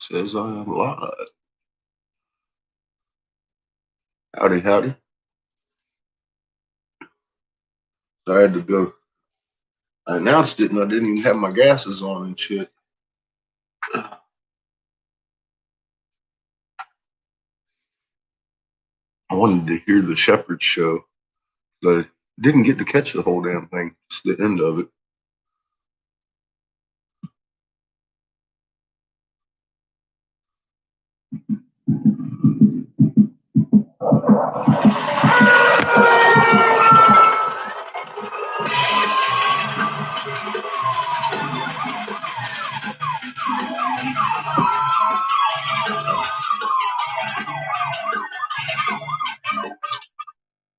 Says I am live. Howdy, howdy. So I had to go. I announced it and I didn't even have my glasses on and shit. I wanted to hear the Shepherd show, but I didn't get to catch the whole damn thing. Just the end of it.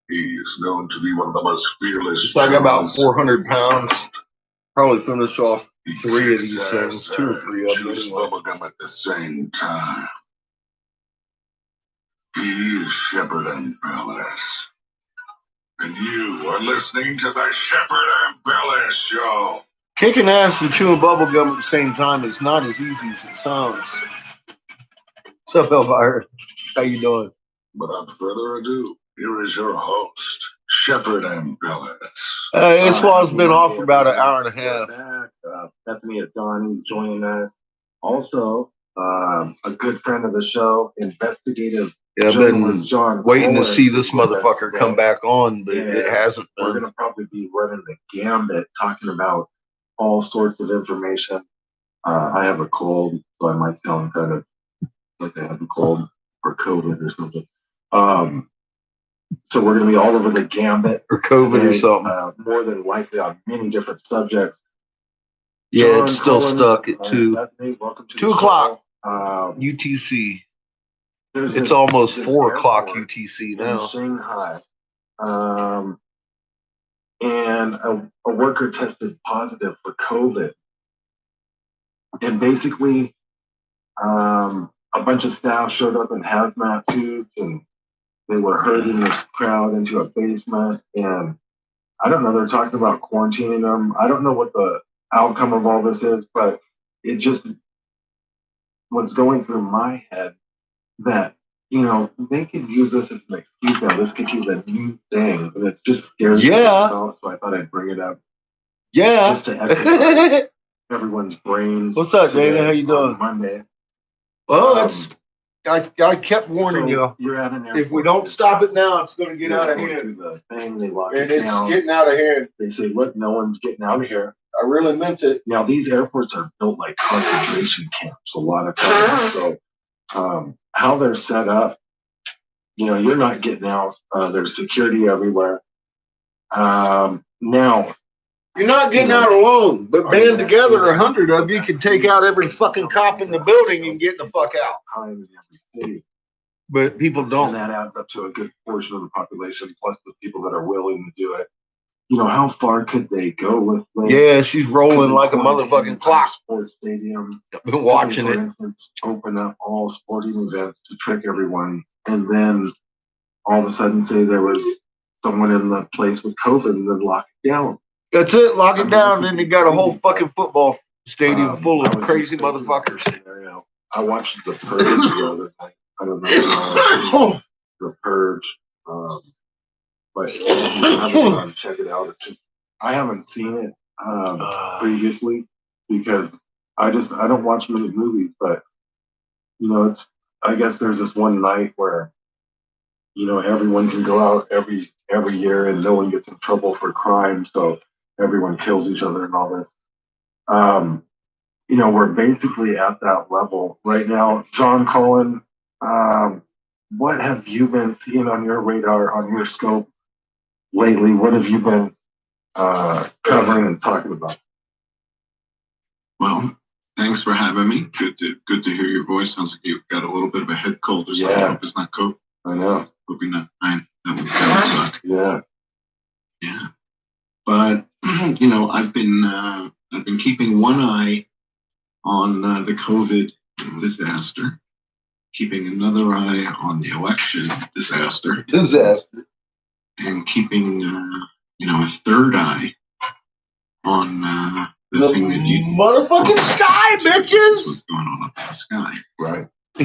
He is known to be one of the most fearless. So I got about 400 pounds. Probably finish off 3 of these things, 2 or 3 of them. Chews bubblegum at the same time. He is Shepherd and Bellis. And you are listening to the Shepherd and Bellis Show. Kicking ass and chewing bubblegum at the same time is not as easy as it sounds. What's up, Elvira? How you doing? Without further ado, here is your host, Shepherd and Bellis. ISWA's been off for about an hour and a half. Bethany at Donnie's joining us. Also, a good friend of the show, investigative. Yeah, I've been John waiting Cohen to see this motherfucker come back on, but it hasn't been. We're going to probably be running the gambit, talking about all sorts of information. I have a cold, so I might sound kind of like I have a cold or COVID or something. So we're going to be all over the gambit. Or COVID today, or something. More than likely on many different subjects. Yeah, John it's still Cohen, stuck at 2. Bethany, welcome to 2 o'clock UTC. It's almost 4 o'clock UTC now. In Shanghai. And a worker tested positive for COVID. And basically, a bunch of staff showed up in hazmat suits and they were herding this crowd into a basement. And I don't know, they're talking about quarantining them. I don't know what the outcome of all this is, but it just was going through my head that, you know, they could use this as an excuse now. This could be the new thing, and it just scares me. So I thought I'd bring it up. Yeah. Just to exercise everyone's brains. What's up, Dana? How you doing? Monday. Well, that's I kept warning you. You're at an airport. If we don't stop it now, it's going to get out of hand. The thing, they lock and it down. It's getting out of hand. They say, look, no one's getting out of here. I really meant it. Now, these airports are built like concentration camps a lot of times. So how they're set up, you know, you're not getting out. There's security everywhere. Now, you're not getting out alone, but band together, 100 of you can take out every fucking cop in the building and get the fuck out. Time in every city. But people don't. And that adds up to a good portion of the population, plus the people that are willing to do it. You know, how far could they go with this? Yeah, she's rolling like a motherfucking clock. Sports stadium. I've been watching it. For instance, open up all sporting events to trick everyone, and then all of a sudden say there was someone in the place with COVID, and then lock it down. That's it. Lock it down, and you got a whole fucking football stadium full of crazy motherfuckers. I watched The Purge the other night. I don't know The Purge. But if you haven't check it out. It's just I haven't seen it previously because I don't watch many movies, but you know, I guess there's this one night where, you know, everyone can go out every year and no one gets in trouble for crime, so everyone kills each other and all this. You know, we're basically at that level right now. John Cohen, what have you been seeing on your radar, on your scope lately? What have you been covering and talking about? Well, thanks for having me. Good to hear your voice. Sounds like you've got a little bit of a head cold or something. I hope it's not COVID. I know. Hoping not. That would suck. Yeah. Yeah. But you know, I've been keeping one eye on the COVID disaster, keeping another eye on the election disaster, and keeping you know, a third eye on the thing that you motherfucking sky, bitches. What's going on up in the sky?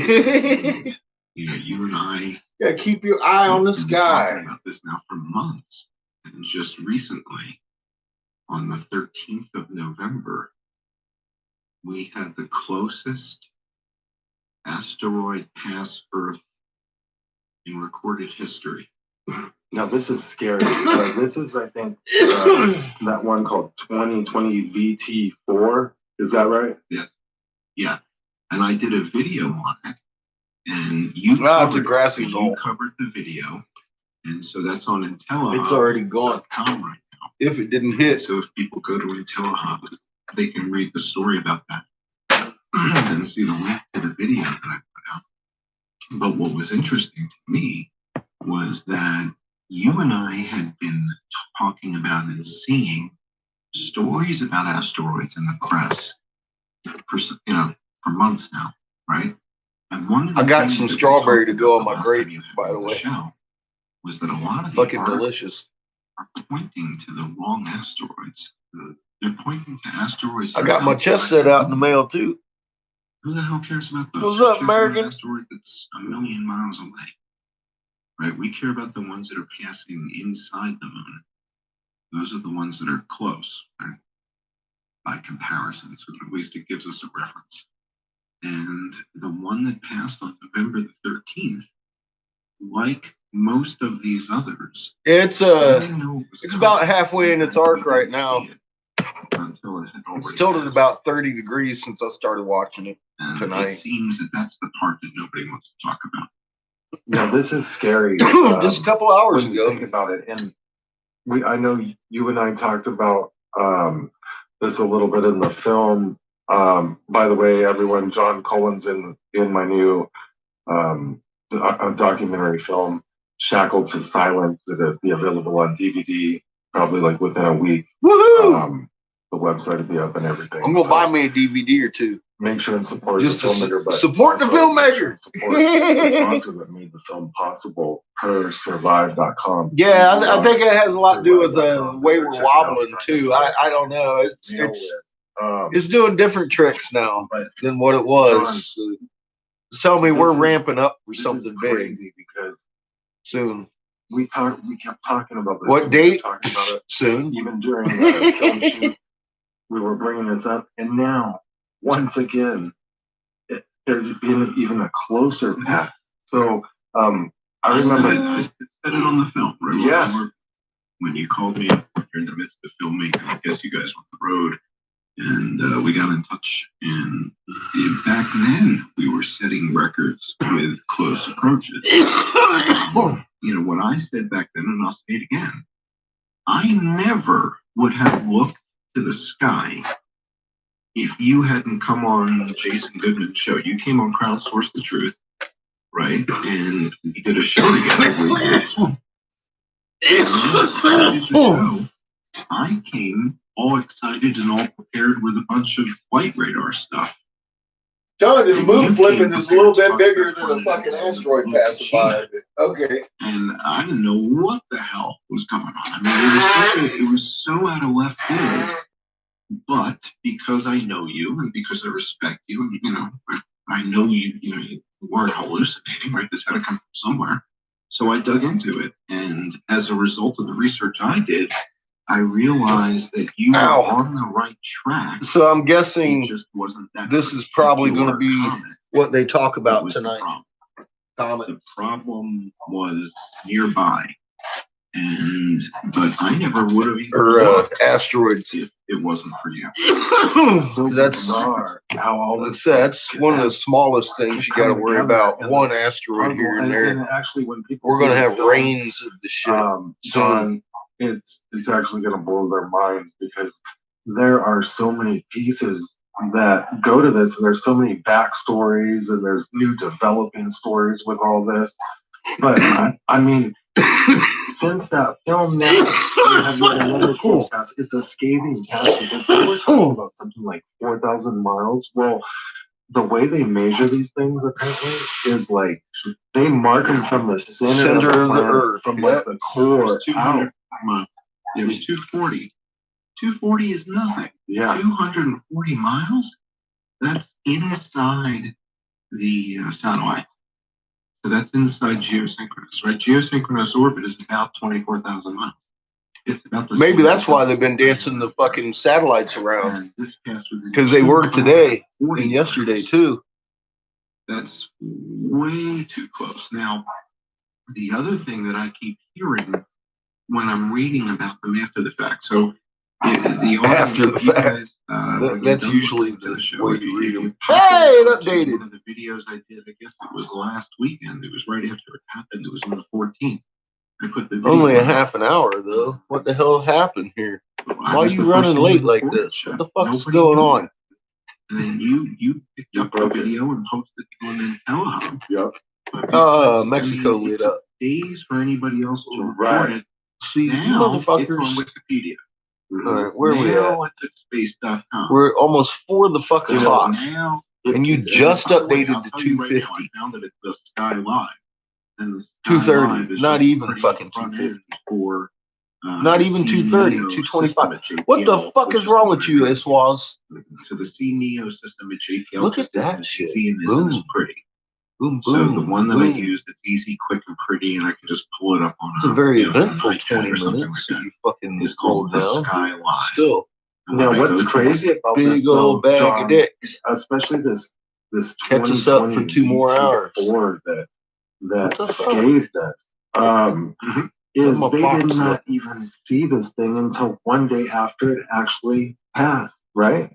You know, you and I Yeah, keep your eye on the have been sky. talking about this now for months, and just recently, on the 13th of November, we had the closest asteroid pass Earth in recorded history. Now this is scary. This is, I think, that one called 2020 VT4. Is that right? Yes. Yeah. And I did a video on it, and you It's a covered, grassy so knoll. you covered the video, and so that's on IntelliHub. It's already gone. right now. If it didn't hit. So if people go to IntelliHub, they can read the story about that and see the link to the video that I put out. But what was interesting to me was that you and I had been talking about and seeing stories about asteroids in the press for months now, right? And one of the I got things some that we strawberry talked to go about on the my last grape, time you had by the me on way. show was that a lot of the Fucking articles delicious. are pointing to the wrong asteroids. They're pointing to asteroids. I that got are my chest outside set the out in the moon. mail too. Who the hell cares about those? What's Who up, cares about American? an asteroid that's a million miles away? Right? We care about the ones that are passing inside the moon. Those are the ones that are close, right? By comparison. So at least it gives us a reference. And the one that passed on November the 13th, like most of these others, It's it's about halfway in its arc right now. Until it had already It's tilted passed. about 30 degrees since I started watching it And tonight. it seems that that's the part that nobody wants to talk about. Now this is scary. Just a couple hours when you ago. think about it, and I know you and I talked about this a little bit in the film. By the way, everyone, John Cullen's in my new documentary film, Shackled to Silence, that'll be available on DVD probably like within a week. Woohoo! The website will be up and everything. I'm gonna buy me a DVD or two. Make sure and support Just the to filmmaker, but support the also filmmaker. support the sponsor that made the film possible, hersurvive.com. Yeah, I think it has a lot to do with the way we're wobbling too. I don't know. It's doing different tricks now than what it was. Tell me we're ramping up for something big crazy because soon. We kept talking about this. What date? Talking about it Soon. even during the film shoot. We were bringing this up, and now once again, there's been even a closer path. So I remember I said it on the film, right? Yeah. When you called me up during the midst of filmmaking, I guess you guys were on the road, and we got in touch. And back then, we were setting records with close approaches. You know what I said back then, and I'll say it again. I never would have looked to the sky if you hadn't come on the Jason Goodman show. You came on Crowdsource the Truth, right? And we did a show together. I came all excited and all prepared with a bunch of flight radar stuff. Telling you, the moon flipping is a little bit bigger than a fucking asteroid passing by. Okay. And I didn't know what the hell was going on. I mean, it was so out of left field. But because I know you and because I respect you, and you know, I know you weren't hallucinating, right? This had to come from somewhere. So I dug into it, and as a result of the research I did, I realized that you were on the right track. So I'm guessing it just wasn't that this is probably going to be common. what they talk about tonight. The problem was nearby, but I never would have even asteroids if it wasn't for you. That's one of the smallest things you got to worry about. One asteroid here and there. And actually, when people we're going to have rains of the shit. John, it's actually going to blow their minds because there are so many pieces that go to this, and there's so many backstories, and there's new developing stories with all this. But I mean, since that film, now we have another cool pass. It's a scathing pass because they were talking about something like 4,000 miles. Well, the way they measure these things apparently is like they mark them from the center of the Earth, from like the core out. It was 240. 240 is nothing. Yeah. 240 miles? That's inside the satellite. So that's inside geosynchronous, right? Geosynchronous orbit is about 24,000 miles. It's about the Maybe same that's why distance they've been dancing the fucking satellites around. and this passed within Because they were today 240 and yesterday miles. too. That's way too close. Now, the other thing that I keep hearing when I'm reading about them after the fact. So the After the you fact. guys, when you're That's done usually listening to the show, way if you read you them. pop Hey, it over to updated. one of the videos I did, I guess it was last weekend. It was right after it happened. It was on the 14th. I put the video Only a on. half an hour though. What the hell happened here? I Why are was you the first running one late to like record this? it, What the Chef. fuck's Nobody going knew on? it. And then you picked up the video and posted it on the telehub. Yep. Mexico it lit took up. days for anybody else to record Right. it. See, you Now it's on motherfuckers. Wikipedia. All right, where are we at? Now it's at space.com. We're almost 4 So o'clock. now And you it's- just by the way, updated I'll to tell you right now, 250. I found that it's the Sky Live. And the Sky 230, Live is not just even pretty fucking front 250. end for Not even 230, 225. What the fuck is wrong with you, ISWAs? So the C-Neo system at JPL. Look at just isn't that as shit. easy and Boom. isn't as pretty. Boom, boom. So the one that I boom. use that's easy, quick, and pretty, and I can just pull it up on It's a very you know, an eventful iPad 20 or something minutes like that that. you fucking It's called the down. Sky Live. Still, And Now, when I what's go to crazy about big this, old though, bag John, of dicks. especially this Catch us up for 2020 2 more hours. VT4 What that the fuck? scathed us, is I'm a they fox did not now. even see this thing until one day after it actually passed, right?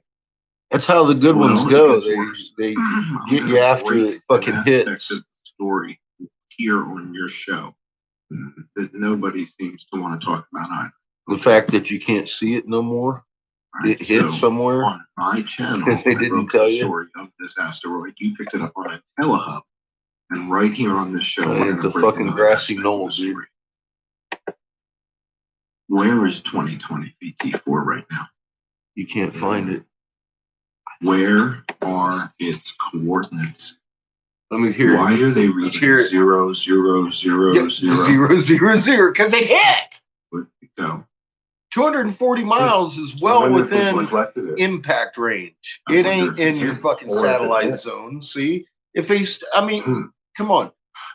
That's how the good Well, ones it go. gets worse. They I'm get gonna you after break it fucking an aspect hits. of the story here on your show that nobody seems to want to talk about either. The fact that you can't see it no more. Right, It hit so somewhere. on my channel, They I didn't broke tell the you. story of this asteroid. You picked it up on a telehub, and right here on this show, It's we're going to a break fucking another grassy aspect of knoll, the dude. story. Where is 2020 VT4 right now? You can't find it. Where are its coordinates? Let me hear Why it. are they Let's reading hear it. 0, 0, 0, Yeah, 0? 0, 0, 0, because it hit. Where'd it go? 240 miles is I well wonder if they within deflected it. impact range. I It wonder ain't if it in your hit. fucking Or if it satellite hit. zone. See, if they, I mean, come on,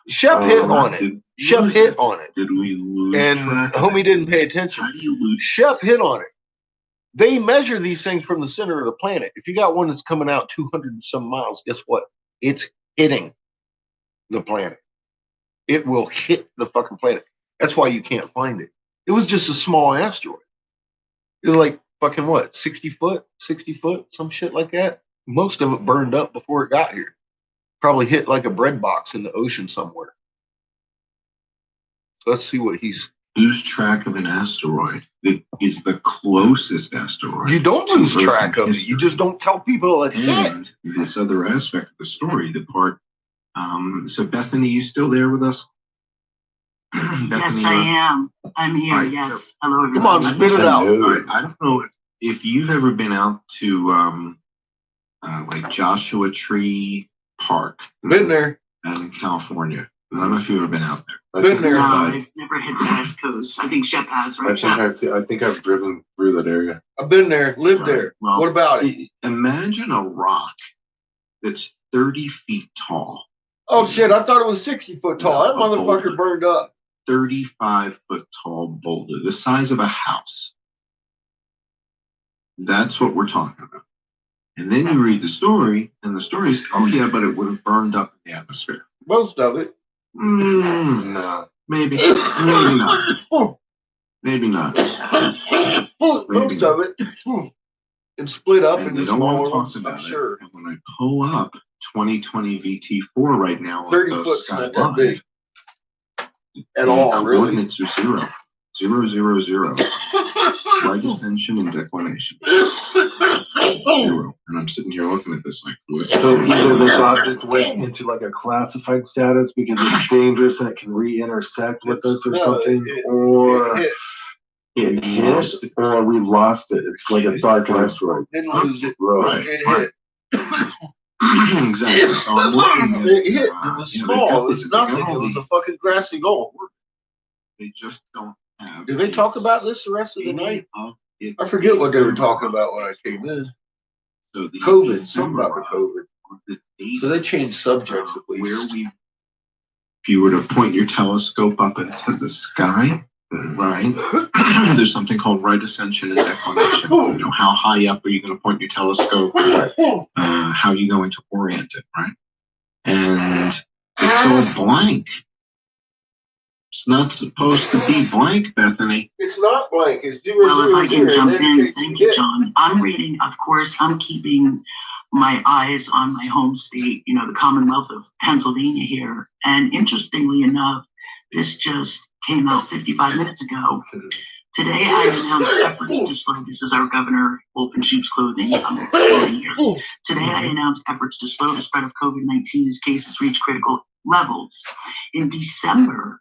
Shep hit on it. Did we Shep lose hit it? on it, Did we lose and track of homie it? didn't pay attention. How do you lose? Shep hit on it. They measure these things from the center of the planet. If you got one that's coming out 200 and some miles, guess what? It's hitting the planet. It will hit the fucking planet. That's why you can't find it. It was just a small asteroid. It was like fucking what, 60 foot, some shit like that. Most of it burned up before it got here. Probably hit like a bread box in the ocean somewhere. So let's see what he's. Lose track of an asteroid that is the closest asteroid. You don't to lose Earth track in of it. You history. just don't tell people it hit. And this other aspect of the story, the part. So Bethany, you still there with us? Yes, I am. I'm here. Right. Yes. Hello, everybody. Come on, spit it out. All right, I don't know if you've ever been out to like Joshua Tree Park Been there. out in California. I don't know if you've ever been out there. Been there. No, I've never hit the West Coast. I think Shep has, right? Shep? I think I've driven through that area. I've been there, lived Right. there. Well, What about it? Imagine a rock that's 30 feet tall, Oh shit, I thought it was 60 foot tall. That No, a motherfucker boulder. burned up. 35-foot tall boulder, the size of a house. That's what we're talking about. And then you read the story, and the story is, oh yeah, but it would have burned up in the atmosphere. Most of it. No. Maybe. Maybe not. Maybe not. Most of it. It split up And into we don't want smaller to talk ones, about I'm it. sure. And when I pull up 2020 VT4 right now, 30 on the foot's Sky not that Live, big at the all, really. coordinates are 0, 0, 0, 0. Right ascension and declination. 0. And I'm sitting here looking at this like, what? So either this object went into like a classified status because it's dangerous and it can re-intersect with us or No, something, it or hit. it hit, or we lost it. It's like a dark asteroid. Didn't lose it. Right. It right. hit. Exactly. So I'm looking at, It hit. It was they've small. got It was these- they've got nothing. all It was these- a fucking grassy knoll. They just don't have. Did they talk about this the rest of the night? I forget what they were talking about when I came in. So the COVID. Something about the COVID. The data. So they changed subjects at least. Where we, if you were to point your telescope up into the sky, right? There's something called right ascension and declination. You know, how high up are you going to point your telescope? How are you going to orient it, right? And it's all blank. It's not supposed to be blank, Bethany. It's not blank. It's zero, Well, if zero, I can zero. jump in, thank you, John. I'm reading, of course, I'm keeping my eyes on my home state, you know, the Commonwealth of Pennsylvania here. And interestingly enough, this just came out 55 minutes ago. Today, I announced efforts to slow, this is our governor, wolf in sheep's clothing, I'm quoting here. Today, I announced efforts to slow the spread of COVID-19 as cases reach critical levels. In December,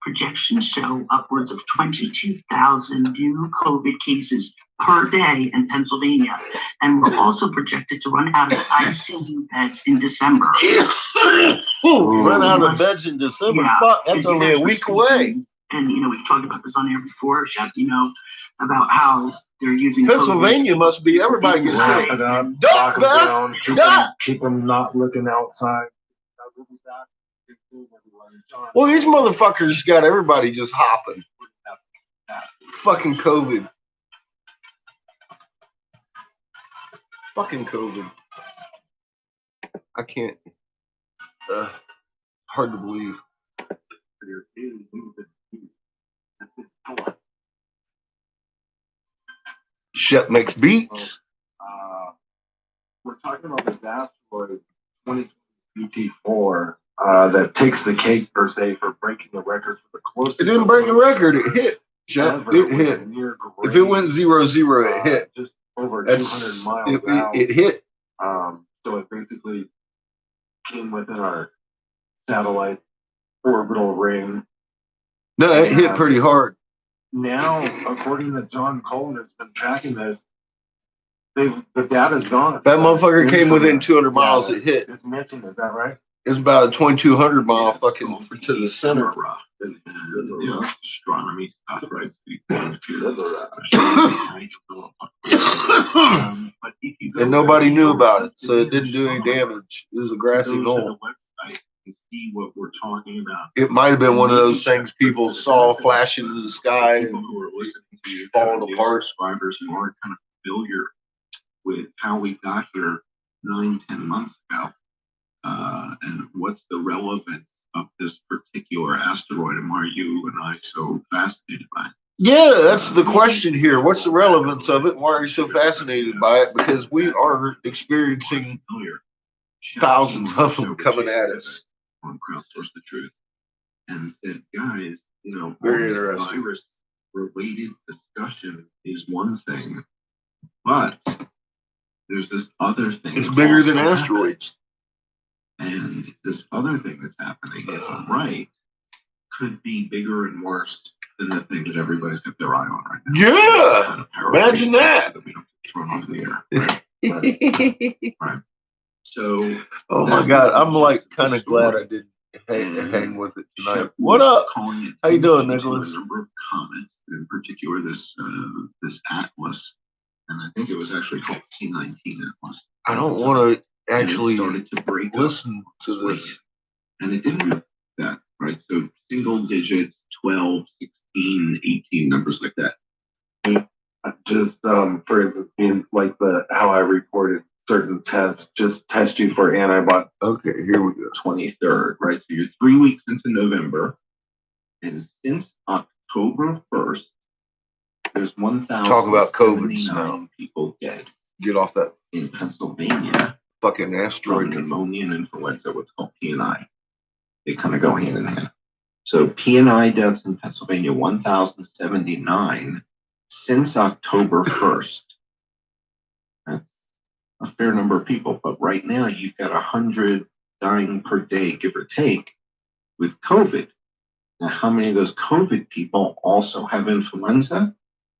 projections show upwards of 22,000 new COVID cases per day in Pennsylvania. And we're also projected to run out of ICU beds in December. Run out of beds in December? Yeah, Fuck, that's only a week away. And, you know, we've talked about this on air before, Chef, you know, about how they're using Pennsylvania must be, everybody gets Wrap sick. it up, Duck, lock them Beth, down, keep them not looking outside. Well, these motherfuckers got everybody just hopping. Fucking COVID. Fucking COVID. I can't. Hard to believe. Shep makes beats. We're talking about this asteroid 2020 BT4 that takes the cake per se for breaking the record for the closest. It didn't break the record. It hit. Shep, it hit. If it went 0-0, it hit. Just over 200 miles out. It hit. So it basically came within our satellite orbital ring. No, it hit pretty hard. Now, according to John Coleman, has been tracking this. The data's gone. That motherfucker came within 200 miles. It hit. It's missing. Is that right? It's about a 2,200 mile fucking to the center. Astronomy stuff, right? And nobody knew about it, so it didn't do any damage. It was a grassy knoll. See what we're talking about. It might have been one of those things people saw flash into the sky and People who are listening to you, falling apart. Subscribers who aren't kind of familiar with how we got here 9-10 months ago, and what's the relevance of this particular asteroid, and why are you and I so fascinated by it? Yeah, that's the question here. What's the relevance of it? Why are you so fascinated by it? Because we are experiencing thousands of them coming at us. On Crowdsource the Truth, and said, guys, you know, very interesting. Virus-related discussion is one thing, but there's this other thing. It's bigger than asteroids. And this other thing that's happening, if I'm right, could be bigger and worse than the thing that everybody's got their eye on right now. Yeah, kind of imagine that. So that we don't get thrown off the air. Right? Right. So, oh my God, I'm like kind of glad I didn't hang with it tonight. What up? How you doing, Nicholas? A number of comments, in particular this atlas, and I think it was actually called C19 atlas. I don't want to actually started to break listen to this, and it didn't do that, right? So single digits, 12, 16, 18, numbers like that. Just for instance, being like how I reported certain tests, just test you for antibody. Okay, here we go. 23rd, right? So you're 3 weeks into November, and since October 1st, there's 1,000. Talk about COVID now. People dead. Get off that in Pennsylvania. Fucking asteroid. From pneumonia and influenza, what's called P&I. They kind of go hand in hand. So P&I deaths in Pennsylvania, 1,079 since October 1st. That's a fair number of people, but right now you've got 100 dying per day, give or take, with COVID. Now, how many of those COVID people also have influenza?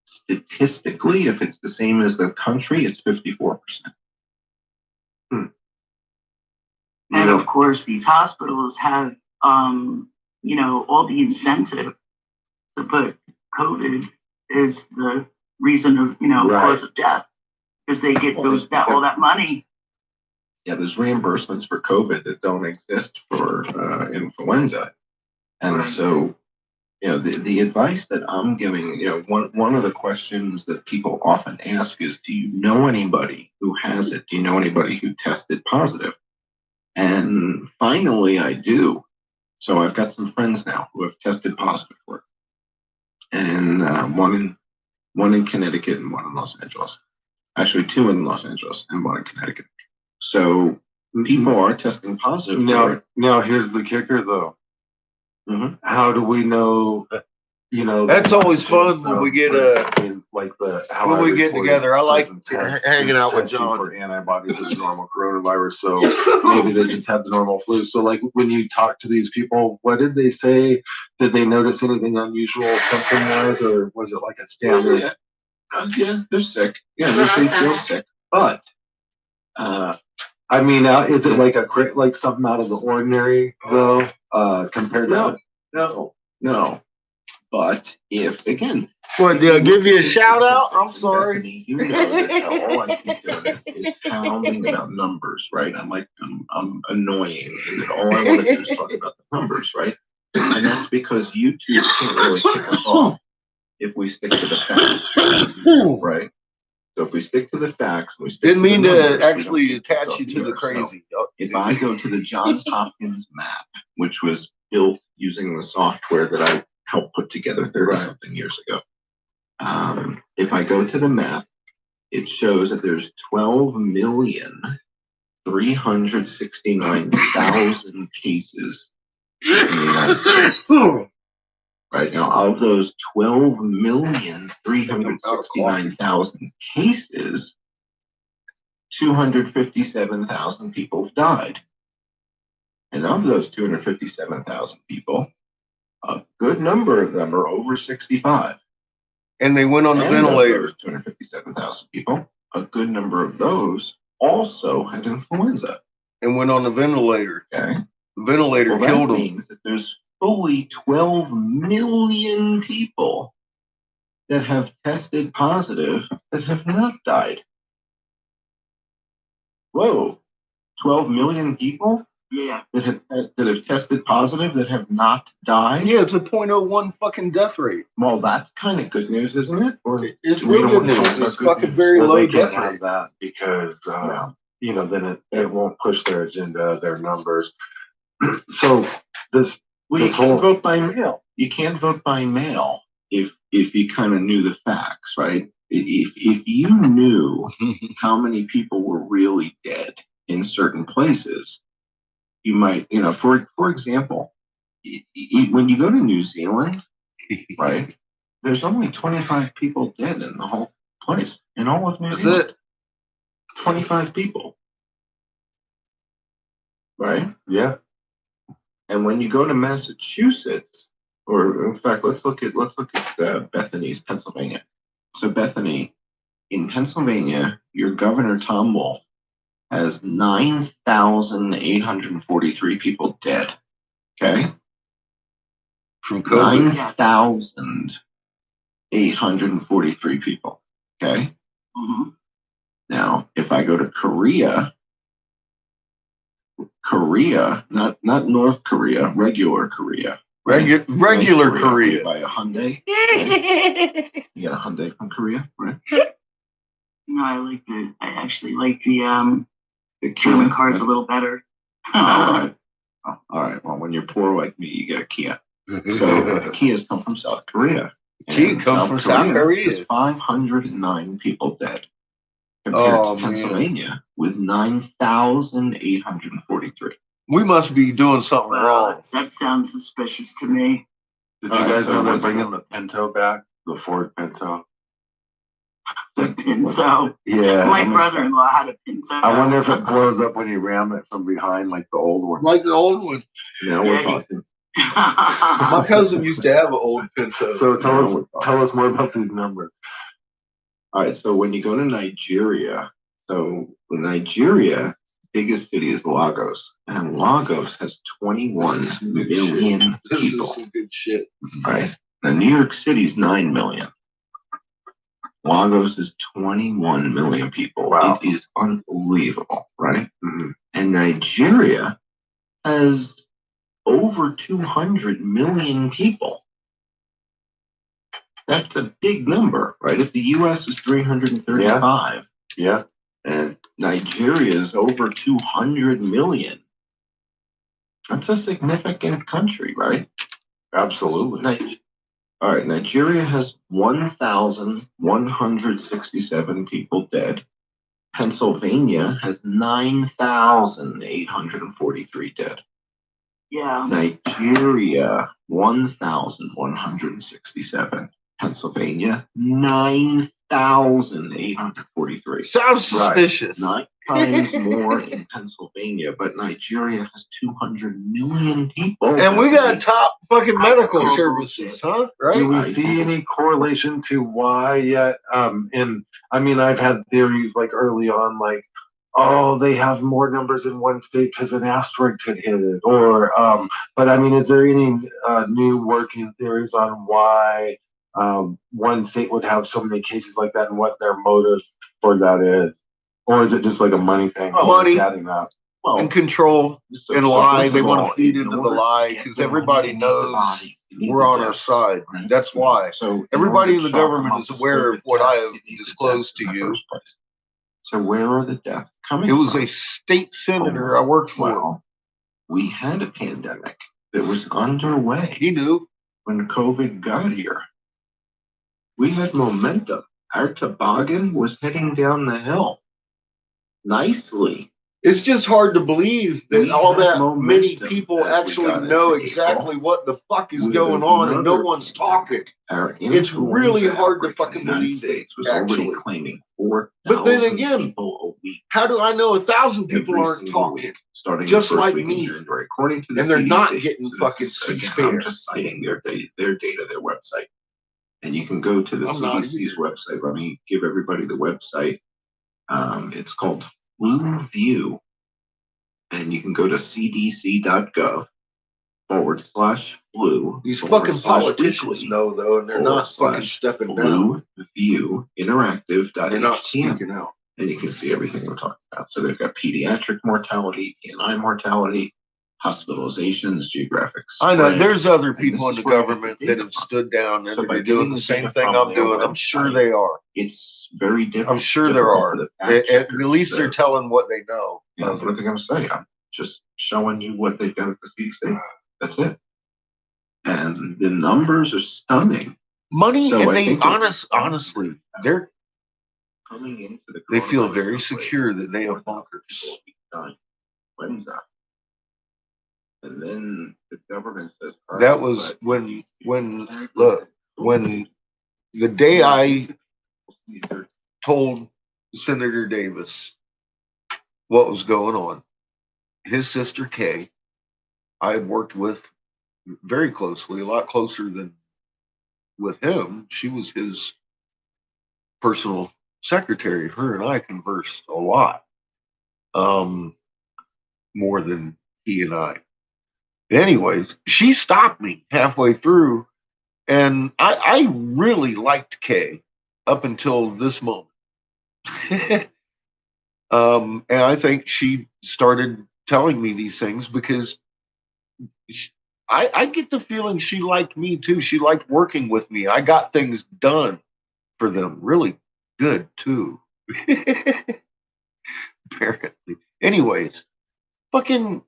Statistically, if it's the same as the country, it's 54%. And of course, these hospitals have, you know, all the incentive to put COVID is the reason of, you know, cause of death, because they get all that money. there's reimbursements for COVID that don't exist for influenza. And so, the advice that I'm giving, one of the questions that people often ask is, do you know anybody who has it? Do you know anybody who tested positive? And finally, I do. So I've got some friends now who have tested positive for it. And one in Connecticut and one in Los Angeles. Actually, two in Los Angeles and one in Connecticut. So people are testing positive for it. Now, here's the kicker, though. Mm-hmm. How do we know? That's always fun when we get when we get together. I like hanging out with John. For antibodies as normal coronavirus, so maybe they just had the normal flu. So, like, when you talk to these people, what did they say? Did they notice anything unusual symptom-wise, or was it like a standard? Yeah, they're sick. Yeah, they feel sick, but I mean, is it like something out of the ordinary though? Compared to no. But if again, what, they'll give you a shout out? I'm sorry. Bethany, you know that all I keep doing is pounding about numbers, right? I'm annoying, and that all I want to do is talk about the numbers, right? And that's because YouTube can't really kick us off if we stick to the facts, right? So if we stick to the facts, we stick Didn't to mean the numbers, to actually attach you to the crazy. So if I go to the Johns Hopkins map, which was built using the software that I helped put together 30-something years ago, if I go to the map, it shows that there's 12,369,000 cases in the United States. Right now, of those 12,369,000 cases, 257,000 people have died. And of those 257,000 people, a good number of them are over 65. And they went on the ventilator. Those 257,000 people, a good number of those also had influenza. And went on the ventilator. Okay. The ventilator killed them. That means that there's fully 12 million people that have tested positive that have not died. Whoa, 12 million people? Yeah. That have tested positive that have not died? Yeah, it's a 0.01 fucking death rate. Well, that's kind of good news, isn't it? Or it's real good news. It's fucking very low death rate. That because then it won't push their agenda, their numbers. So you can't vote by mail. You can't vote by mail if you kind of knew the facts, right? If you knew how many people were really dead in certain places, you might, for example, when you go to New Zealand, right, there's only 25 people dead in the whole place, in all of New Zealand. That's it. 25 people, right? Yeah. And when you go to Massachusetts, or in fact, let's look at Bethany's, Pennsylvania. So Bethany, in Pennsylvania, your governor Tom Wolf has 9,843 people dead. Okay, from COVID. 9,843 people. Okay. Mm-hmm. Now, if I go to Korea, not North Korea, regular Korea. Regular Korea. You buy a Hyundai. Okay? You get a Hyundai from Korea, right? No, I actually like the German cars a little better. All right. Well, when you're poor like me, you get a Kia. So Kias come from South Korea. Kia comes from South Korea. There's 509 people dead compared to Pennsylvania with 9,843. We must be doing something wrong. That sounds suspicious to me. Did you guys know they're bringing the Pinto back? The Ford Pinto? The Pinto? Yeah. My brother-in-law had a Pinto. I wonder if it blows up when you ram it from behind like the old one. Like the old one. Now we're talking. My cousin used to have an old Pinto. So tell us more about these numbers. All right, so when you go to Nigeria, biggest city is Lagos, and Lagos has 21 million people. This is some good shit. Right? Now, New York City's 9 million. Lagos is 21 million people. Wow. It is unbelievable, right? And Nigeria has over 200 million people. That's a big number, right? If the U.S. is 335, Yeah. and Nigeria is over 200 million, that's a significant country, right? Absolutely. All right, Nigeria has 1,167 people dead. Pennsylvania has 9,843 dead. Yeah. Nigeria, 1,167. Pennsylvania, 9,843. Sounds suspicious. 9 times more in Pennsylvania, but Nigeria has 200 million people. And we got top fucking medical services, huh? Do we Right? see any correlation to why yet? And I mean, I've had theories like early on, like, oh, they have more numbers in one state because an asteroid could hit it, or but I mean, is there any new working theories on why one state would have so many cases like that and what their motive for that is? Or is it just like a money thing? Money. Adding up. Well, And control so and lie. first They of want all, to feed in into the order to lie get because the everybody money, you need the knows body, you need we're the on our deaths, side. right? That's why. So Everybody in the order to chop government them is up aware with of what COVID I deaths, have you need the disclosed deaths to in the you. first place. So where are the deaths coming It was from? a state senator I worked for. Well, we had a pandemic that was underway He knew. when COVID got here. We had momentum. Our toboggan was heading down the hill nicely. It's just hard to believe that We all had that many momentum people as we actually got know into exactly April. what the fuck is With going on and no another one's pandemic. talking. Our It's really influenza hard to outbreak in fucking the United believe States was actually. already claiming 4,000 But then again, people a week. How do I know 1,000 people Every aren't single talking? week, starting Just the first like week me. in January, according to the And they're CDC. not getting So fucking again, C-SPAN. I'm just citing their data, their website, and you can go to the I'm not CDC's website. Let me give everybody the website. It's called Flu View, and you can go to cdc.gov/flu. These fucking politicians weekly know though, and they're not fucking stepping down. Flu View Interactive.html. They're not speaking out. And you can see everything we're talking about. So they've got pediatric mortality, canine mortality, hospitalizations, geographic spread. I know there's other And people in this the is where I get government the that data have from. stood down and So by they're doing getting the the same data thing from I'm their doing. I'm sure website, they are. It's very different. I'm sure there difficult are. for the fact At checkers least they're to- telling what they know. You know, what are they going to say? I'm just showing you what they've got at the CDC. That's it. And the numbers are stunning. Money, So and I they think honestly, coming into the they feel coronavirus very outbreak, secure that they have 4,000 bunkers. people dying. When's that? And then the government says all That right, was but when the day I told Senator Davis what was going on, his sister Kay, I had worked with very closely, a lot closer than with him. She was his personal secretary. Her and I conversed a lot, more than he and I. Anyways, she stopped me halfway through, and I really liked Kay up until this moment. And I think she started telling me these things because I get the feeling she liked me too. She liked working with me. I got things done for them really good too. Apparently. Anyways, fucking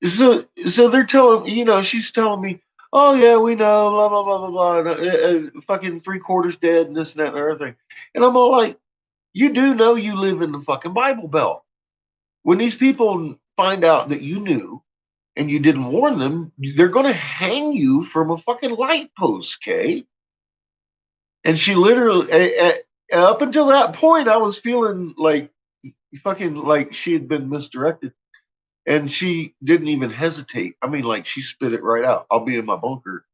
so they're telling she's telling me, oh yeah, we know, blah blah blah blah blah, fucking 3/4 dead and this and that and everything, and I'm all like, you do know you live in the fucking Bible Belt. When these people find out that you knew and you didn't warn them, they're gonna hang you from a fucking light post, Kay. And she literally, up until that point, I was feeling like fucking like she had been misdirected. And she didn't even hesitate. I mean, like she spit it right out. I'll be in my bunker.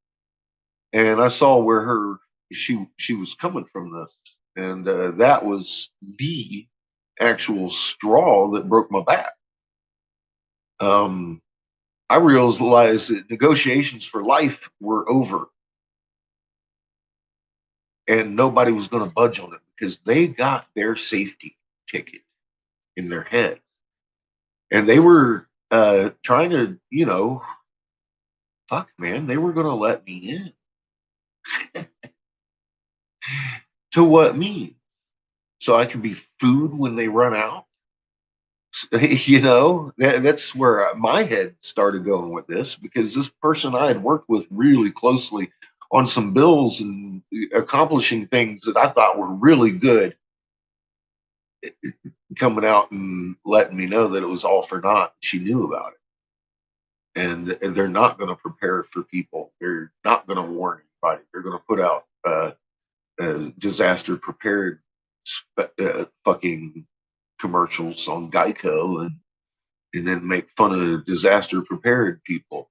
And I saw where she was coming from this. And that was the actual straw that broke my back. I realized that negotiations for life were over. and nobody was going to budge on it because they got their safety ticket in their head, and they were trying to, fuck, man, they were going to let me in. To what mean? So I can be food when they run out? That's where my head started going with this, because this person I had worked with really closely on some bills and accomplishing things that I thought were really good, coming out and letting me know that it was all for naught. She knew about it. And they're not going to prepare for people. They're not going to warn anybody. They're going to put out disaster prepared fucking commercials on Geico, and then make fun of disaster prepared people.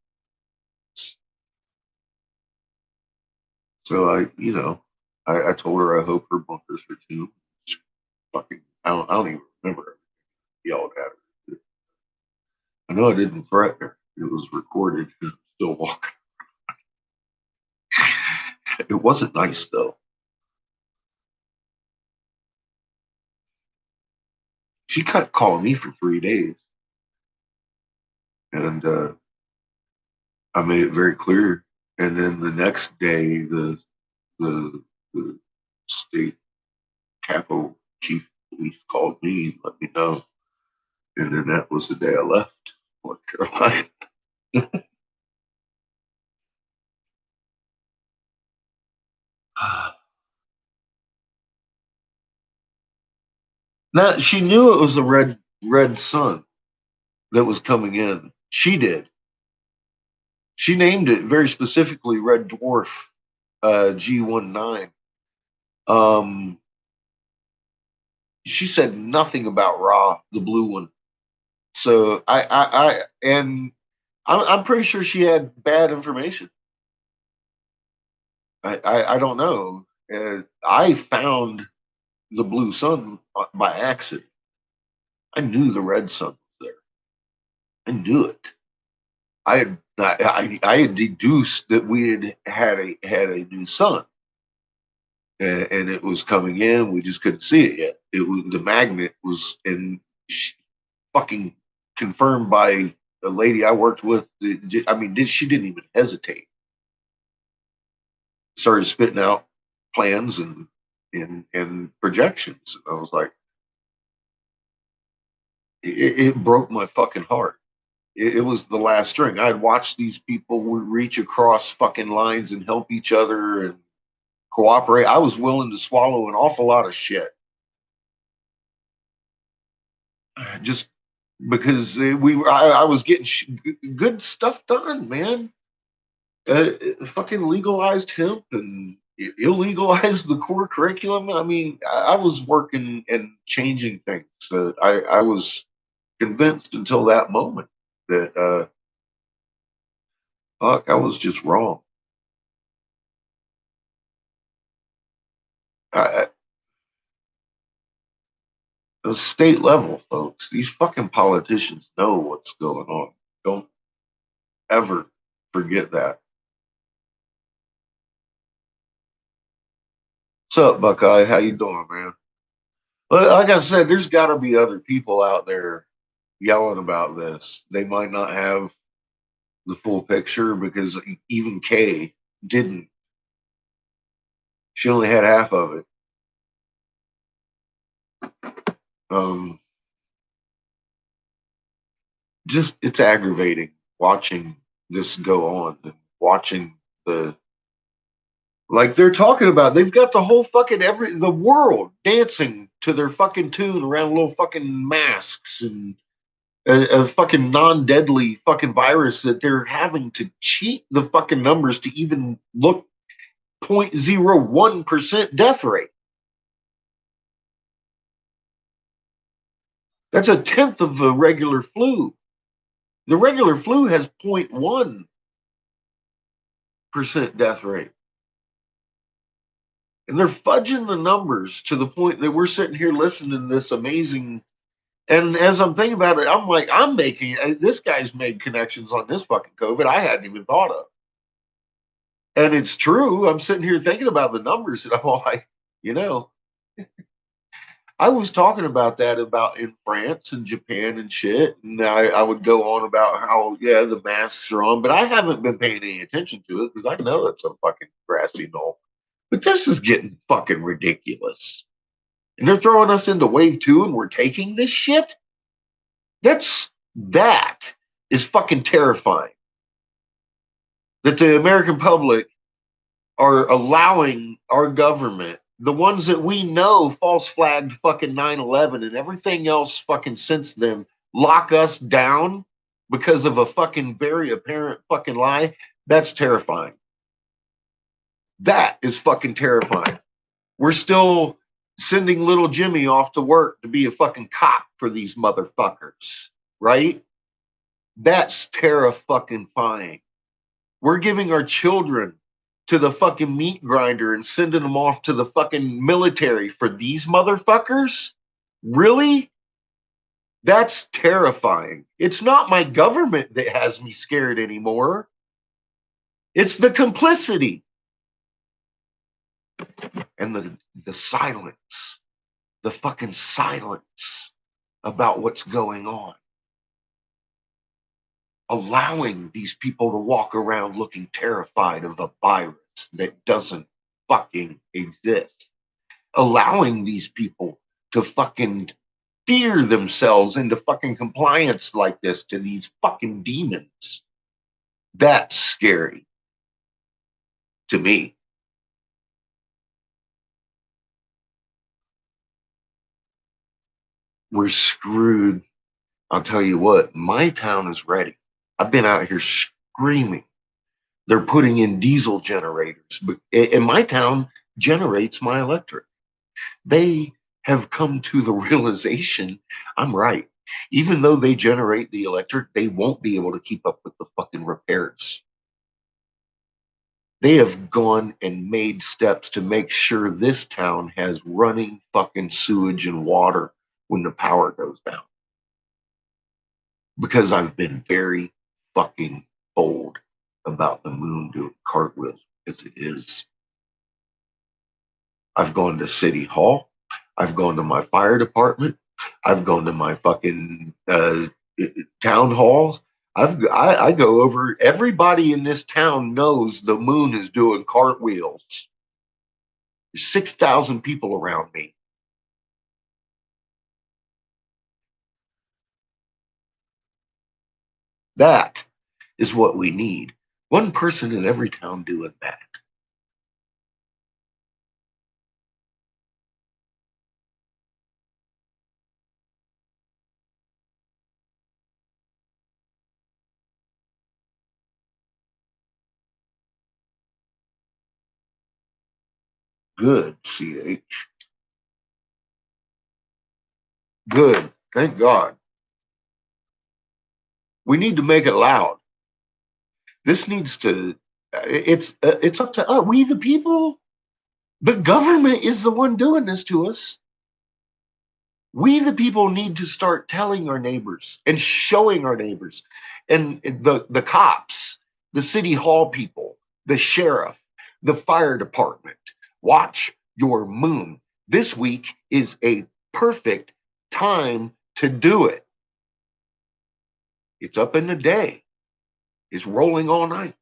So I told her I hope her bunkers are too. Fucking, I don't even remember. Yelled at her. I know I didn't threaten her. It was recorded. And still walking. It wasn't nice though. She kept calling me for 3 days, and I made it very clear. And then the next day, the state capo chief of police called me and let me know. And then that was the day I left North Carolina. Now she knew it was a red sun that was coming in. She did. She named it very specifically Red Dwarf G19. She said nothing about Ra, the blue one. So I'm pretty sure she had bad information. I don't know. I found the blue sun by accident. I knew the red sun was there. I knew it. I had deduced that we had a new sun, and it was coming in. We just couldn't see it yet. It was the magnet was, and fucking confirmed by a lady I worked with. I mean, she didn't even hesitate. Started spitting out plans and projections. And I was like, it broke my fucking heart. It was the last string. I'd watched these people reach across fucking lines and help each other and cooperate. I was willing to swallow an awful lot of shit just because I was getting good stuff done, man. Fucking legalized hemp and illegalized the core curriculum. I mean, I was working and changing things. I was convinced until that moment that fuck, I was just wrong. At the state level, folks, these fucking politicians know what's going on. Don't ever forget that. What's up, Buckeye? How you doing, man? Well, like I said, there's got to be other people out there yelling about this. They might not have the full picture because even Kay didn't. She only had half of it. Just it's aggravating watching this go on and watching like they're talking about. They've got the whole fucking the world dancing to their fucking tune around little fucking masks and a fucking non-deadly fucking virus that they're having to cheat the fucking numbers to even look 0.01% death rate. That's a tenth of the regular flu. The regular flu has 0.1% death rate. And they're fudging the numbers to the point that we're sitting here listening to this amazing. And as I'm thinking about it, I'm like, this guy's made connections on this fucking COVID I hadn't even thought of. And it's true. I'm sitting here thinking about the numbers, and I'm all like, you know, I was talking about that about in France and Japan and shit. And I would go on about how, yeah, the masks are on, but I haven't been paying any attention to it because I know it's a fucking grassy knoll. But this is getting fucking ridiculous. And they're throwing us into wave two and we're taking this shit? That is fucking terrifying. That the American public are allowing our government, the ones that we know false flagged fucking 9/11 and everything else fucking since then, lock us down because of a fucking very apparent fucking lie. That's terrifying. That is fucking terrifying. We're still sending little Jimmy off to work to be a fucking cop for these motherfuckers, right? That's terrifying. We're giving our children to the fucking meat grinder and sending them off to the fucking military for these motherfuckers? Really? That's terrifying. It's not my government that has me scared anymore. It's the complicity and the silence, the fucking silence about what's going on. Allowing these people to walk around looking terrified of a virus that doesn't fucking exist. Allowing these people to fucking fear themselves into fucking compliance like this to these fucking demons. That's scary to me. We're screwed. I'll tell you what, my town is ready. I've been out here screaming. They're putting in diesel generators, and my town generates my electric. They have come to the realization I'm right. Even though they generate the electric, they won't be able to keep up with the fucking repairs. They have gone and made steps to make sure this town has running fucking sewage and water when the power goes down. Because I've been very fucking bold about the moon doing cartwheels as it is. I've gone to City Hall. I've gone to my fire department. I've gone to my fucking town halls. I go over. Everybody in this town knows the moon is doing cartwheels. There's 6,000 people around me. That is what we need. One person in every town doing that. Good, CH. Good. Thank God. We need to make it loud. This needs to. It's up to us. We the people. The government is the one doing this to us. We the people need to start telling our neighbors and showing our neighbors, and the cops, the city hall people, the sheriff, the fire department. Watch your moon. This week is a perfect time to do it. It's up in the day. It's rolling all night.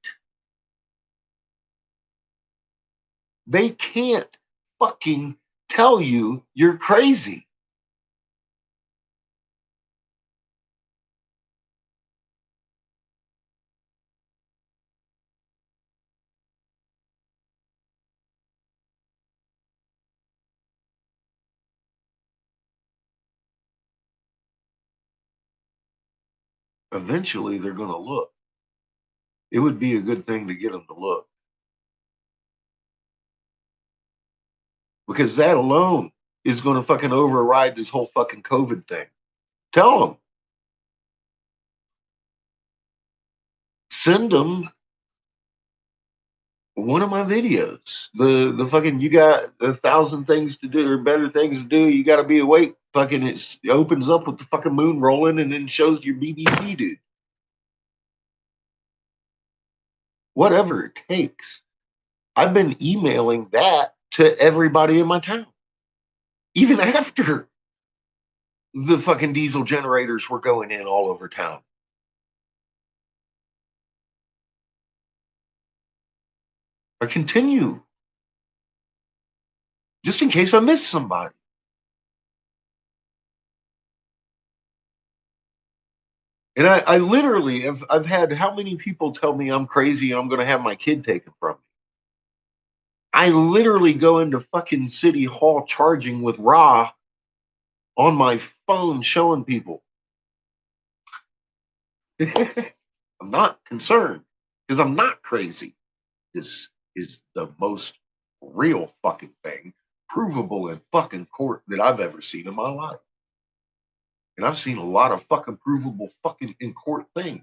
They can't fucking tell you you're crazy. Eventually, they're going to look. It would be a good thing to get them to look. Because that alone is going to fucking override this whole fucking COVID thing. Tell them. Send them one of my videos. The fucking you got 1,000 things to do or better things to do. You got to be awake. Fucking it opens up with the fucking moon rolling and then shows your BBC dude. Whatever it takes. I've been emailing that to everybody in my town, even after the fucking diesel generators were going in all over town. I continue, just in case I miss somebody. And I literally have, I've had how many people tell me I'm crazy and I'm going to have my kid taken from me. I literally go into fucking City Hall charging with Ra on my phone showing people. I'm not concerned because I'm not crazy. This is the most real fucking thing, provable in fucking court that I've ever seen in my life. And I've seen a lot of fucking provable fucking in court things.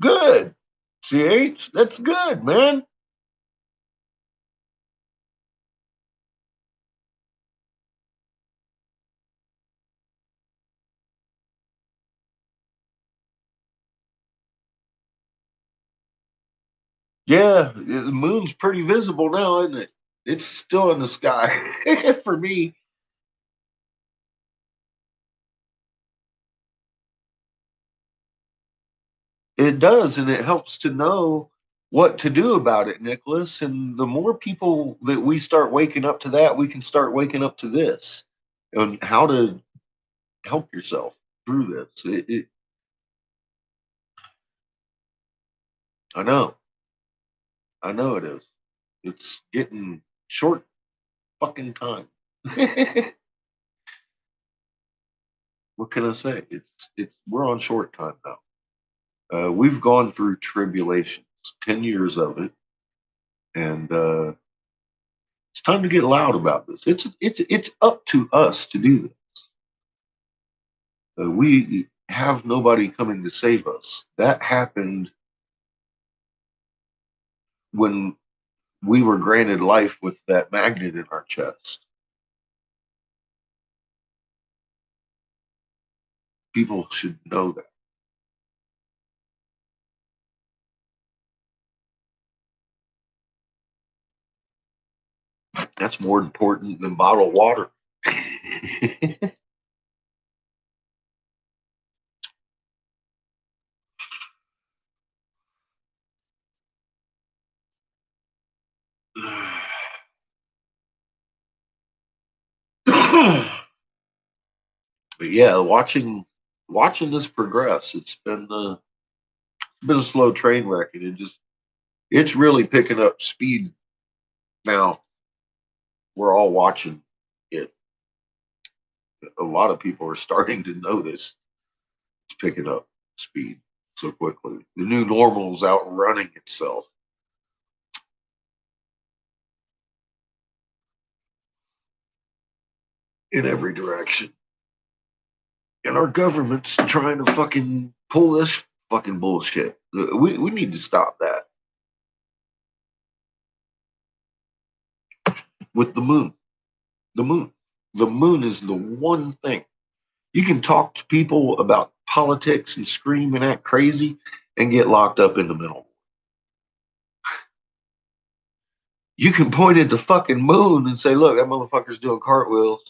Good. CH, that's good, man. Yeah, the moon's pretty visible now, isn't it? It's still in the sky for me. It does, and it helps to know what to do about it, Nicholas. And the more people that we start waking up to that, we can start waking up to this and how to help yourself through this. I know, I know it is. It's getting short fucking time. What can I say? It's we're on short time now. We've gone through tribulations, 10 years of it, and it's time to get loud about this. It's up to us to do this. We have nobody coming to save us. That happened when we were granted life with that magnet in our chest. People should know that. That's more important than bottled water. But yeah, watching this progress, it's been a slow train wreck, and it's really picking up speed now. We're all watching it. A lot of people are starting to notice it's picking up speed so quickly. The new normal is outrunning itself in every direction. And our government's trying to fucking pull this fucking bullshit. We need to stop that. With the moon. The moon. The moon is the one thing. You can talk to people about politics and scream and act crazy and get locked up in the middle. You can point at the fucking moon and say, look, that motherfucker's doing cartwheels.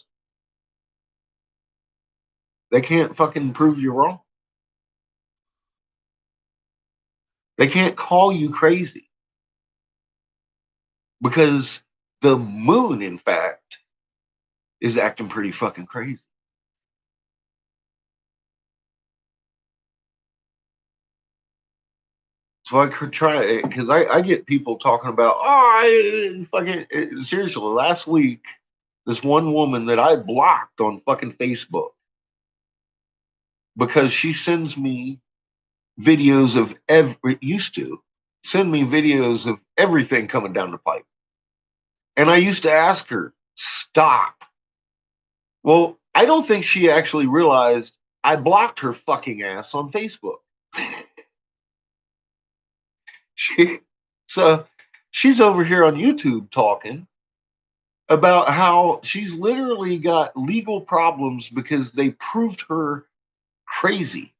They can't fucking prove you wrong. They can't call you crazy. Because the moon, in fact, is acting pretty fucking crazy. So I could try, because I get people talking about, seriously, last week, this one woman that I blocked on fucking Facebook because she sends me videos of used to send me videos of everything coming down the pipe. And I used to ask her, stop. Well, I don't think she actually realized I blocked her fucking ass on Facebook. So She's over here on YouTube talking about how she's literally got legal problems because they proved her crazy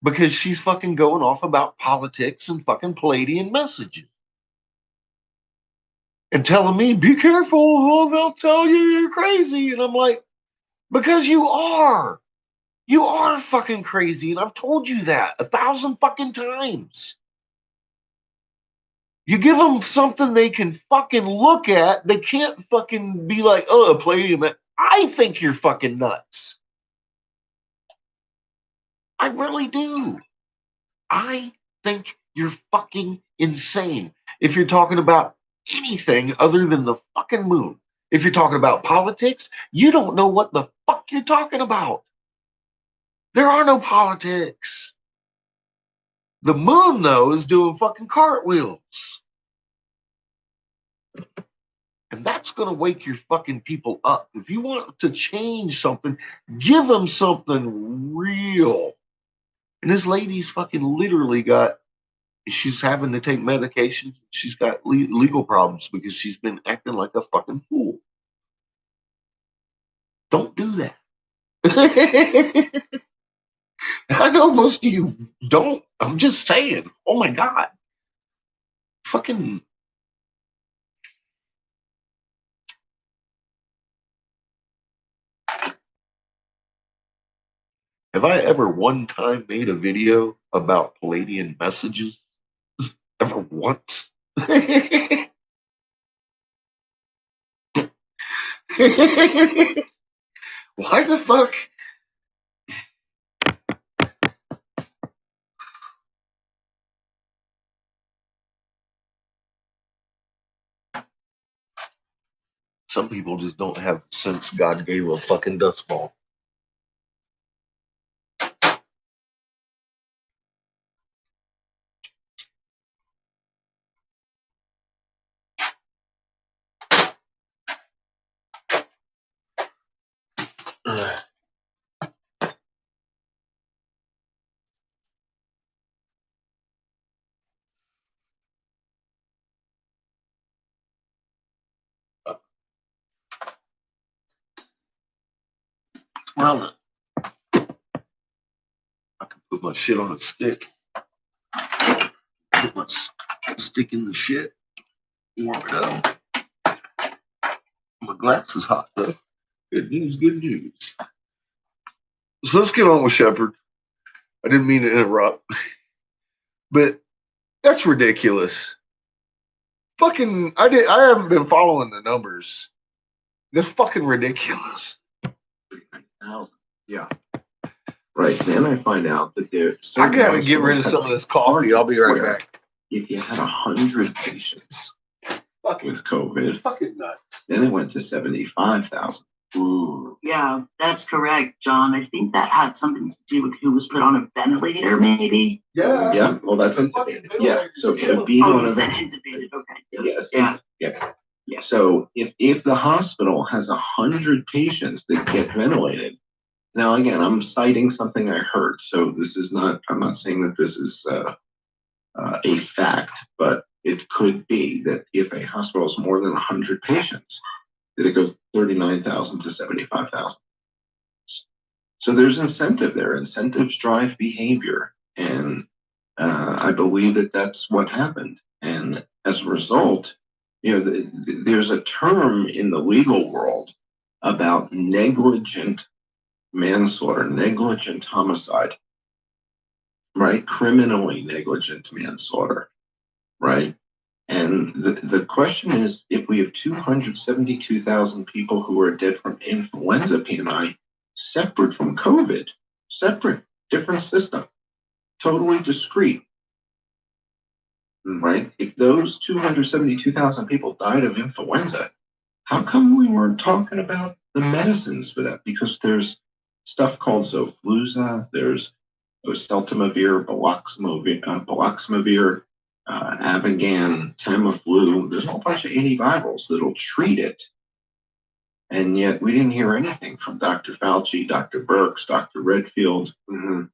because she's fucking going off about politics and fucking Palladian messages and telling me, be careful, or they'll tell you you're crazy. And I'm like, because you are. You are fucking crazy. And I've told you that 1,000 fucking times. You give them something they can fucking look at. They can't fucking be like, oh, Palladium. I think you're fucking nuts. I really do. I think you're fucking insane. If you're talking about anything other than the fucking moon, if you're talking about politics, you don't know what the fuck you're talking about. There are no politics. The moon, though, is doing fucking cartwheels. And that's going to wake your fucking people up. If you want to change something, give them something real. And this lady's fucking literally she's having to take medication. She's got legal problems because she's been acting like a fucking fool. Don't do that. I know most of you don't. I'm just saying. Oh my God. Fucking. Have I ever one time made a video about Palladian messages? Ever once? Why the fuck? Some people just don't have sense God gave a fucking dust ball. Well, I can put my shit on a stick. Put my stick in the shit. Warm it up. My glass is hot though. Good news, good news. So let's get on with Shepard. I didn't mean to interrupt, but that's ridiculous. Fucking, I haven't been following the numbers. That's fucking ridiculous. 39,000. Yeah. Right. Then I find out that there's. I gotta get rid of some of this coffee. I'll be right back. If you had 100 patients with COVID, fucking nuts. then it went to 75,000. Ooh. Yeah, that's correct, John. I think that had something to do with who was put on a ventilator, maybe. Yeah. Yeah. Well, that's intubated. Yeah. So being Oh, on you a said intubated. Okay. yes. Yeah. Yeah. Yeah. So if the hospital has 100 patients that get ventilated, now again, I'm citing something I heard. So this is not. I'm not saying that this is a fact, but it could be that if a hospital has more than 100 patients, that it goes 39,000 to 75,000. So there's incentive there. Incentives drive behavior, and I believe that that's what happened. And as a result, there's a term in the legal world about negligent manslaughter, negligent homicide, right? Criminally negligent manslaughter, right? And the question is, if we have 272,000 people who are dead from influenza PNI, separate from COVID, separate, different system, totally discrete, right? If those 272,000 people died of influenza, how come we weren't talking about the medicines for that? Because there's stuff called Zofluza, there's oseltamivir, baloxavir, Avigan, Tamiflu. There's a whole bunch of antivirals that'll treat it. And yet we didn't hear anything from Dr. Fauci, Dr. Birx, Dr. Redfield. And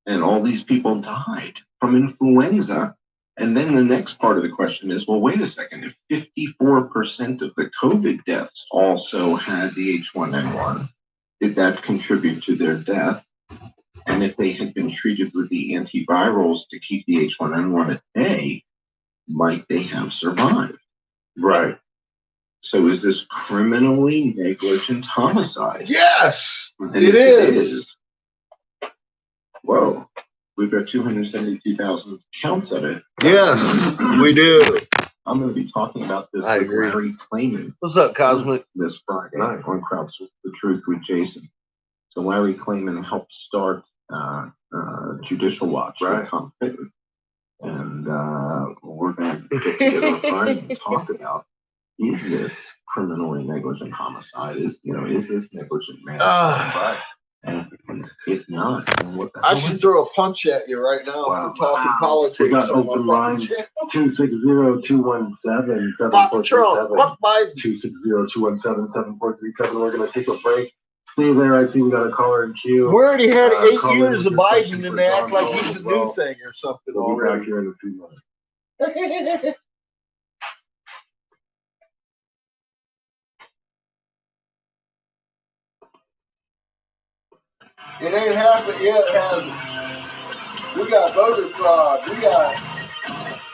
all these people died from influenza And then the next part of the question is, well, wait a second. If 54% of the COVID deaths also had the H1N1, did that contribute to their death? And if they had been treated with the antivirals to keep the H1N1 at bay, might they have survived? Right. So is this criminally negligent homicide? Yes, And it if is. Whoa, we've got 272,000 counts of it. Yes, we do. I'm going to be talking about this I with agree. Larry Klayman What's up, Cosmic? this Friday Nice. on Crowds the Truth with Jason. So Larry Klayman helped start Judicial Watch with Tom Fitton. And we're going to get together Friday and talk about, is this criminally negligent homicide? Is this negligent manslaughter? And if not, then what the hell I is should it? throw a punch at you right now for talking politics. We got on my open fucking lines channel. 260-217-7437. Fuck Trump. Fuck Biden. 260-217-7437. We're going to take a break. Stay there. I see we got a caller in queue. We already had 8 call in years with of your Biden questions and for they act John like Paul he's as a new well. thing or something We'll be back already. here in a few minutes. It ain't happened yet, has it? We got voter fraud. We got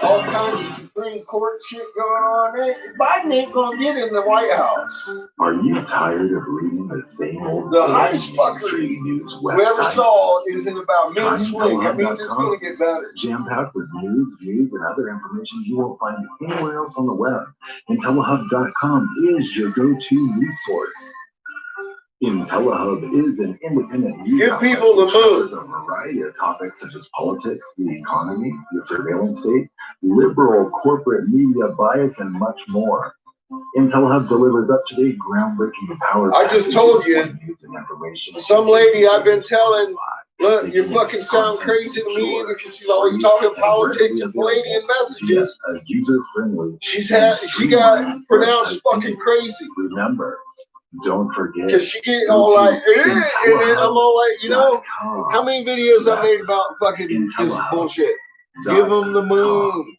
all kinds of Supreme Court shit going on. Biden ain't gonna get in the White House. Are you tired of reading the same old The highest fuckery news we ever websites? saw isn't about Try Mint Swing. That means it's ISWA.com. gonna get better. Jam-packed with news, views, and other information you won't find anywhere else on the web. IntelliHub.com is your go-to news source. IntelliHub is an independent news Give outlet people the which covers mood. a variety of topics such as politics, the economy, the surveillance state, liberal corporate media bias, and much more. IntelliHub delivers up-to-date, groundbreaking power. I just told you, news and information. some lady I've been telling, look, you fucking sound crazy to me because she's always talking politics and Palladian messages. User-friendly. She got pronounced fucking crazy. Remember, don't forget. Cause she get all like, and then I'm all like, how many videos I made about fucking this bullshit? Give them the moon.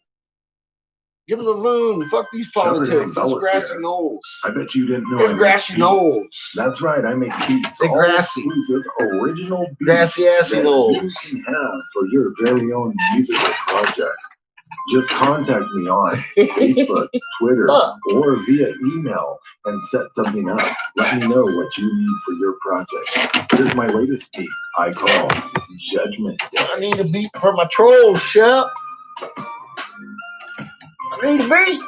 Give them the moon. Fuck these politics. It's grassy knolls. I bet you didn't know. It's grassy knolls. That's right. I make beats. They're grassy. Exclusive, original beats Grassy assy that knolls. you can have for your very own musical project. Just contact me on Facebook, Twitter, or via email and set something up. Let me know what you need for your project. Here's my latest beat I call Judgment Day. I need a beat for my trolls, Shep. I need a beat.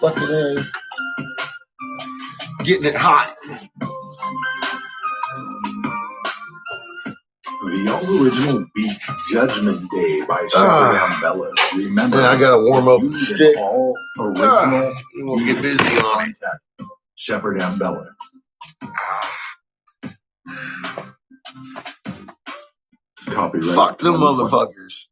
Fucking A. Getting it hot. The original beat Judgment Day by Shepard Bellas. Remember, Man, I gotta warm up the stick. All original. We'll get busy on it. Shepard Bellas. Copyright. Fuck them motherfuckers.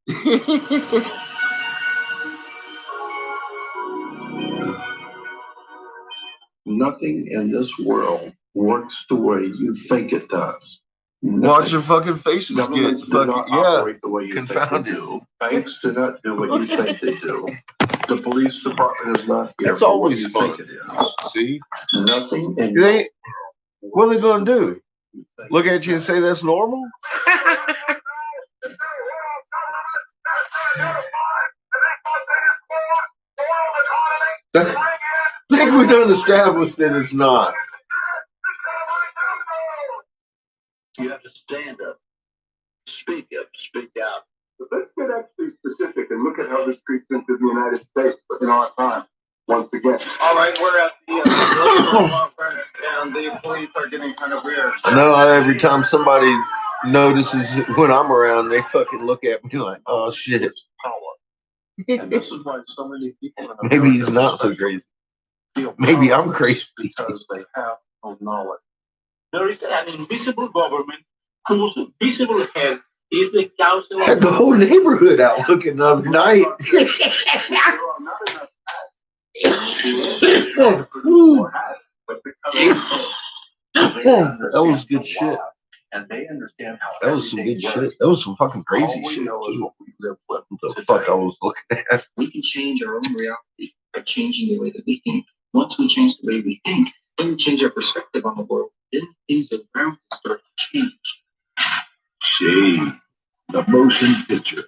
Nothing in this world works the way you think it does. Watch your fucking faces Governments get do fucking, not operate the way you think they confounded. do. Banks do not do what you think they do. The police department is not here It's for what always you fun. think it is. See? Nothing in They, what are they gonna do? Look at you and say that's normal? I think we done established that it's not. You have to stand up, speak out. But let's get actually specific and look at how this creeps into the United States, but in our time, once again. All right, we're at the conference, and the police are getting kind of weird. I know every time somebody notices when I'm around, they fucking look at me like, oh shit. Power. And this is why so many people in Maybe America he's not so crazy. feel Maybe I'm powerless crazy. because they have no knowledge. There is an invisible government whose visible head is the council Had the whole neighborhood out looking the other night. That was good shit. and they understand how That was some good everything shit. That was some fucking All crazy we shit. know is Too. what we live with. What the fuck I was looking at? We can change our own reality by changing the way that we think. Once we change the way we think, then we change our perspective on the world. Then things around us start to change. Shade, the motion picture.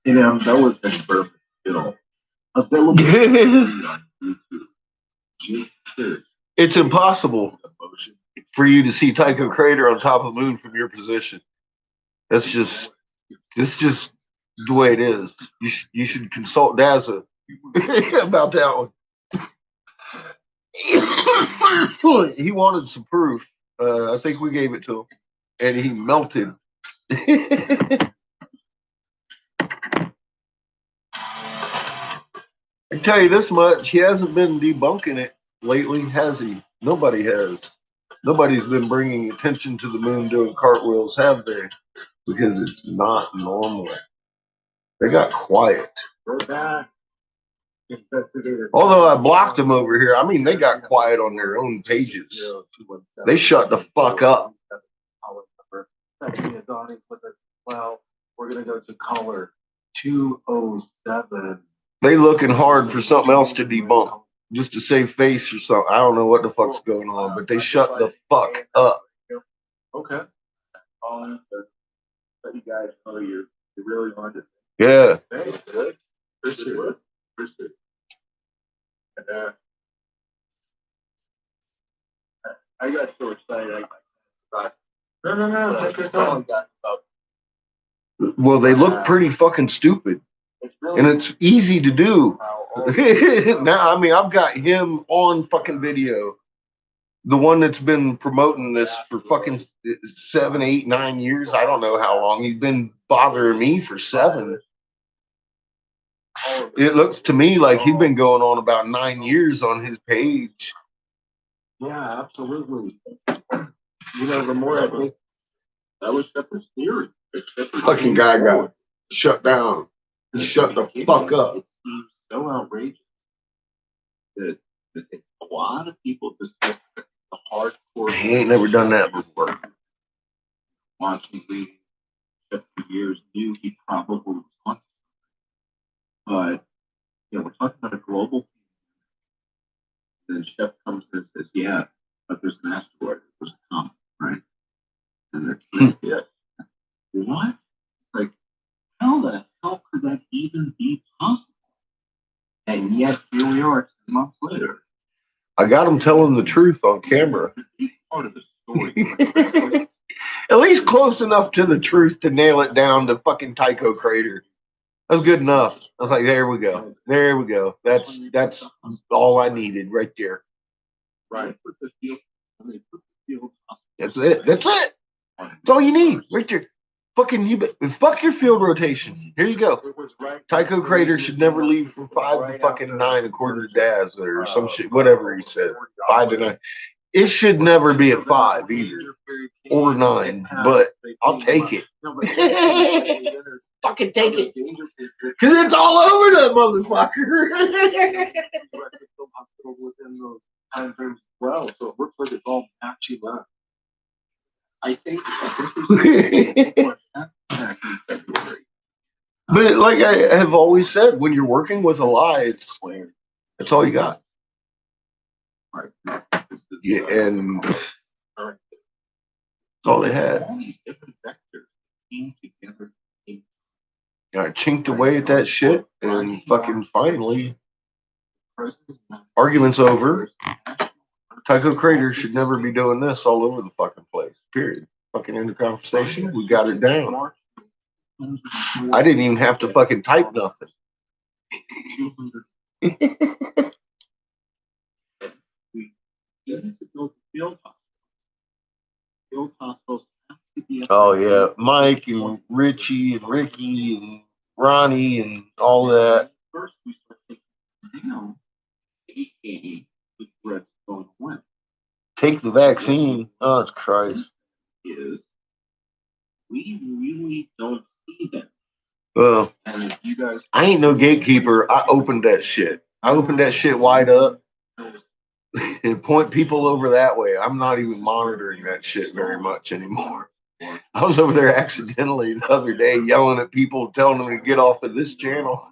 You know, that was the perfect film. Available on YouTube. Just search It's impossible the motion. for you to see Tycho Crater on top of the moon from your position. It's just the way it is. You should consult Daza about that one. He wanted some proof. I think we gave it to him, and he melted. I can tell you this much: he hasn't been debunking it lately, has he? Nobody has. Nobody's been bringing attention to the moon doing cartwheels, have they? Because it's not normal. They got quiet. Go back. Investigator. Although I blocked them over here, I mean, they got quiet on their own pages. They shut the fuck up. Donnie's with us. Well, we're gonna go to caller 207. They looking hard for something else to debunk, just to save face or something. I don't know what the fuck's going on, but they shut the fuck up. Okay. Calling to let you guys know you really wanted. Yeah. Hey, good. Appreciate it. Appreciate it. And, I got so excited. No. Take your time. Well, they look pretty fucking stupid, and it's easy to do. Now, I mean, I've got him on fucking video. The one that's been promoting this for fucking 7, 8, 9 years. I don't know how long. He's been bothering me for 7. It looks to me like he's been going on about 9 years on his page. Yeah, absolutely. You know, the more I think that was Shepard's theory. Fucking guy got shut down. He shut the fuck up. It seems so outrageous that a lot of people just the hardcore. He ain't never done that before. Watching reading for years knew he probably was on. But you know, we're talking about a global. Then Shep comes in and says, "Yeah, but there's an asteroid. There's a comet, right?" And they're connected. What? Like, how the hell could that even be possible? And yet, here we are 10 months later. I got him telling the truth on camera. Part of the story. At least close enough to the truth to nail it down to fucking Tycho Crater. That was good enough. I was like, there we go. There we go. That's all I needed right there. Right. That's it. That's it. That's all you need right there. Fucking fuck your field rotation. Here you go. Tycho Crater should never leave from 5 to fucking 9 according to Daz or some shit, whatever he said. 5 to 9. It should never be at 5 either or 9, but I'll take it. Fucking take it. Because it's all over that motherfucker. Well, so it looks like it's all patchy left. I think But like I have always said, when you're working with a lie, it's all you got. Yeah, and that's all they had. I chinked away at that shit, and fucking finally, argument's over. Tycho Crater should never be doing this all over the fucking place. Period. Fucking end of conversation. We got it down. I didn't even have to fucking type nothing. Oh yeah, Mike and Richie and Ricky and Ronnie and all that. First, we start taking down, aka the threats going away. Take the vaccine. Oh, it's Christ. Is we really don't see them. Well, And if you guys, I ain't no gatekeeper. I opened that shit. I opened that shit wide up and point people over that way. I'm not even monitoring that shit very much anymore. I was over there accidentally the other day yelling at people, telling them to get off of this channel.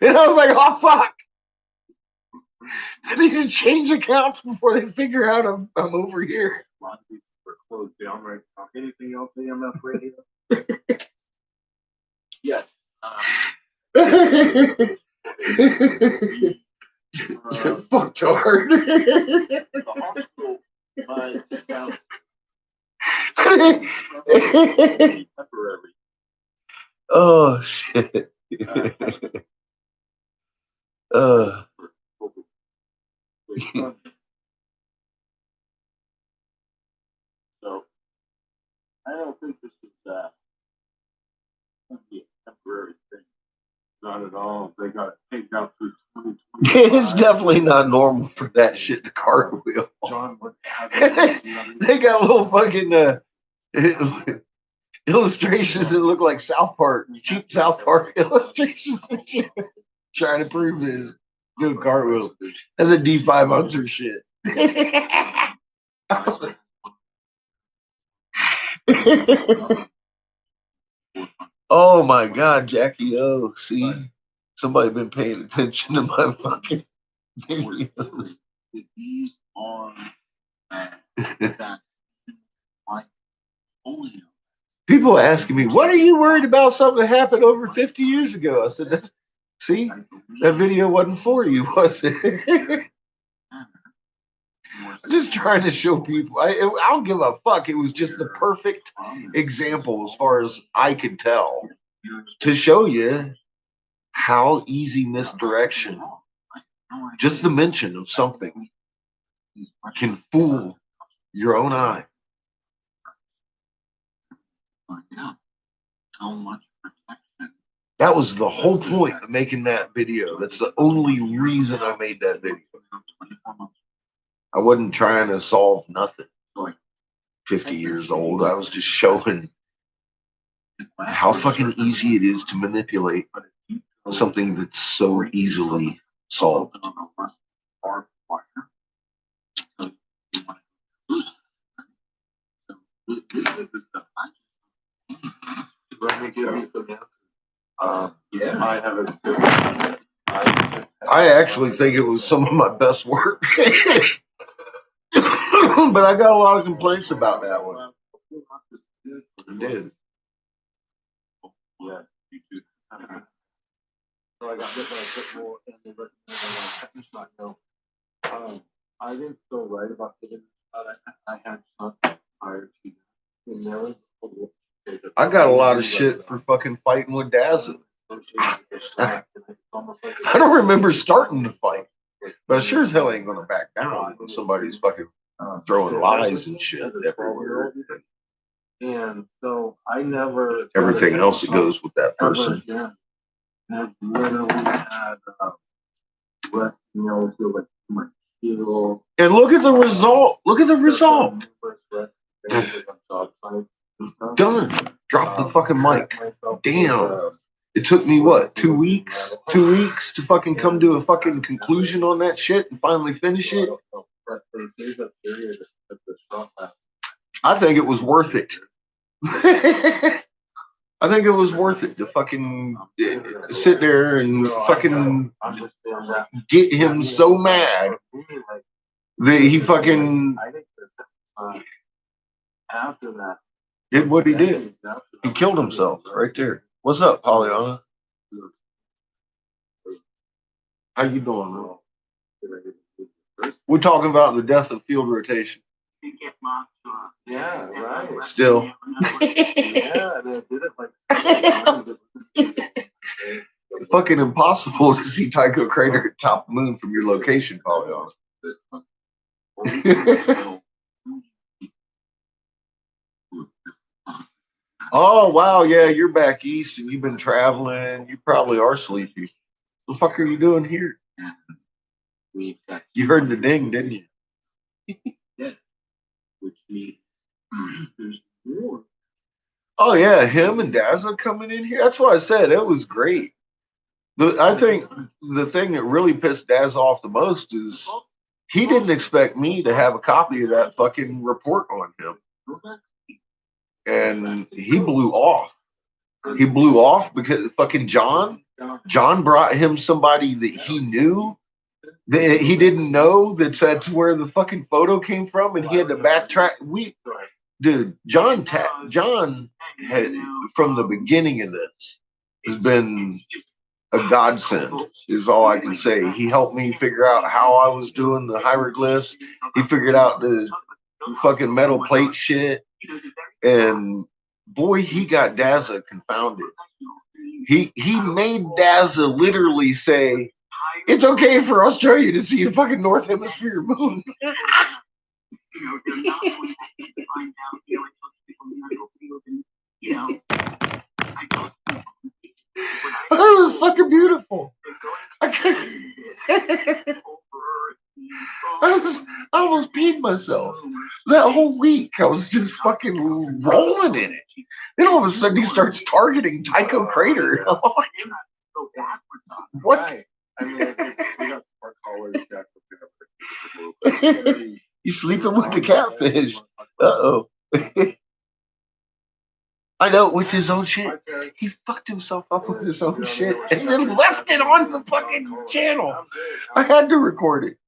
And I was like, oh, fuck. I need to change accounts before they figure out I'm over here. A lot of these are closed down right now. Anything else AMF radio? Yeah. Fucked hard. The hospital found temporary. Oh, shit. So I don't think this is gonna be a temporary thing. Not at all. They got taken out through 2020. It's definitely not normal for that shit to cartwheel. John, what They got little fucking illustrations that look like South Park, cheap South Park illustrations and shit. Trying to prove this. Doing cartwheels. That's a D5 Unser shit. Oh my God, Jackie O. See, somebody been paying attention to my fucking videos. These are that polio. People asking me, what are you worried about something that happened over 50 years ago? I said, see, that video wasn't for you, was it? I'm just trying to show people. I don't give a fuck. It was just the perfect example, as far as I could tell, to show you how easy misdirection, just the mention of something, can fool your own eye. How much protection? That was the whole point of making that video. That's the only reason I made that video. I wasn't trying to solve nothing. 50 years old. I was just showing how fucking easy it is to manipulate something that's so easily solved. Let me give you some answers. Yeah, I have experience. I actually think it was some of my best work. But I got a lot of complaints about that one. I did. Yeah, you too. So I got this one a bit more in the recommended shot note. I didn't feel right about giving I had something prior to that. And there was I got a lot of shit for fucking fighting with Dazzle. I don't remember starting the fight, but I sure as hell ain't gonna back down when somebody's fucking throwing lies and shit everywhere. And so I never Everything else that goes with that person. I've literally had breast meals feel like my heel. And look at the result. Look at the result. Done. Drop the fucking mic. Damn. It took me what, 2 weeks? 2 weeks to fucking come to a fucking conclusion on that shit and finally finish it. I think it was worth it. I think it was worth it to fucking sit there and fucking get him so mad that he fucking after that did what he did. He killed himself right there. What's up, Pollyanna? How you doing, bro? We're talking about the death of field rotation. Yeah, right. Still. Yeah, they did it like Fucking impossible to see Tycho Crater at top of the moon from your location, Pollyanna. Oh, wow, yeah, you're back east and you've been traveling. You probably are sleepy. What the fuck are you doing here? You heard the ding, didn't you? Which means there's more. Oh, yeah, him and Dazzle coming in here. That's what I said. It was great. I think the thing that really pissed Daz off the most is He didn't expect me to have a copy of that fucking report on him. And he blew off. He blew off because fucking John brought him somebody that he knew that he didn't know, that's where the fucking photo came from, and he had to backtrack. John had, from the beginning of this, has been a godsend, is all I can say. He helped me figure out how I was doing the hieroglyphs. He figured out the fucking metal plate shit, and boy, he got Dazza confounded. He made Dazza literally say, "It's okay for Australia to see the fucking North Hemisphere moon." It was fucking beautiful. I almost peed myself. That whole week, I was just fucking rolling in it. Then all of a sudden, he starts targeting Tycho Crater. What? I mean, we got smart collars. He's sleeping with the catfish. Uh-oh. I know, with his own shit. He fucked himself up with his own shit and then left it on the fucking channel. I had to record it.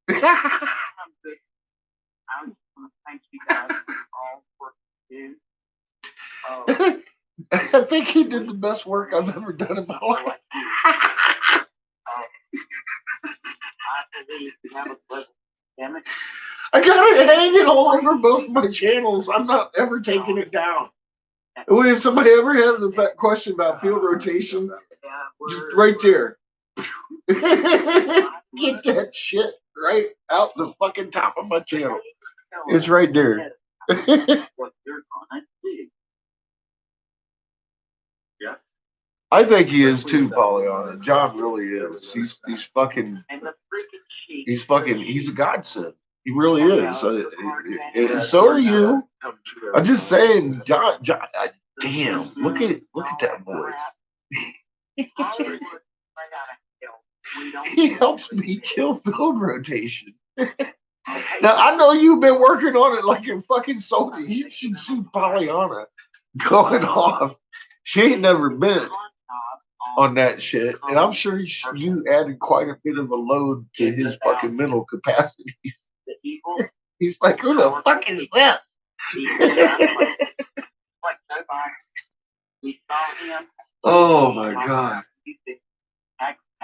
I think he did the best work I've ever done in my life. I got it hanging all over both my channels. I'm not ever taking it down. If somebody ever has a question about field rotation, just right there. Get that shit right out the fucking top of my channel. It's right there. I think he is too, Pollyanna. John really is. He's a godsend. He really is. And so are you. I'm just saying, John, damn, look at that voice. He helps me kill field rotation. Now, I know you've been working on it like a fucking soldier. You should see Pollyanna going off. She ain't never been on that shit. And I'm sure you added quite a bit of a load to his fucking mental capacity. He's like, who the fuck is that? Oh my God.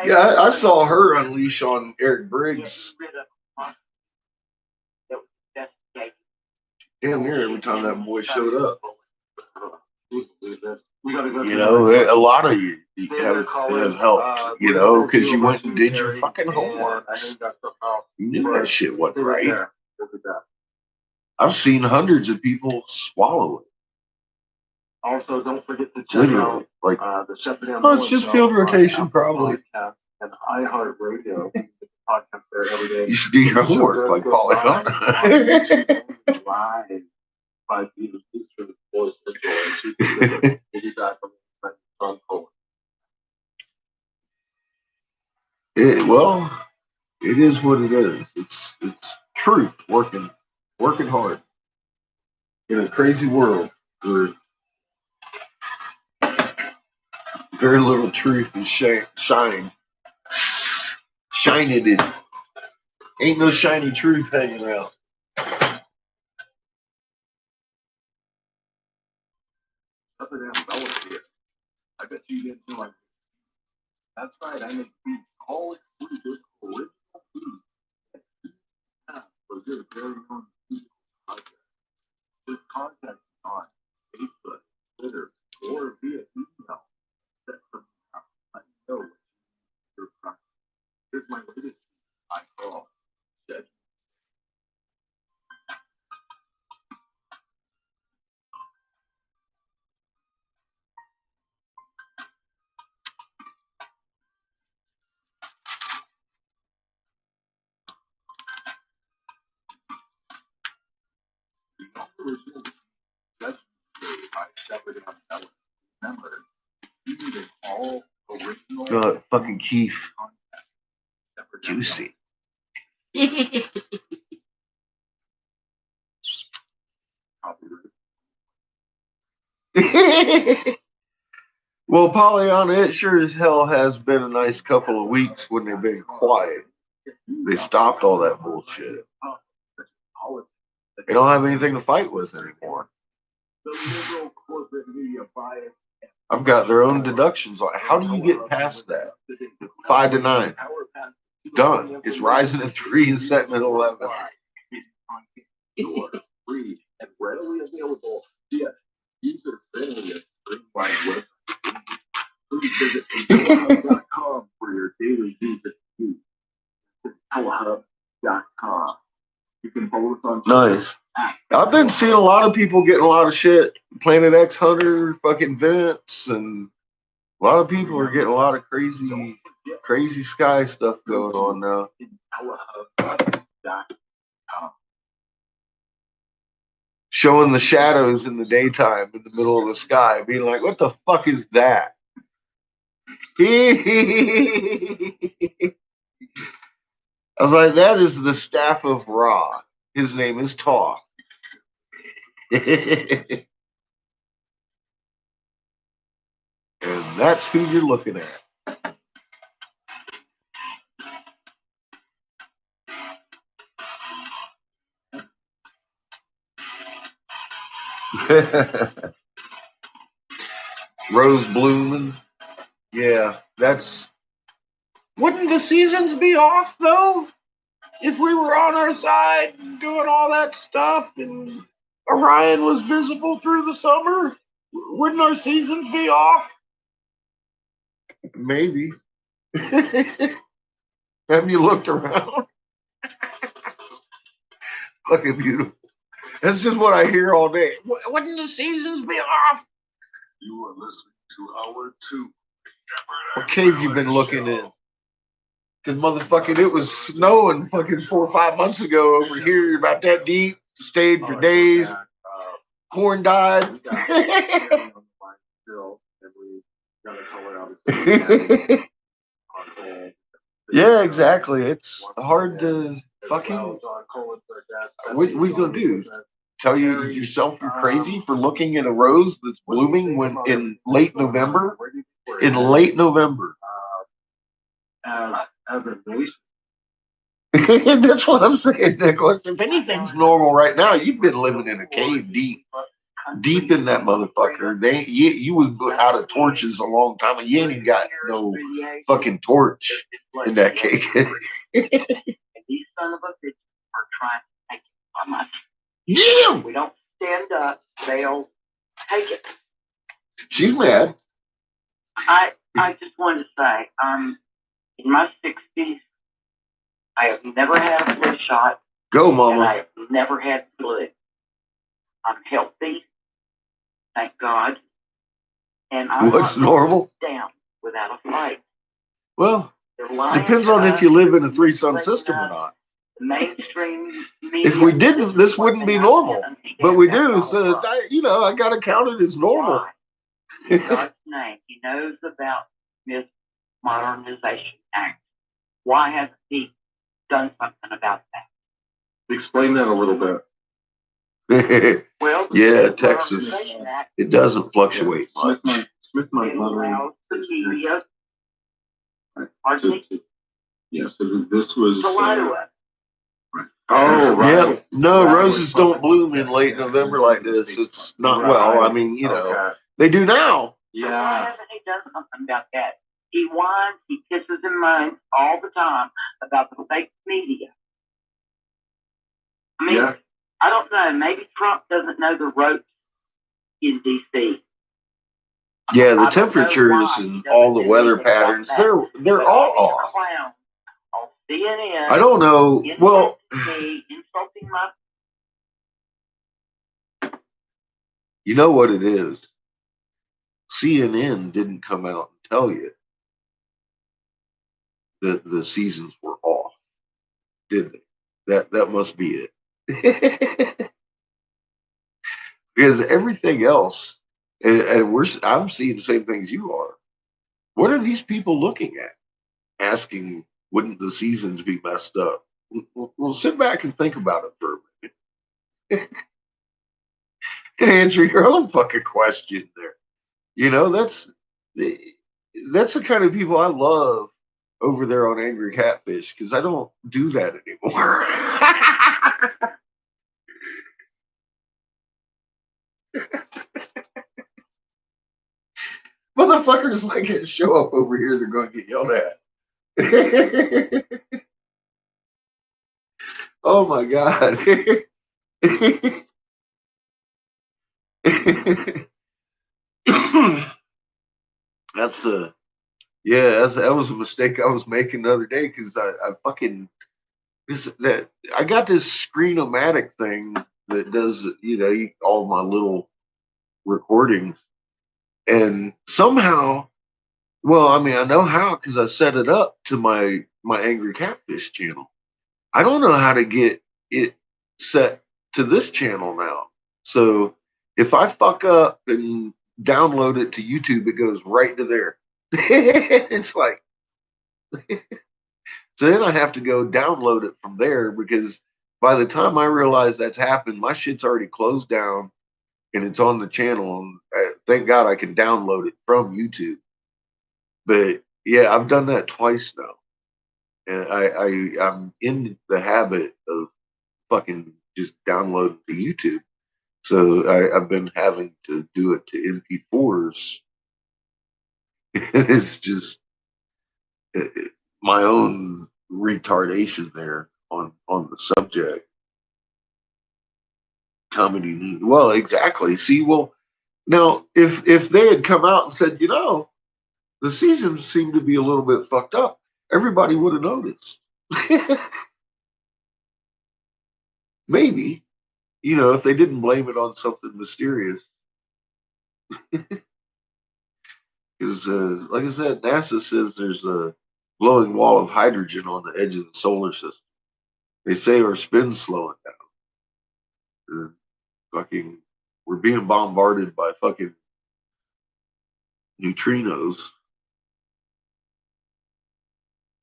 Yeah, I saw her unleash on Eric Briggs. Damn near every time that boy showed up. You know, a lot of you have helped, you know, because you went and did your fucking homework. You knew that shit wasn't right. I've seen hundreds of people swallow it. Also, don't forget to check out like, the Shepherd and it's just field rotation, probably. And iHeartRadio. Podcast there every day. You should do your homework, like Pollyanna. Live 5 people for the voice. Well, it is what it is. It's truth working hard in a crazy world where very little truth is shining. Shining it. Ain't no shiny truth hanging out. I bet you didn't know like that's right, I make food all exclusive original food for your very own musical podcast. Just contact me on Facebook, Twitter, or via email. Set something up. Let me know what your practice. Here's my latest I call Judge. Original Judge by Shepherd and Ellen. Remember, you need an all original Fucking Keith. Juicy. Well, Pollyanna, it sure as hell has been a nice couple of weeks when they've been quiet. They stopped all that bullshit. They don't have anything to fight with anymore. I've got their own deductions on how do you get past that? 5 to 9. Done. It's rising at 3 and setting at 11. Please visit teleHub.com for your daily news and reviews. teleHub.com. You can follow us on Nice. I've been seeing a lot of people getting a lot of shit. Planet X Hunter, fucking Vince, and a lot of people are getting a lot of crazy sky stuff going on now. Showing the shadows in the daytime in the middle of the sky, being like, what the fuck is that? I was like, that is the staff of Ra. His name is Toph. And that's who you're looking at. Rose blooming. Yeah, that's. Wouldn't the seasons be off though? If we were on our side and doing all that stuff and Orion was visible through the summer, wouldn't our seasons be off? Maybe. Have you looked around? Fucking beautiful. That's just what I hear all day. Wouldn't the seasons be off? You are listening to Hour 2. What cave you been looking in? Cause motherfucking it was snowing fucking 4 or 5 months ago over here about that deep. Stayed for days. Corn died. Yeah, exactly. It's hard to fucking. What we gonna do? Tell you yourself you're crazy for looking at a rose that's blooming when in late November? In late November. As a nation. That's what I'm saying, Nicholas. If anything's normal right now, you've been living in a cave deep in that motherfucker. You was out of torches a long time, and you ain't even got no fucking torch in that cave. And these son of a bitches are trying to take it from us. Yeah. We don't stand up, they'll take it. She's mad. I just wanted to say, in my 60s, I have never had a flu shot. Go, And mama. I have never had flu. I'm healthy, thank God. And I'm What's not normal? down without a fight. Well, They're lying depends to on if us, you live in a they're three-sun manipulating system or us. not. The mainstream media. If we didn't, this wouldn't be normal. But we do, so I I gotta count it as normal. Why? In God's name, He knows about this Modernization Act. Why hasn't He done something about that? Explain that a little bit. Well, Yeah, the Texas, Modernization Act it doesn't fluctuate much. Smith might it allows the media Yes, so this was. to lie to us. Oh, right. Yeah, no, That roses was don't fun. bloom in late November like this. It's not, well, I mean, Okay. they do now. Why Yeah. hasn't He done something about that? He whines, he pisses and moans all the time about the fake media. I mean, Yeah. I don't know. Maybe Trump doesn't know the ropes in D.C. Yeah, the I don't know temperatures why he and doesn't all the do weather anything about patterns, that. they're But all these off. clowns on CNN, I don't know. Well, insulting me, insulting my. you know what it is? CNN didn't come out and tell you that the seasons were off, did they? That must be it. Because everything else, and I'm seeing the same things you are. What are these people looking at? Asking, wouldn't the seasons be messed up? Well, sit back and think about it for a minute. Answer your own fucking question there. You know, that's the kind of people I love over there on Angry Catfish because I don't do that anymore. Motherfuckers like it show up over here, they're going to get yelled at. Oh my god. That's that was a mistake I was making the other day because I fucking that I got this Screenomatic thing that does all my little recordings, and somehow, well, I mean, I know how because I set it up to my Angry Catfish channel. I don't know how to get it set to this channel now. So if I fuck up and download it to YouTube, it goes right to there. It's like, so then I have to go download it from there because by the time I realize that's happened, my shit's already closed down and it's on the channel. And thank God I can download it from YouTube. But yeah, I've done that twice now. And I'm in the habit of fucking just downloading to YouTube. So I've been having to do it to MP4s. It's just my own retardation there on the subject. Comedy. Well, exactly. See, well, now if they had come out and said, the seasons seem to be a little bit fucked up, everybody would have noticed. Maybe, if they didn't blame it on something mysterious. Because, like I said, NASA says there's a glowing wall of hydrogen on the edge of the solar system. They say our spin's slowing down. Fucking, we're being bombarded by fucking neutrinos,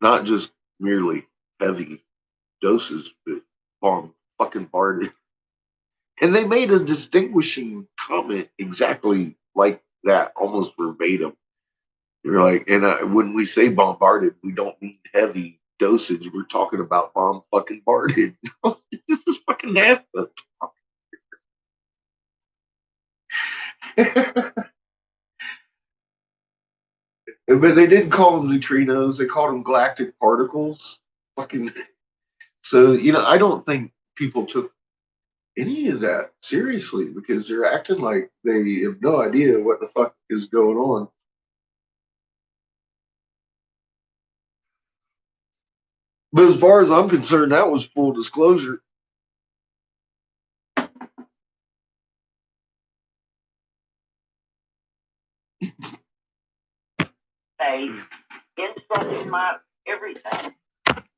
not just merely heavy doses, but fucking bombarded. And they made a distinguishing comment exactly like that, almost verbatim. You're like, and when we say bombarded, we don't mean heavy dosage. We're talking about bomb fucking bombarded. This is fucking NASA. But they didn't call them neutrinos. They called them galactic particles. Fucking. So, I don't think people took any of that seriously because they're acting like they have no idea what the fuck is going on. But as far as I'm concerned, that was full disclosure. They insulted my everything.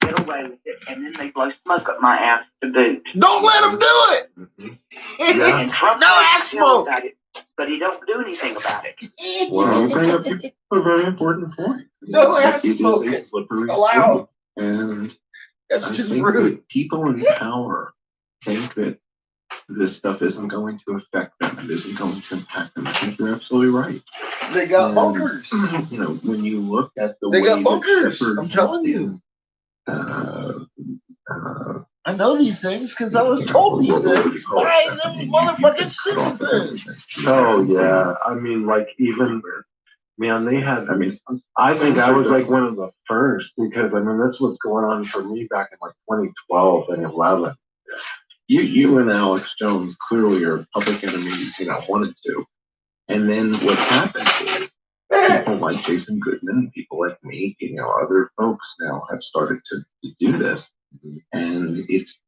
Get away with it, and then they blow smoke up my ass to boot. Don't let them do it. Mm-hmm. Yeah. And Trump No ass smoke. about it, but he don't do anything about it. Well, you bring up a very important point. No ass It is smoke. a slippery Allowed. slope. And That's I just think rude. that people in power think that this stuff isn't going to affect them. It isn't going to impact them. I think you're absolutely right. They got bunkers. When you look at the They way got bunkers. that Shepard I'm telling you. uh, I know these things because I was told these things by them motherfucking citizens. Oh yeah, I mean, like even man, they had. I mean, I think I was like one of the first because I mean that's what's going on for me back in like 2012 and 11. you and Alex Jones clearly are public enemies, 1 and 2. And then what happens is people like Jason Goodman, people like me, other folks now have started to do this, and it's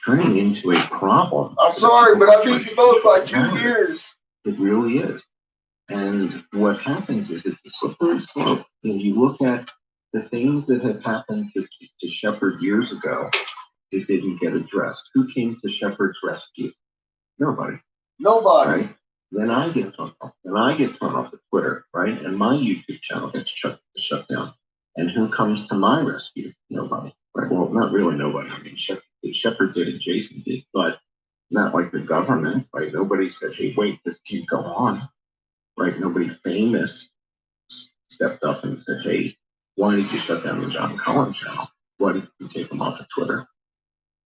turning into a problem. I'm sorry, but I beat you both by 2 years. It really is. And what happens is it's a slippery slope. When you look at the things that have happened to Shepard years ago, that didn't get addressed. Who came to Shepard's rescue? Nobody. Right? Then I get thrown off. Then I get thrown off of Twitter, right? And my YouTube channel gets shut down. And who comes to my rescue? Nobody. Right? Well, not really nobody. I mean, Shepard did and Jason did, but not like the government, right? Nobody said, hey, wait, this can't go on, right? Nobody famous stepped up and said, hey, why did you shut down the John Collins channel? Why did you take him off of Twitter?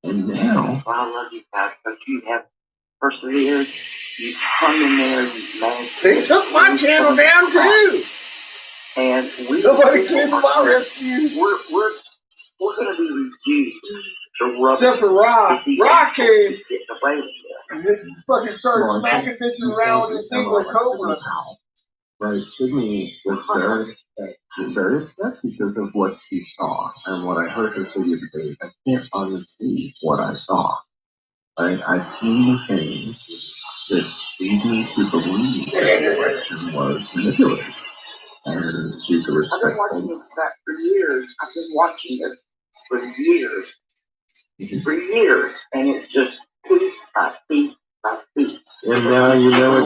And now, Well, I love you guys, but you have persevered. You've hung in there. You've managed. They took my channel down too. And Nobody came to my rescue. We're going to be refused to rub Except for Rock. Rock came. Get away with this. Fucking started smacking bitches around with his thing with Cobra. right, Sydney was very upset because of what she saw and what I heard her say today. I can't unsee what I saw. I've seen things that lead me to believe that the election was manipulated. And she's a I've been watching this back for years. I've been watching this for years. For years. And it's just piece by piece by piece. And now you know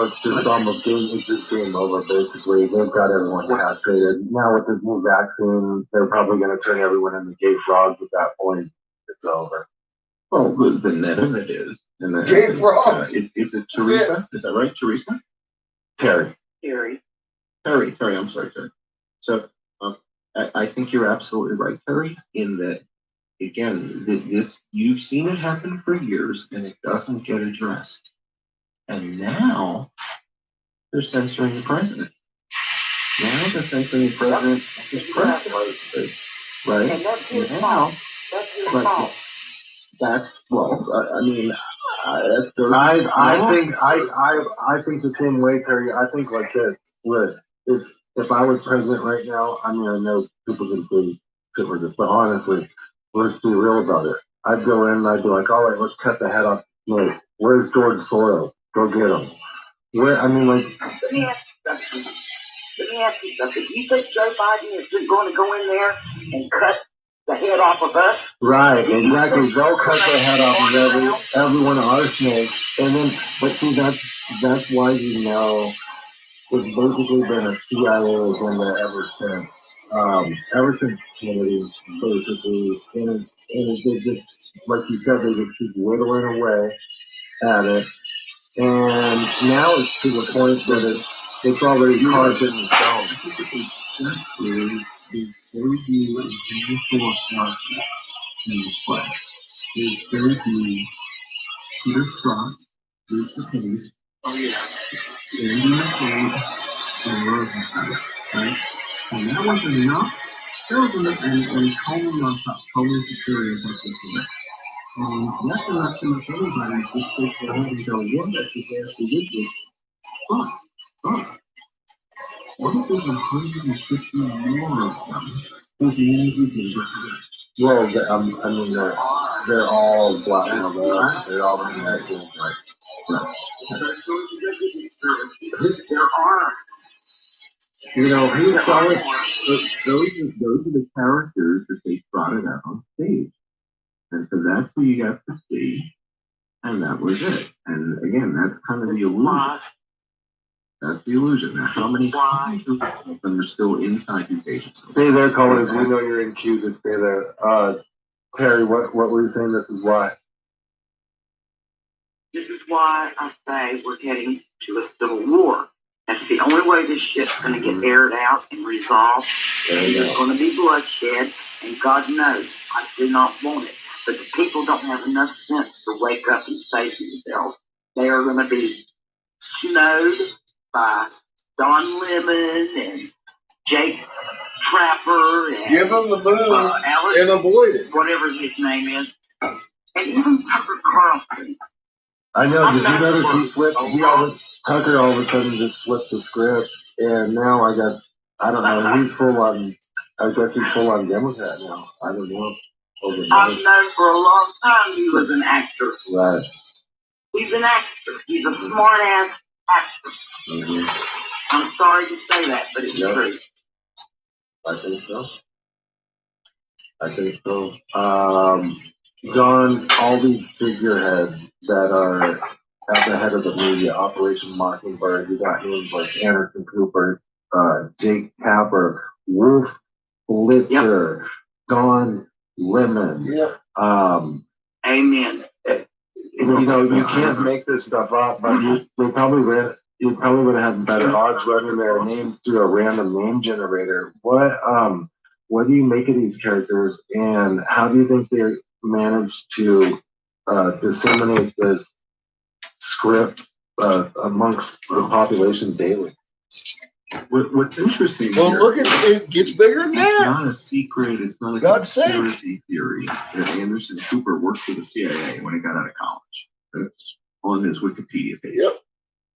it's just almost game over basically. They've got everyone castrated. Now with this new vaccine, they're probably gonna turn everyone into gay frogs at that point. It's over. well, the net of it is. And Gay frogs. Is it Teresa? Is that right, Teresa? Terry. Terry, I'm sorry, Terry. So I think you're absolutely right, Terry, in that, again, this you've seen it happen for years and it doesn't get addressed. And now they're censoring the president. Now they're censoring the president of his press releases, right? And that's his now, fault. That's his fault. That's well, I mean, that's I think the same way, Terry. I think like this. Look, if I was president right now, I mean, I know people can say shit like this, but honestly, let's be real about it. I'd go in and I'd be like, all right, let's cut the head off. Wait, where's George Soros? Go get him. Where? I mean, like. Let me ask you something. You think Joe Biden is going to go in there and cut the head off of us? Right, exactly. They'll cut the head off of every one of our snakes, and then, but see, that's why it's basically been a CIA agenda ever since Kennedy, basically, and they just, like you said, they just keep whittling away at it, and now it's to the point that it's already carved in the stone. There's going to be Peter Scott, Bruce McKinney, Andy McCabe, and Rosenstein, right? And that wasn't enough. There was enough, and Coleman on top, Coleman Security is like this. That's enough to make everybody just take their head and go, what if this actually did this? But, what if there's 150 more of them whose names we can get? Well, I mean, they're all black and white. They're all in that game, right? There are. You know, those are the characters that they trotted out on stage. And so that's who you got to see. And that was it. And again, that's kind of the illusion. That's the illusion. Now, how many of them are still inside these agencies? Stay there, callers. We know you're in queue to stay there. Terry, what were you saying? This is why. This is why I say we're heading to a civil war. That's the only way this shit's going to get aired out and resolved. There's going to be bloodshed, and God knows I do not want it. But the people don't have enough sense to wake up and save themselves. They are going to be snowed by Don Lemon and Jake Trapper and Give them the moon Alex, and avoid it. whatever his name is, and even Tucker Carlson. I know. Did you notice he flipped? Tucker all of a sudden just flipped the script, and now I don't know. He's full on. I guess he's full on Democrat now. I don't know. I've known for a long time he was an actor. Right. He's an actor. He's a smart ass actor. Mm-hmm. I'm sorry to say that, but it's true. I think so. John, all these figureheads that are at the head of the media, Operation Mockingbird, you got names like Anderson Cooper, Jake Tapper, Wolf Blitzer, Don Lemon. Amen. you can't make this stuff up, but you probably would have better odds running their names through a random name generator. What do you make of these characters, and how do you think they managed to disseminate this script amongst the population daily? What's interesting Well, here, look at it gets bigger than it's that. not a secret, it's not a God's sake. conspiracy theory that Anderson Cooper worked for the CIA when he got out of college. That's on his Wikipedia page. Yep.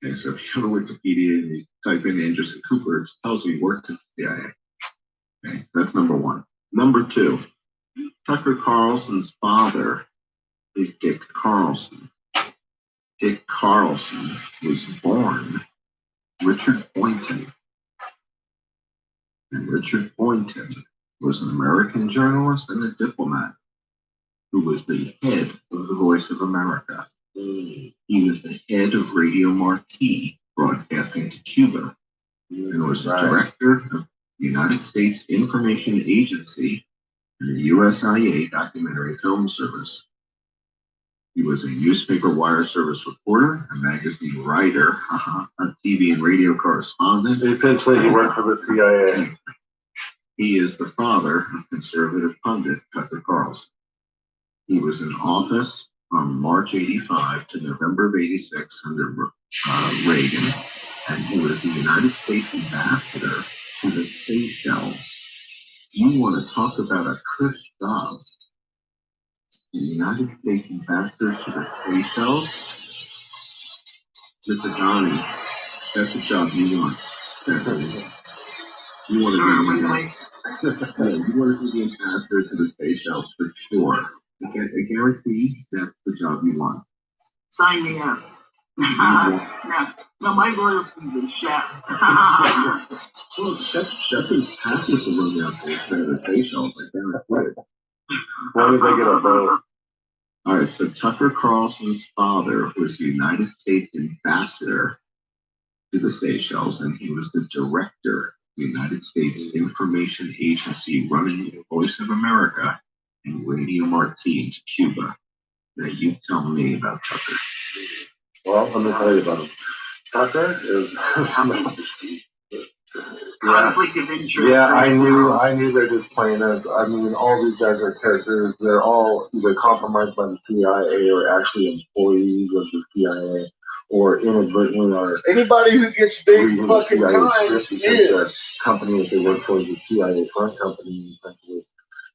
Okay, so if you go to Wikipedia and you type in Anderson Cooper, it tells you he worked at the CIA. Okay, so that's number one. Number two, Tucker Carlson's father is Dick Carlson. Dick Carlson was born Richard Boynton. And Richard Boynton was an American journalist and a diplomat who was the head of the Voice of America. He was the head of Radio Marti, broadcasting to Cuba, and was the director of the United States Information Agency and the USIA Documentary Film Service. He was a newspaper wire service reporter, a magazine writer, a TV and radio correspondent. Essentially, he worked for the CIA. He is the father of conservative pundit Tucker Carlson. He was in office from March 85 to November of 86 under Reagan, and he was the United States ambassador to the Seychelles. You want to talk about a cush job? The United States ambassador to the Seychelles? Mr. Johnny, that's the job you want. You want to be you want to be the ambassador to the Seychelles for sure. I guarantee that's the job you want. Sign me up. No, my loyalty is chef. Well, chef is happy to run out there to the Seychelles. I guarantee it. As long as they get a vote. All right, so Tucker Carlson's father was the United States ambassador to the Seychelles, and he was the director of the United States Information Agency running the Voice of America and Radio Marti to Cuba. Now, you tell me about Tucker. Well, let me tell you about him. Tucker is Conflict of interest. Yeah, I knew they're just playing us. I mean, all these guys are characters. They're all either compromised by the CIA or actually employees of the CIA, or inadvertently are Anybody who gets big reading the fucking CIA time script because the is. company that they work for is the CIA front company, essentially.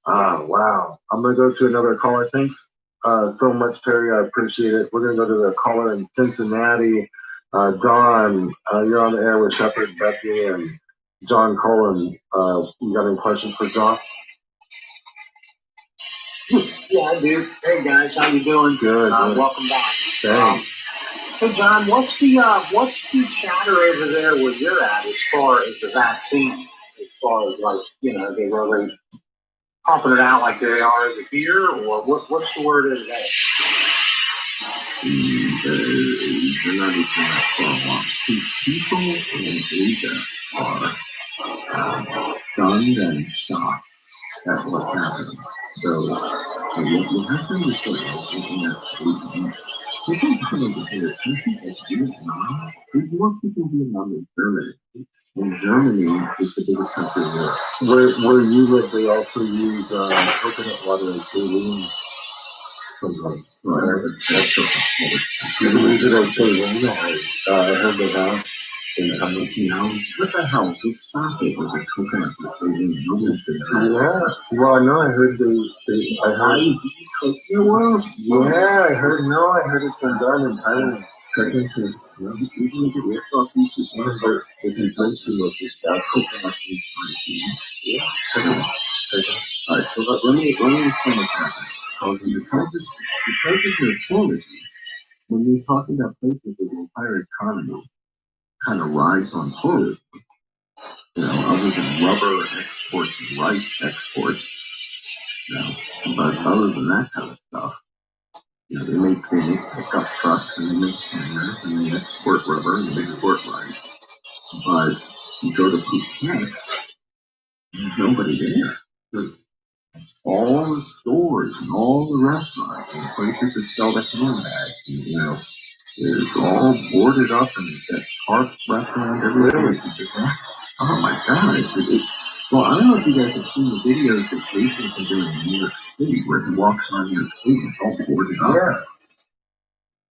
Wow. I'm gonna go to another caller. Thanks so much, Terry. I appreciate it. We're gonna go to the caller in Cincinnati. Don, you're on the air with Shepard, Becky, and John Cullen. You got any questions for John? Yeah, I do. Hey guys, how you doing? Good. Welcome back. Thanks. Hey John, what's the chatter over there where you're at as far as the vaccine? As far as like, they really pumping it out like they are as a beer, or what's the word of the day? They're not even that far along. People in Asia are stunned and shocked at what's happening. So you have to understand in that people come over here, countries like Vietnam, there's more people in Vietnam than Germany. And Germany is the biggest country in Europe. Where you live, they also use coconut water as saline. You can use it as saline. I heard they have. What the hell? Just stop it with the coconut with saline. Nobody's been Yeah. Well, I know. I heard I heard it's been done in Thailand. You can get real coffee to but if you drink too much, it's that coconut is all right, so let me explain what's happening. Because of the quality, when you're talking about places where the entire economy kind of rides on tourism, other than rubber exports and rice exports, but other than that kind of stuff, they make pickup trucks and they make cameras and they export rubber and they export rice. But you go to Phuket, there's nobody there. all the stores and all the restaurants and places that sell the handbags, and, you know, it's all boarded up and it's got tarps wrapped around everywhere. It's just, oh my God. Well, I don't know if you guys have seen the videos that Jason's been doing in New York City where he walks around New York City and it's all boarded up. Yeah.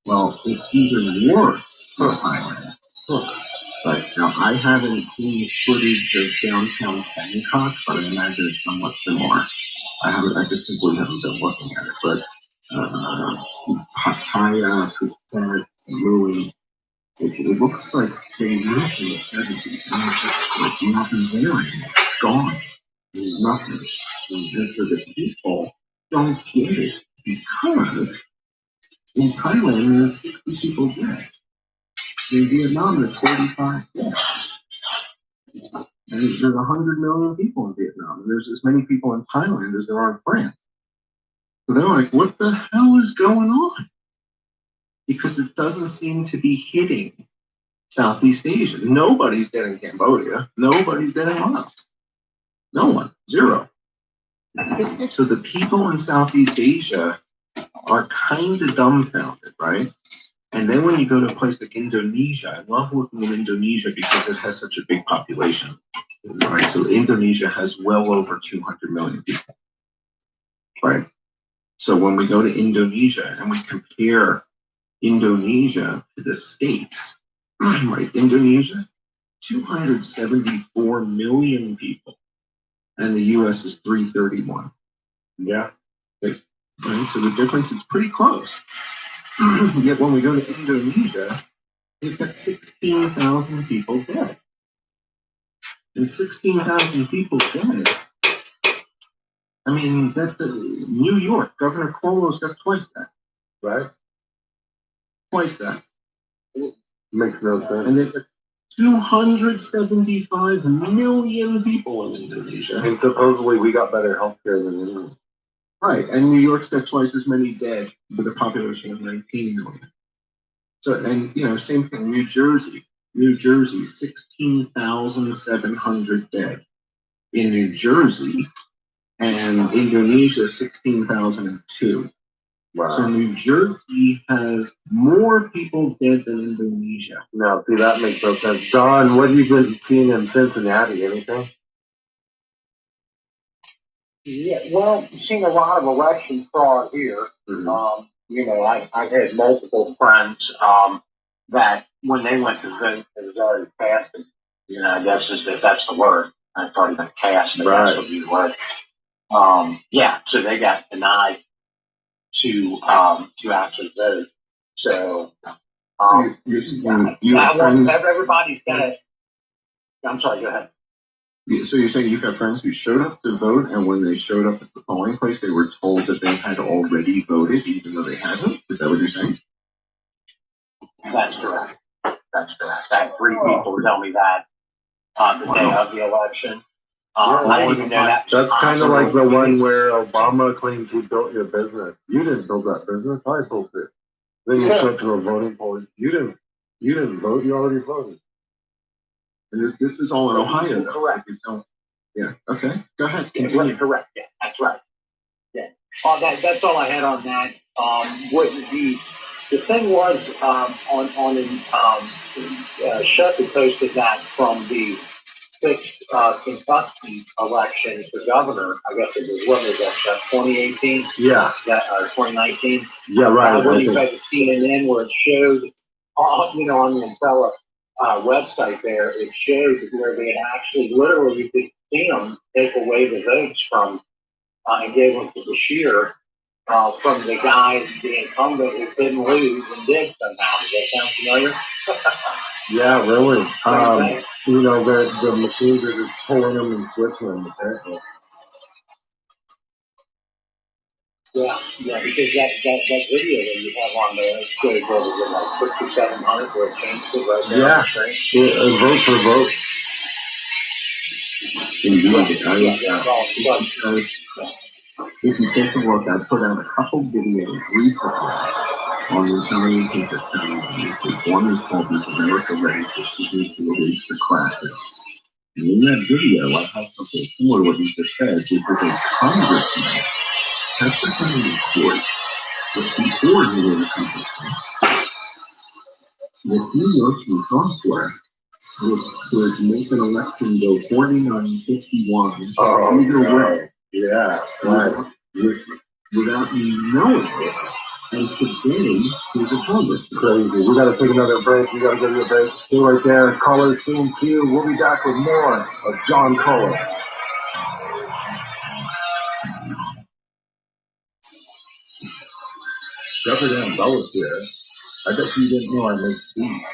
Well, it's even worse for Thailand. But now I haven't seen footage of downtown Bangkok, but I imagine it's somewhat similar. I just simply haven't been looking at it. But Pattaya, Phuket, Mui, it looks like they lived in the 70s. And it's just like nothing's there anymore. It's gone. There's nothing. And so the people don't get it because in Thailand there's 60 people dead. In Vietnam there's 45 dead. And there's 100 million people in Vietnam. And there's as many people in Thailand as there are in France. So they're like, what the hell is going on? Because it doesn't seem to be hitting Southeast Asia. Nobody's dead in Cambodia. Nobody's dead in Laos. No one. Zero. So the people in Southeast Asia are kind of dumbfounded, right? And then when you go to a place like Indonesia, I love looking at Indonesia because it has such a big population. Right? So Indonesia has well over 200 million people. Right? So when we go to Indonesia and we compare Indonesia to the States, right? Indonesia, 274 million people, and the U.S. is 331. Yeah. Right? So the difference is pretty close. Yet when we go to Indonesia, they've got 16,000 people dead. And 16,000 people dead. I mean, New York, Governor Cuomo's got twice that. Right? Twice that. Makes no sense. And they've got 275 million people in Indonesia. And supposedly we got better healthcare than anyone. Right, and New York's got twice as many dead with a population of 19 million. So, and you know, same thing, New Jersey, 16,700 dead in New Jersey, and Indonesia, 16,002. Wow. So New Jersey has more people dead than Indonesia. Now, see, that makes no sense. Don, what have you been seeing in Cincinnati? Anything? Yeah, well, I've seen a lot of election fraud here. Mm-hmm. You know, I had multiple friends that when they went to vote, it was already cast. You know, I guess that's the word. I thought it was cast, but Right. that's what the word. Yeah, so they got denied to actually vote. So, everybody's got it. I'm sorry, go ahead. So you're saying you've got friends who showed up to vote, and when they showed up at the polling place, they were told that they had already voted, even though they hadn't? Is that what you're saying? That's correct. That's correct. I had 3 people tell me that the day of the election. I didn't even know that. That's kind of like the one where Obama claims he built your business. You didn't build that business. I built it. Then you show up to a voting poll. You didn't vote. You already voted. And this is all in Ohio, though. Correct. Yeah. Okay. Go ahead. Continue. Correct. Yeah, that's right. Yeah. That's all I had on that. What the thing was on Shutter posted that from the 6th Kentucky election for governor. I guess it was, what was that? 2018. Yeah. That 2019. Yeah. Right. I went to CNN where it showed, you know, on the Impella website there, it showed where they had actually literally, you could see them take away the votes from and gave them to Bashir from the guy, the incumbent who didn't lose and did somehow. Does that sound familiar? Yeah, really. You know, the machines are just pulling them and switching them, apparently. Yeah, because that video that you have on there, it shows over like 6,700 where it changed it right there. Yeah, vote for vote. Indeed. If you take a look, I put out a couple videos recently on the Italian paper telling. One is called "Is America Ready for Sydney to Release the Classes?" In that video, I have something similar to what you just said, which is a congressman testifying in court, but before he was a congressman, the New York software would make an election go 49-51 either way. Yeah, right. Without me knowing it. And today, he's a congressman. Crazy. We gotta take another break. We gotta go to a break. Stay right there. Caller soon too. We'll be back with more of John Caller. Shepherd and Bellis here. I bet you didn't know I make beats.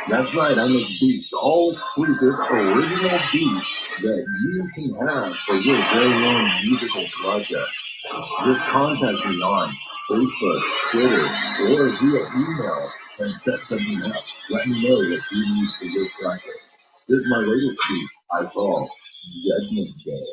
That's right, I make beats. All exclusive, original beats that you can have for your very own musical project. Just contact me on Facebook, Twitter, or via email and set something up. Let me know what you need for your project. Here's my latest beat I call Judgment Day.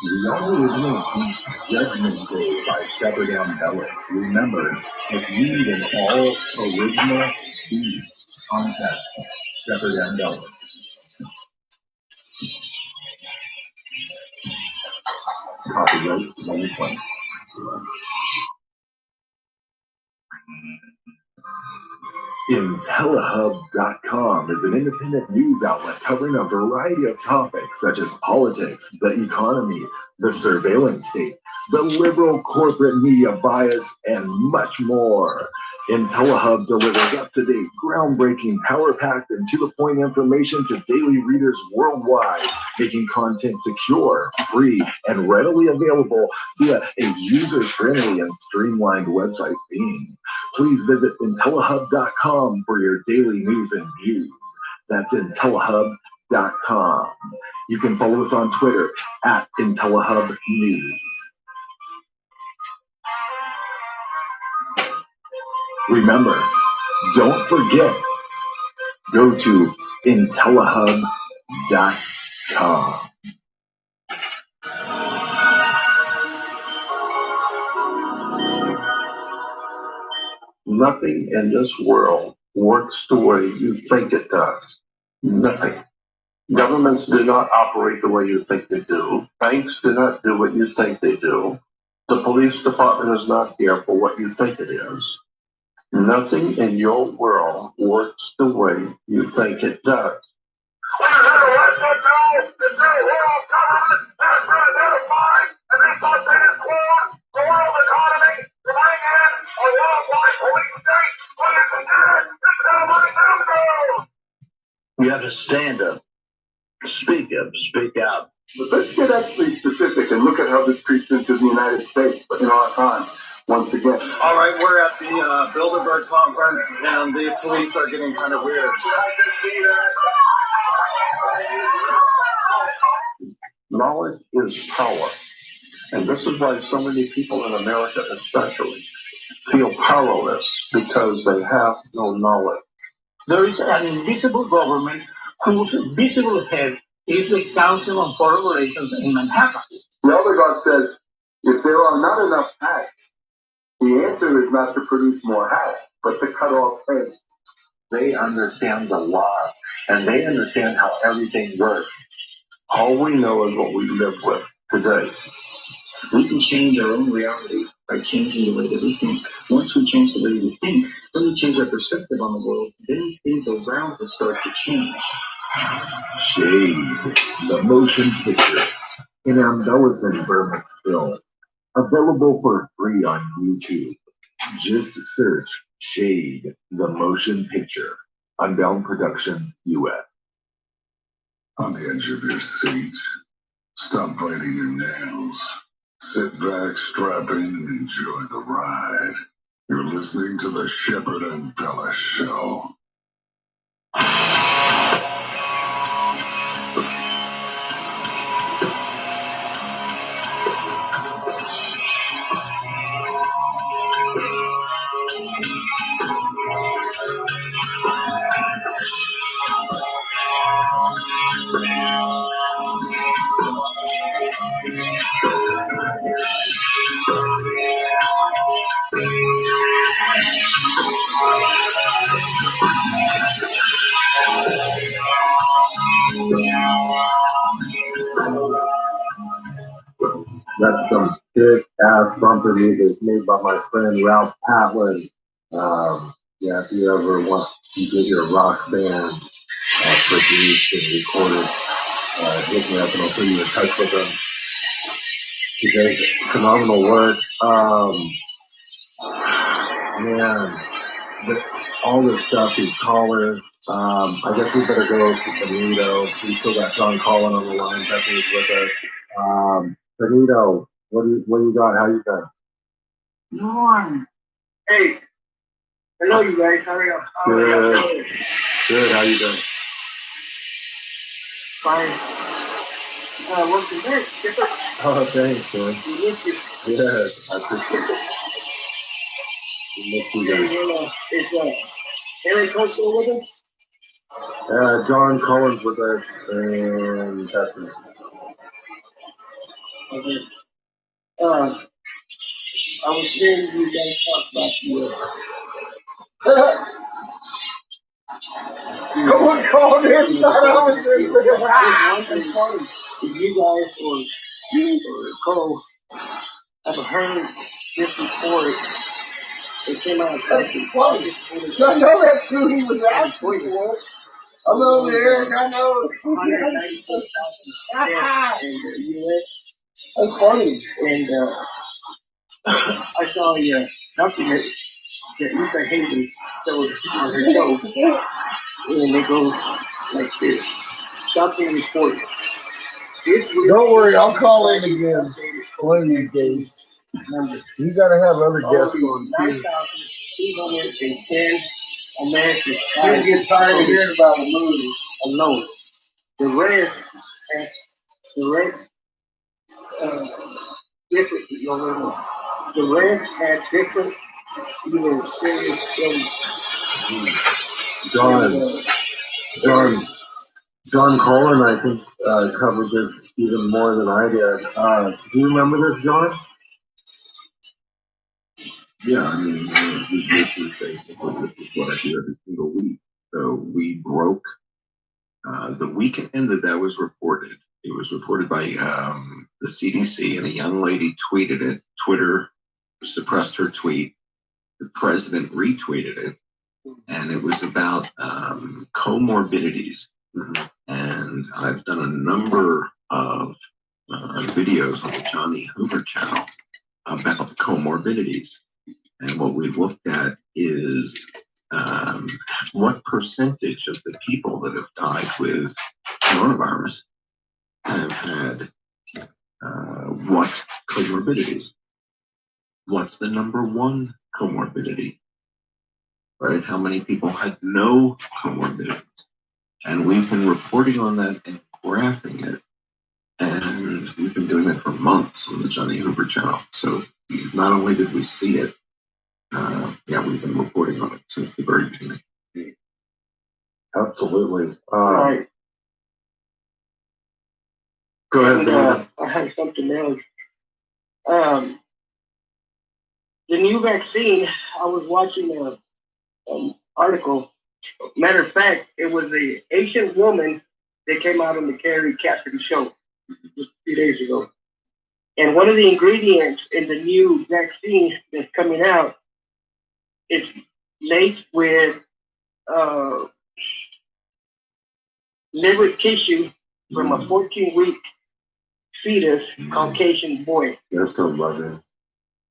The original beat Judgment Day by Shepherd and Bellis. Remember, if you need an all original beat, contact Shepherd and Bellis. Copyright 2020. IntelliHub.com is an independent news outlet covering a variety of topics such as politics, the economy, the surveillance state, the liberal corporate media bias, and much more. IntelliHub delivers up-to-date, groundbreaking, power-packed, and to-the-point information to daily readers worldwide, making content secure, free, and readily available via a user-friendly and streamlined website theme. Please visit IntelliHub.com for your daily news and views. That's IntelliHub.com. You can follow us on Twitter at IntelliHub News. Remember, don't forget, go to IntelliHub.com. Nothing in this world works the way you think it does. Nothing. Governments do not operate the way you think they do. Banks do not do what you think they do. The police department is not here for what you think it is. Nothing in your world works the way you think it does. You have to stand up, speak up, speak out. But let's get actually specific and look at how this creeps into the United States in our time. Once again. All right, we're at the Bilderberg conference, and the police are getting kind of weird. Knowledge is power. And this is why so many people in America especially feel powerless, because they have no knowledge. There is an invisible government whose visible head is the Council on Foreign Relations in Manhattan. The other God says, if there are not enough hats, the answer is not to produce more hats, but to cut off heads. They understand the laws, and they understand how everything works. All we know is what we live with today. We can change our own reality by changing the way that we think. Once we change the way we think, then we change our perspective on the world. Then things around us start to change. Shade, the motion picture, in Ambella's and Burma's film. Available for free on YouTube. Just search Shade, the motion picture. Unbound Productions, US. On the edge of your seat, stop biting your nails. Sit back, strap in, and enjoy the ride. You're listening to the Shepherd and Bellis Show. That's some thick ass bumper music made by my friend Ralph Patlin. Yeah, if you ever want to get your rock band produced and recorded, hit me up and I'll put you in touch with them. He does phenomenal work. Man, all this stuff, his caller. I guess we better go to Benito. We still got John Collin on the line. Bethany's with us. Benito, what do you got? How you doing? Norm. Hey, hello, you guys. How are you? Good. Good. How you doing? Fine. Welcome back. Oh, thanks, man. We miss you. Yeah, I appreciate it. We miss you guys. Is Eric Coach still with us? John Collins with us and Bethany. Okay. I was hearing you guys talk about the. Someone called in. If you guys or Cole have heard this report, it came out. I know that's who he was asking for. Hello there, I know. 196,000 in the U.S. That's funny. And I saw a document that Lisa Hayden showed on her show, and it goes like this. Shocking report. Don't worry, I'll call in again one of these days. You gotta have other guests on too. 9,210 Americans. You get tired of hearing about a movie alone. The rest, different. The rest had different, serious illness. John Collin, I think, covered this even more than I did. Do you remember this, John? Yeah, I mean, we basically say this is what I do every single week. So we broke the weekend that was reported. It was reported by the CDC, and a young lady tweeted it. Twitter suppressed her tweet. The president retweeted it, and it was about comorbidities. Mm-hmm. And I've done a number of videos on the Johnny Hoover channel about comorbidities. And what we've looked at is what percentage of the people that have died with coronavirus have had what comorbidities? What's the number one comorbidity? Right? How many people had no comorbidities? And we've been reporting on that and graphing it. And we've been doing it for months on the Johnny Hoover channel. So not only did we see it, we've been reporting on it since the very beginning. Absolutely. Right. Go ahead. I have something else. The new vaccine, I was watching an article. Matter of fact, it was an Asian woman that came out on the Carrie Cassidy show just a few days ago. And one of the ingredients in the new vaccine that's coming out is laced with liver tissue from a 14-week fetus Caucasian boy. That's so lovely.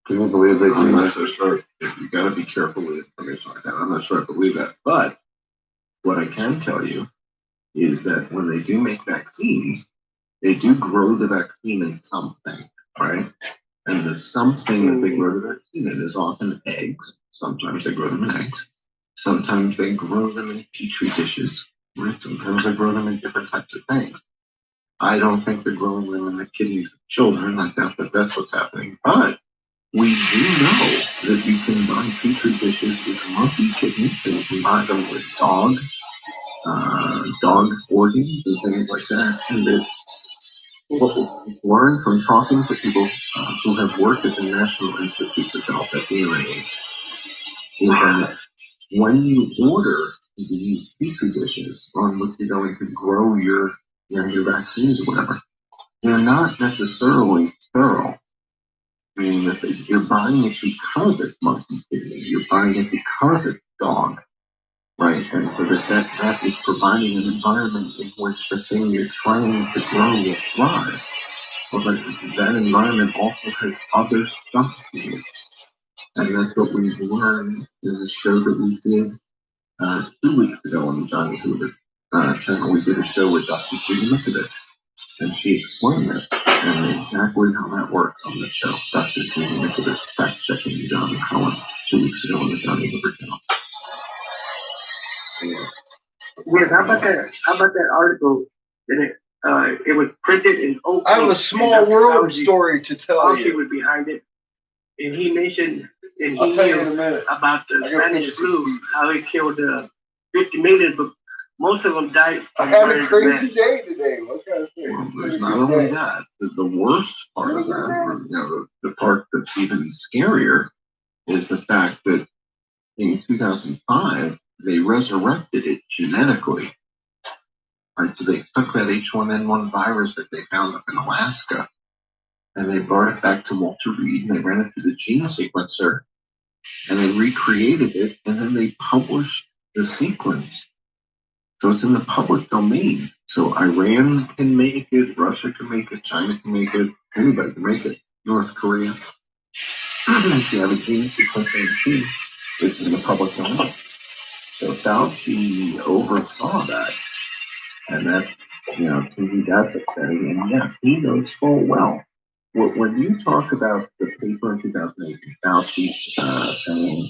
Can you believe they do? I'm not so sure. You got to be careful with information like that. I'm not sure I believe that. But what I can tell you is that when they do make vaccines, they do grow the vaccine in something, right? And the something that they grow the vaccine in is often eggs. Sometimes they grow them in eggs. Sometimes they grow them in petri dishes. Right? Sometimes they grow them in different types of things. I don't think they're growing them in the kidneys of children. I doubt that that's what's happening. But we do know that you can buy petri dishes with monkey kidneys, and you can buy them with dog organs and things like that. And that what we've learned from talking to people who have worked at the National Institutes of Health at the NIH is that when you order these petri dishes on which you're going to grow your vaccines or whatever, they're not necessarily thorough. Meaning that you're buying it because it's monkey kidney. You're buying it because it's dog. Right, and so that is providing an environment in which the thing you're trying to grow will thrive. But that environment also has other stuff to it. And that's what we've learned in the show that we did 2 weeks ago on the Johnny Hoover channel. We did a show with Dr. Judy Mikovich, and she explained it and exactly how that works on the show. Dr. Judy Mikovich fact-checking John Cohen 2 weeks ago on the Johnny Hoover channel. Yes, how about that article that it was printed in Oakland? I have a small world story to tell you. Was behind it, and he mentioned, and I'll he tell you in knew a minute about the Spanish flu, how it killed 50 million, but most of them died. I had a crazy day today. What can I say? Well, there's not only that, the worst part of that, or, you know, the part that's even scarier, is the fact that in 2005, they resurrected it genetically. Right, so they took that H1N1 virus that they found up in Alaska, and they brought it back to Walter Reed, and they ran it through the gene sequencer, and they recreated it, and then they published the sequence. So it's in the public domain. So Iran can make it, Russia can make it, China can make it, anybody can make it, North Korea. If you have a gene sequencing machine, it's in the public domain. So Fauci oversaw that. And that's, you know, to me, that's upsetting. And yes, he knows full well. When you talk about the paper in 2008, Fauci saying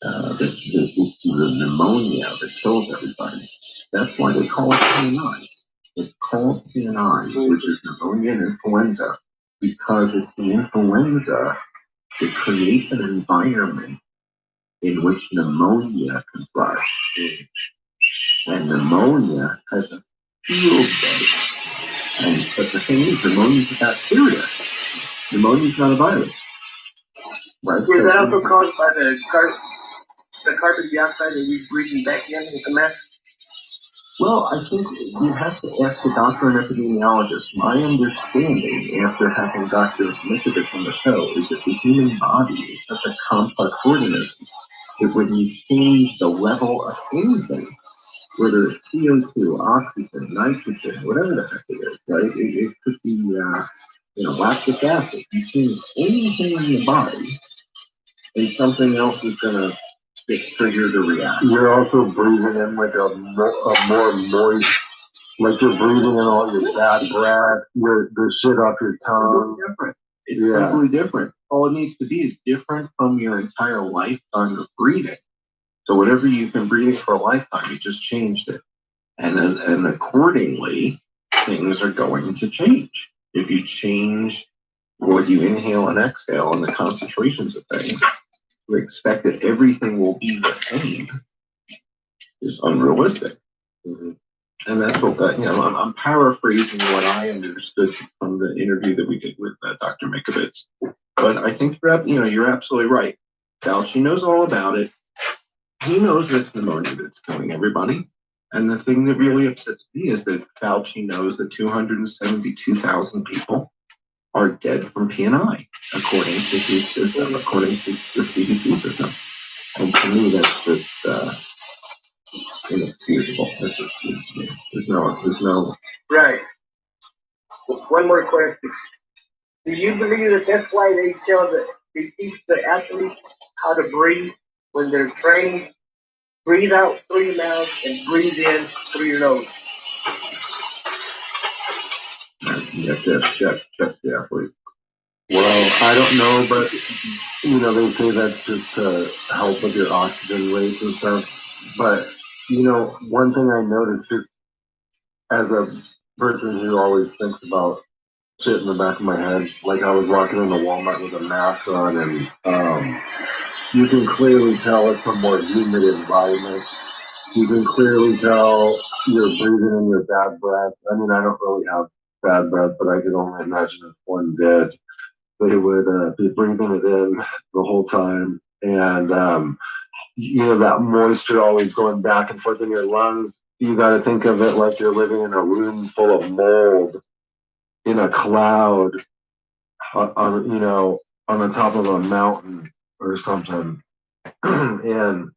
that the pneumonia that kills everybody, that's why they call it PNI. It's called PNI, which is pneumonia and influenza, because it's the influenza that creates an environment in which pneumonia can thrive. And pneumonia has a field day. But the thing is, pneumonia is a bacteria. Pneumonia is not a virus. Right? Is that also caused by the carbon dioxide that we're breathing back in with the mess? Well, I think you have to ask the doctor and epidemiologist. My understanding, after having Dr. Mikovich on the show, is that the human body is such a complex organism that when you change the level of anything, whether it's CO2, oxygen, nitrogen, whatever the heck it is, right? It could be, lactic acid. You change anything in the body, and something else is going to get triggered or react. You're also breathing in like a more moist, like you're breathing in all your bad breath, the shit off your tongue. It's different. It's simply different. All it needs to be is different from your entire lifetime of breathing. So whatever you've been breathing for a lifetime, you just changed it. And accordingly, things are going to change. If you change what you inhale and exhale and the concentrations of things, to expect that everything will be the same is unrealistic. Mm-hmm. And that's what I'm paraphrasing what I understood from the interview that we did with Dr. Mikovich. But I think you're absolutely right. Fauci knows all about it. He knows that it's pneumonia that's killing everybody. And the thing that really upsets me is that Fauci knows that 272,000 people are dead from PNI, according to his system, according to the CDC system. And to me, that's just inexcusable. That's just, there's no. Right. One more question. Do you believe that that's why they teach the athletes how to breathe when they're training? Breathe out through your mouth and breathe in through your nose. You have to check the athlete. Well, I don't know, but they say that's just to help with your oxygen rates and stuff. But one thing I noticed just as a person who always thinks about shit in the back of my head, like I was walking into Walmart with a mask on, and you can clearly tell it's a more humid environment. You can clearly tell you're breathing in your bad breath. I mean, I don't really have bad breath, but I can only imagine if one did, they would be breathing it in the whole time. And, that moisture always going back and forth in your lungs. You got to think of it like you're living in a room full of mold, in a cloud. on the top of a mountain or something, and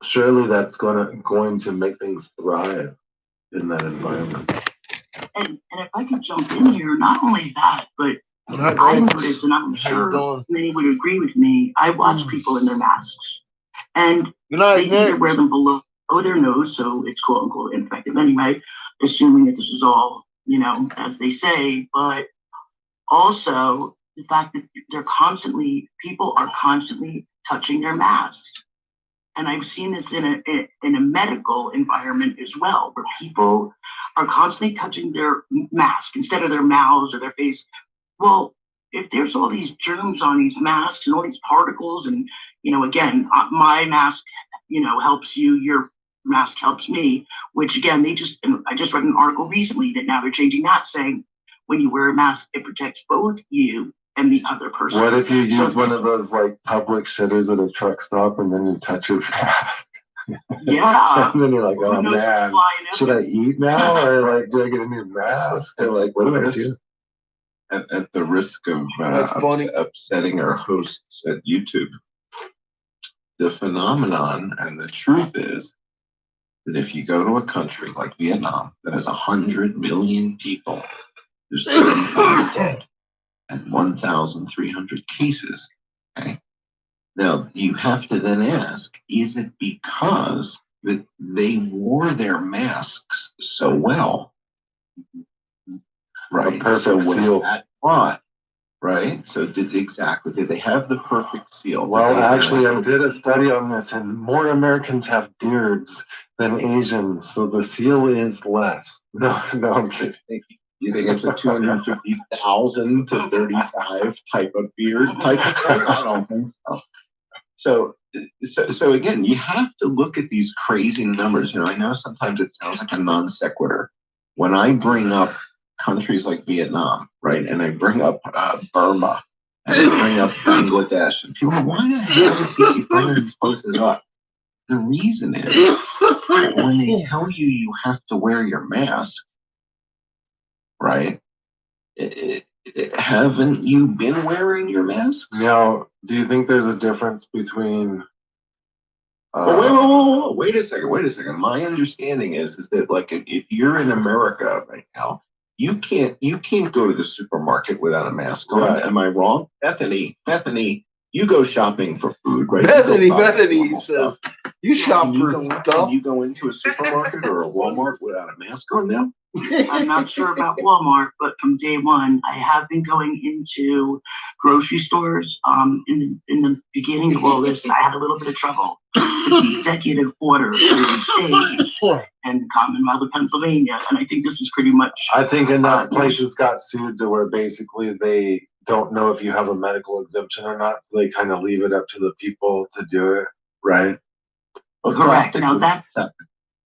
surely that's going to make things thrive in that environment. And if I could jump in here, not only that, but I noticed, and I'm sure many would agree with me, I watch people in their masks. And they either wear them below their nose, so it's quote unquote infective anyway, assuming that this is all, as they say, but also the fact that people are constantly touching their masks. And I've seen this in a medical environment as well, where people are constantly touching their mask instead of their mouths or their face. Well, if there's all these germs on these masks and all these particles, and again, my mask, helps you, your mask helps me. Which again, I just read an article recently that now they're changing that, saying when you wear a mask, it protects both you and the other person. What if you use one of those like public shitters at a truck stop and then you touch your mask? Yeah. And then you're like, oh man, should I eat now or like do I get a new mask? Or like, what do I do? At the risk of upsetting our hosts at YouTube, the phenomenon and the truth is that if you go to a country like Vietnam that has 100 million people, there's 35 dead and 1,300 cases. Okay. Now you have to then ask: is it because that they wore their masks so well? Right. A perfect seal. That thought, right? So did they have the perfect seal? Well, actually, I did a study on this, and more Americans have beards than Asians, so the seal is less. No, I'm kidding. You think it's a 250,000 to 35 type of beard type of thing? I don't think so. So again, you have to look at these crazy numbers. I know sometimes it sounds like a non sequitur. When I bring up countries like Vietnam, right, and I bring up Burma, and I bring up Bangladesh, and people are, why the hell is he bringing these places up? The reason is that when they tell you have to wear your mask, right? Haven't you been wearing your mask? Now, do you think there's a difference between? Wait a second. My understanding is that like if you're in America right now, you can't go to the supermarket without a mask on. Right. Am I wrong? Bethany, you go shopping for food, right? Bethany says you shop for stuff. Can you go into a supermarket or a Walmart without a mask on now? I'm not sure about Walmart, but from day one, I have been going into grocery stores. In the beginning of all this, I had a little bit of trouble with the executive order in the states and the Commonwealth of Pennsylvania, and I think this is pretty much. I think enough places got sued to where basically they don't know if you have a medical exemption or not, so they kind of leave it up to the people to do it, right? Well, correct. Now that's.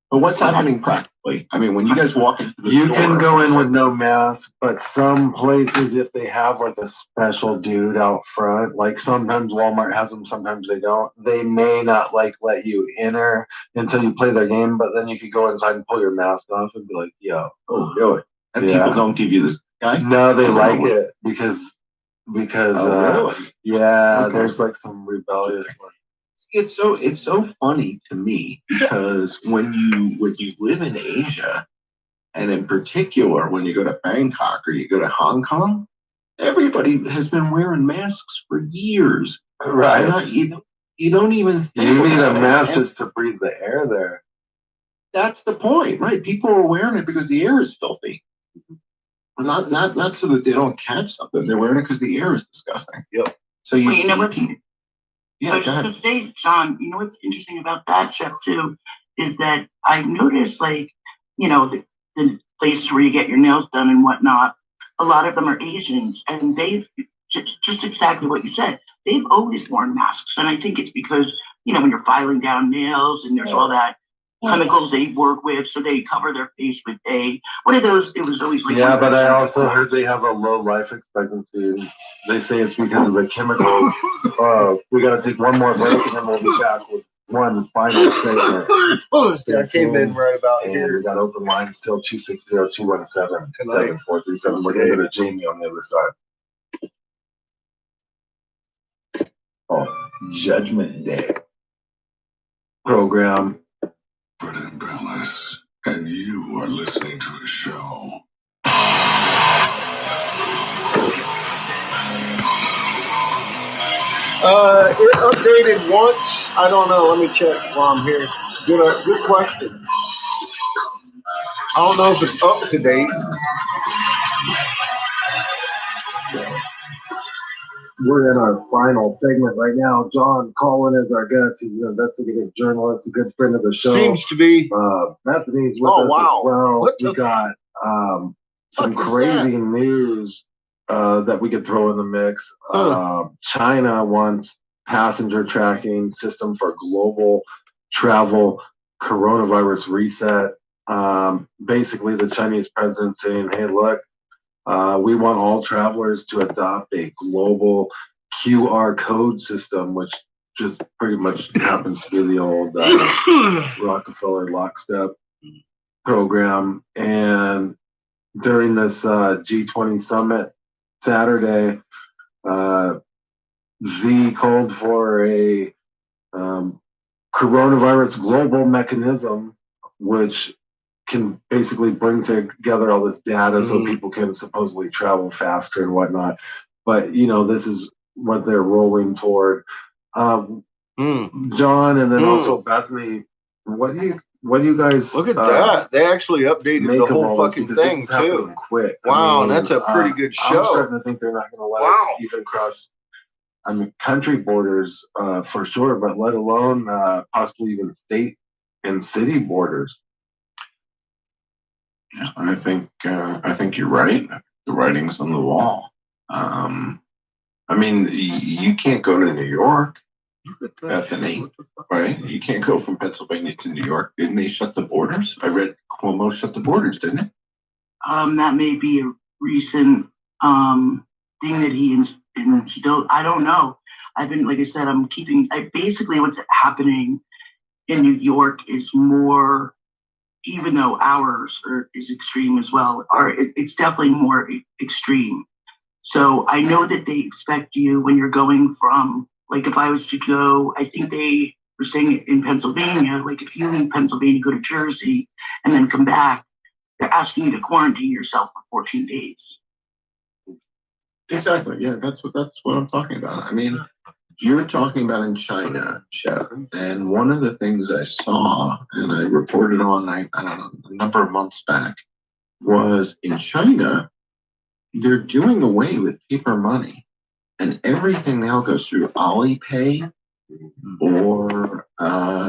But what's happening practically? I mean, when you guys walk into the store, you can go in with no mask, but some places, if they have like a special dude out front, like sometimes Walmart has them, sometimes they don't. They may not like let you enter until you play their game, but then you could go inside and pull your mask off and be like, "Yo, oh really?" And people don't give you this guy. No, they like it because really? Yeah, okay. There's like some rebellious ones. It's so funny to me because when you live in Asia, and in particular when you go to Bangkok or you go to Hong Kong, everybody has been wearing masks for years. Right. You don't even think you need a mask just to breathe the air there. That's the point, right? People are wearing it because the air is filthy. Not so that they don't catch something. They're wearing it because the air is disgusting. Yep. So you know what? Yeah, I was just going to say, John, what's interesting about that, Chef, too, is that I've noticed, the places where you get your nails done and whatnot, a lot of them are Asians, and they've, just exactly what you said, they've always worn masks. And I think it's because, when you're filing down nails and there's all that chemicals they work with, so they cover their face with one of those, it was always like. Yeah, but I also heard they have a low life expectancy. They say it's because of the chemicals. We got to take one more break and then we'll be back with one final segment. I came in right about here. We got open lines till 260-217-7437. We're going to go to Jamie on the other side. called Judgment Day program. Fred and Ballas, and you are listening to a show. It updated once. I don't know. Let me check while I'm here. Good question. I don't know if it's up to date. We're in our final segment right now. John Collin is our guest. He's an investigative journalist, a good friend of the show. Seems to be. Bethany's with us as well. We got some crazy news that we could throw in the mix. China wants passenger tracking system for global travel, coronavirus reset. Basically, the Chinese president saying, hey, look, we want all travelers to adopt a global QR code system, which just pretty much happens to be the old Rockefeller lockstep program. And during this G20 summit Saturday, Xi called for a coronavirus global mechanism, which can basically bring together all this data so people can supposedly travel faster and whatnot. But, you know, this is what they're rolling toward. John, and then also Bethany, what do you guys look at that? They actually updated the whole fucking thing too. Quick. Wow, that's a pretty good show. I'm starting to think they're not going to let us even cross, country borders for sure, but let alone possibly even state and city borders. Yeah, I think you're right. The writing's on the wall. I mean, you can't go to New York, Bethany, right? You can't go from Pennsylvania to New York. Didn't they shut the borders? I read Cuomo shut the borders, didn't it? That may be a recent thing that he instilled. I don't know. I've been, like I said, basically what's happening in New York is more, even though ours is extreme as well, it's definitely more extreme. So I know that they expect you when you're going from, like if I was to go, I think they were saying in Pennsylvania, like if you leave Pennsylvania, go to Jersey, and then come back, they're asking you to quarantine yourself for 14 days. Exactly. Yeah, that's what I'm talking about. I mean, you're talking about in China, Chef, and one of the things I saw and I reported on, I don't know, a number of months back, was in China, they're doing away with paper money, and everything now goes through Alipay, or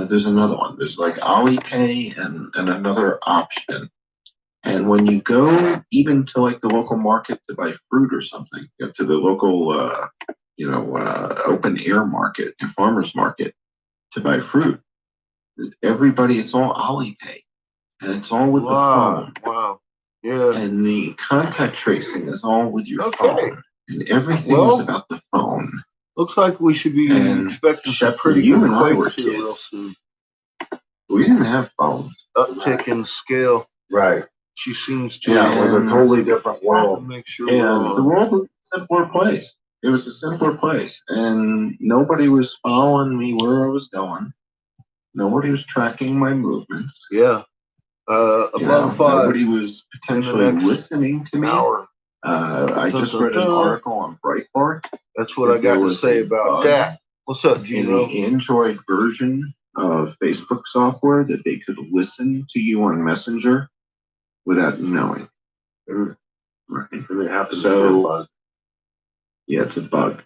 there's another one. There's like Alipay and another option. And when you go even to like the local market to buy fruit or something, to the local open air market and farmers market to buy fruit, it's all Alipay, and it's all with the phone. Wow. Yeah. And the contact tracing is all with your phone, and everything is about the phone. Looks like we should be expecting some pretty you good and I were quakes here real kids. soon. We didn't have phones. Uptick in scale. Right. She seems to. Yeah, it was a totally different world. Make sure and the world was a simpler place. It was a simpler place, and nobody was following me where I was going. Nobody was tracking my movements. Yeah. Above 5. Nobody was potentially listening to me. I just read an article on Breitbart. That's what I got to say about that. What's up, Gino? In the Android version of Facebook software, that they could listen to you on Messenger without knowing. Right. And it happens to be a bug. Yeah, it's a bug.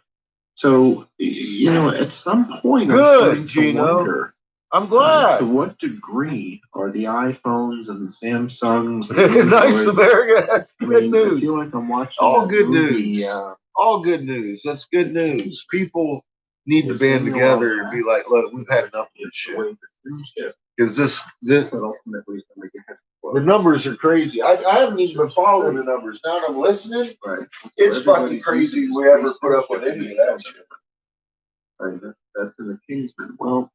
So, at some point, Good, Gino. Wonder, I'm glad. To what degree are the iPhones and the Samsungs and nice America? That's good news. I feel like I'm watching all good news. All good news. That's good news. People need to band together and be like, look, we've had enough of this shit. Because this ultimately the numbers are crazy. I haven't even been following the numbers. Now that I'm listening, it's fucking crazy we ever put up with any of that shit. Right, that's in the Kingsman. Well,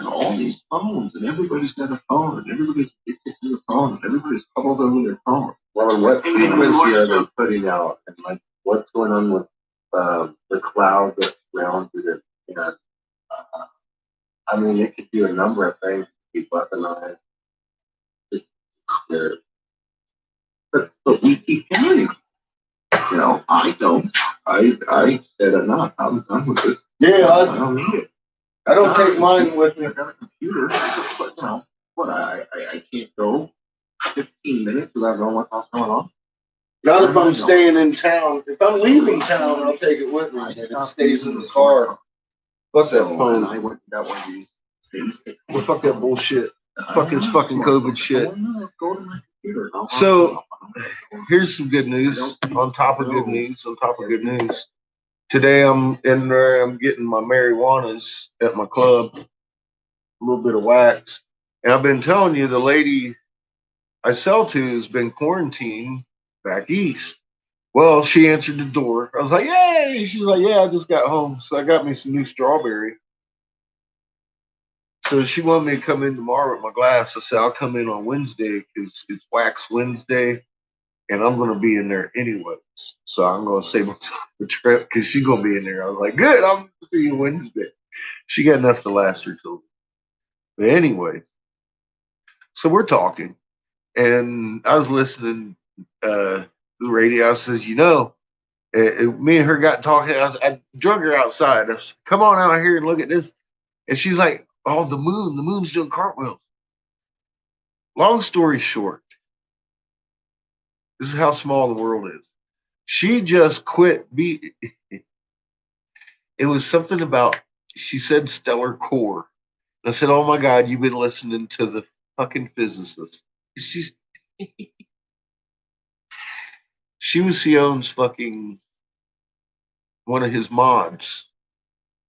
all these phones, and everybody's got a phone, and everybody's addicted to the phone, and everybody's huddled over their phone. Well, and what frequency are they putting out? And like, what's going on with the cloud that surrounds it? Yeah. I mean, it could do a number of things. Be weaponized. It's scary. But we keep carrying. You know, I don't. I said enough. I'm done with this. Yeah, I don't need it. I don't take mine with me. I got a computer, but you know, what I can't go 15 minutes without knowing what's going on. Not if I'm staying in town. If I'm leaving town, I'll take it with me. And it stays in the car. Fuck that phone. I went to that one of these. Well, fuck that bullshit. Fuck this fucking COVID shit. Go to my computer. So, here's some good news. On top of good news. On top of good news. Today I'm in there. I'm getting my marijuanas at my club. A little bit of wax. And I've been telling you, the lady I sell to has been quarantined back east. Well, she answered the door. I was like, yay! She's like, yeah, I just got home. So I got me some new strawberry. So she wanted me to come in tomorrow with my glass. I said, I'll come in on Wednesday because it's Wax Wednesday. And I'm going to be in there anyways. So I'm going to save myself the trip because she's going to be in there. I was like, good, I'm going to see you Wednesday. She got enough to last her till. But anyway, so we're talking. And I was listening to the radio. I says, you know, me and her got talking. I drug her outside. I said, come on out here and look at this. And she's like, oh, the moon's doing cartwheels. Long story short, this is how small the world is. She just quit. It was something about, she said stellar core. I said, oh my God, you've been listening to the fucking physicist. She was Sion's fucking one of his mods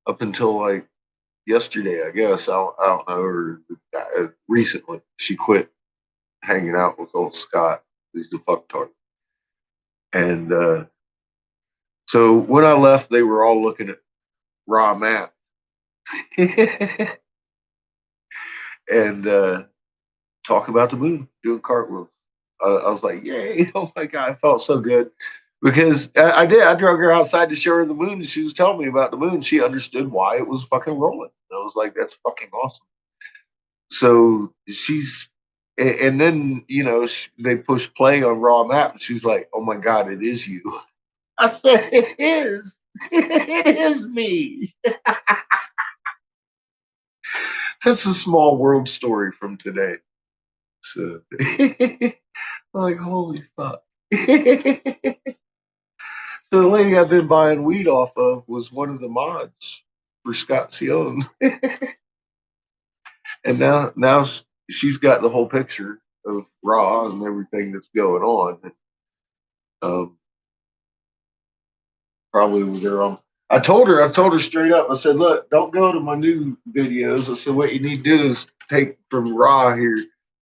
up until like yesterday, I guess. I don't know, or recently. She quit hanging out with old Scott. He's the fucktard. And so when I left, they were all looking at raw map. And talk about the moon, doing cartwheels. I was like, yay. Oh my God, I felt so good. Because I did. I drug her outside to show her the moon, and she was telling me about the moon. She understood why it was fucking rolling. And I was like, that's fucking awesome. So and then, you know, they push play on raw map, and she's like, oh my God, it is you. I said, it is. It is me. That's a small world story from today. So, I'm like, holy fuck. So the lady I've been buying weed off of was one of the mods for Scott Sion. And now she's got the whole picture of Raw and everything that's going on. Probably with her on. I told her straight up. I said, look, don't go to my new videos. I said, what you need to do is take from Raw here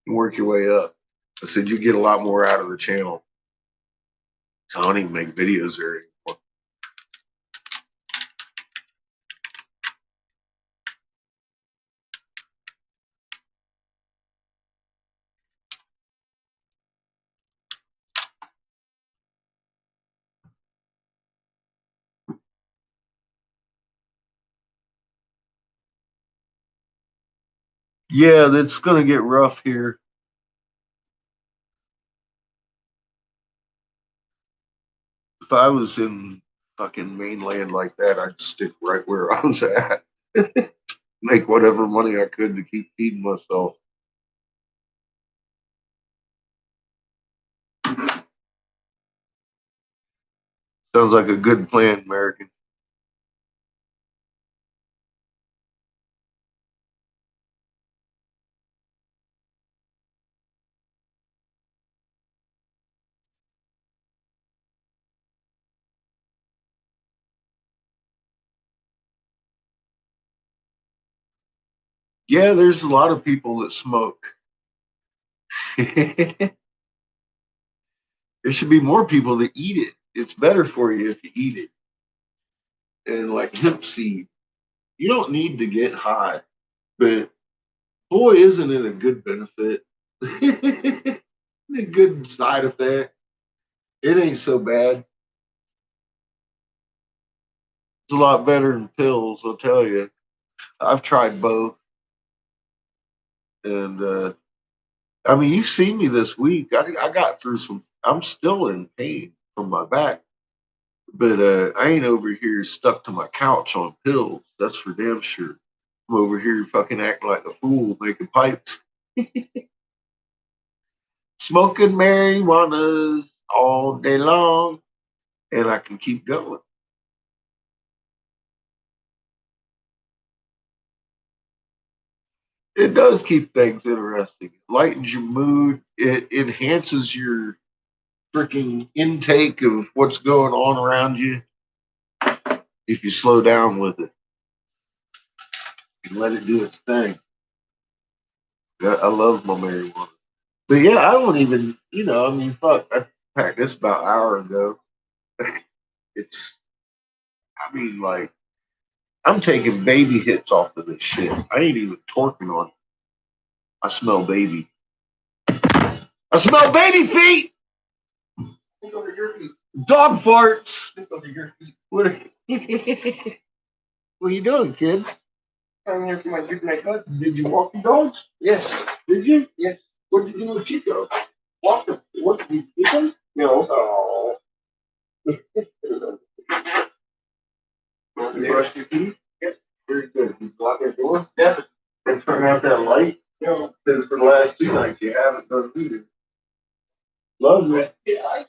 and work your way up. I said, you get a lot more out of the channel. So I don't even make videos there anymore. Yeah, that's going to get rough here. If I was in fucking mainland like that, I'd stick right where I was at. Make whatever money I could to keep feeding myself. Sounds like a good plan, American. Yeah, there's a lot of people that smoke. There should be more people that eat it. It's better for you if you eat it. And like hemp seed, you don't need to get high, but boy, isn't it a good benefit? A good side effect. It ain't so bad. It's a lot better than pills, I'll tell you. I've tried both, and I mean, you've seen me this week. I got through some. I'm still in pain from my back, but I ain't over here stuck to my couch on pills. That's for damn sure. I'm over here fucking acting like a fool, making pipes, smoking marijuana all day long, and I can keep going. It does keep things interesting. It lightens your mood. It enhances your freaking intake of what's going on around you if you slow down with it and let it do its thing. I love my marijuana. But yeah, I don't even, I mean, fuck, I packed this about an hour ago. It's, I mean, like, I'm taking baby hits off of this shit. I ain't even torquing on it. I smell baby. I smell baby feet! Think over your feet. Dog farts! Think over your feet. What are you doing, kid? I'm here for my good night. Did you walk the dogs? Yes. Did you? Yes. What did you do with Chico? Walk the, what did you eat them? No. Oh. You brush your teeth? Yes. Very good. You lock that door? Yeah. And turn out that light? No. Because for the last 2 nights you haven't done either. Love me. Yeah.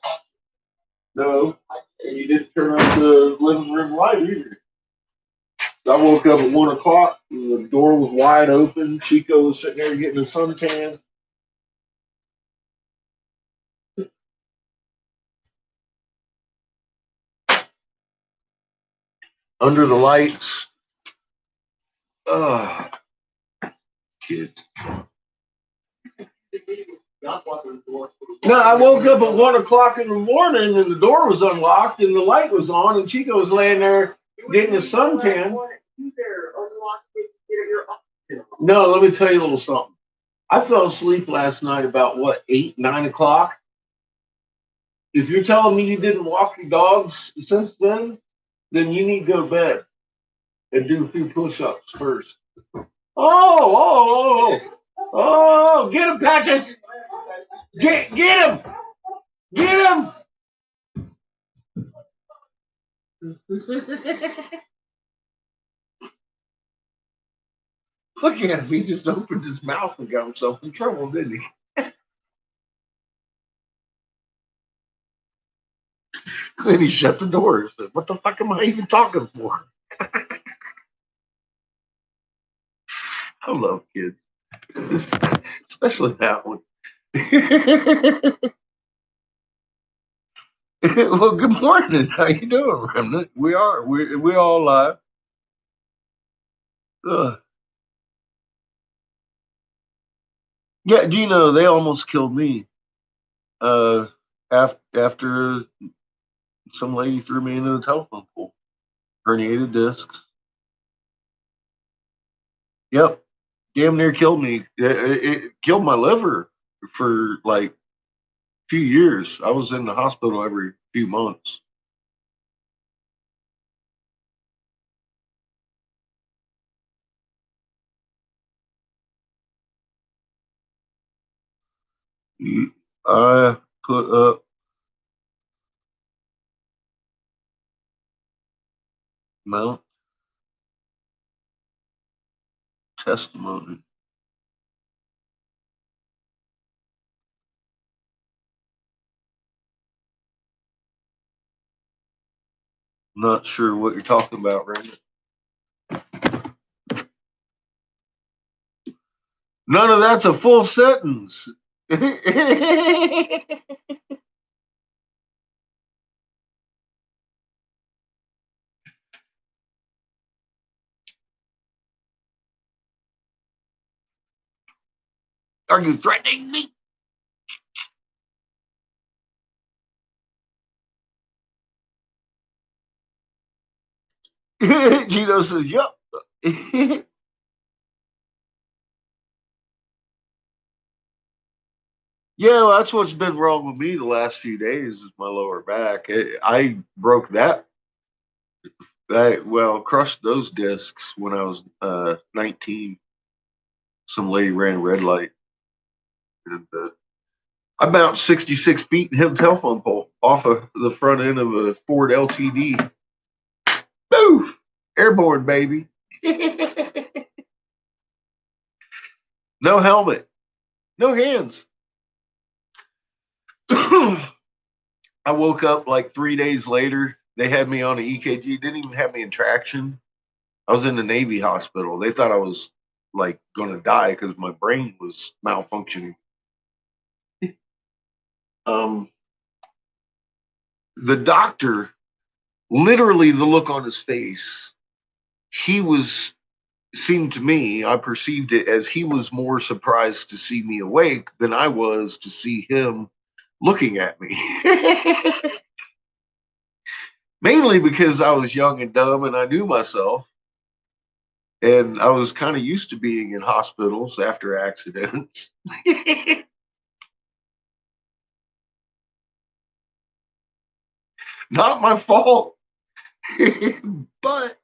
No. And you didn't turn on the living room light either. I woke up at 1 o'clock. The door was wide open. Chico was sitting there getting a suntan. Under the lights. Oh, kids. No, I woke up at 1 o'clock in the morning and the door was unlocked and the light was on and Chico was laying there getting a suntan. No, let me tell you a little something. I fell asleep last night about what, 8, 9 o'clock? If you're telling me you didn't walk your dogs since then you need to go to bed and do a few push-ups first. Oh, get him, Patches! Get him! Get him! Look at him, he just opened his mouth and got himself in trouble, didn't he? Then he shut the door and said, what the fuck am I even talking for? I love kids. Especially that one. Well, good morning. How you doing, Remnant? We all alive. Yeah, do you know they almost killed me? After some lady threw me into the telephone pole. Herniated discs. Yep. Damn near killed me. It killed my liver for like a few years. I was in the hospital every few months. I put up Mount testimony. Not sure what you're talking about, Randy. None of that's a full sentence. Are you threatening me? Gino says, yup. Yeah, well, that's what's been wrong with me the last few days is my lower back. I broke that I crushed those discs when I was 19. Some lady ran a red light, and I bounced 66 feet and hit a telephone pole off of the front end of a Ford LTD. Boof! Airborne, baby. No helmet, no hands. I woke up like 3 days later. They had me on an EKG. Didn't even have me in traction. I was in the Navy hospital. They thought I was like going to die because my brain was malfunctioning. The doctor, literally, the look on his face, seemed to me, I perceived it as he was more surprised to see me awake than I was to see him looking at me. Mainly because I was young and dumb and I knew myself. And I was kind of used to being in hospitals after accidents. Not my fault. But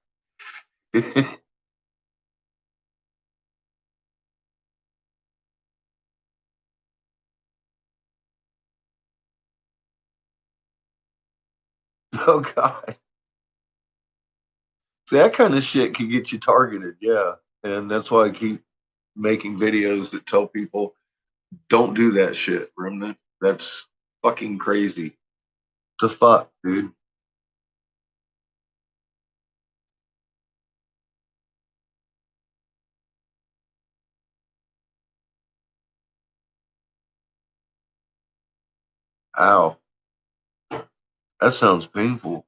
oh god. See, that kind of shit can get you targeted, yeah. And that's why I keep making videos that tell people don't do that shit, Remnant. That's fucking crazy. The fuck, dude. Ow. That sounds painful.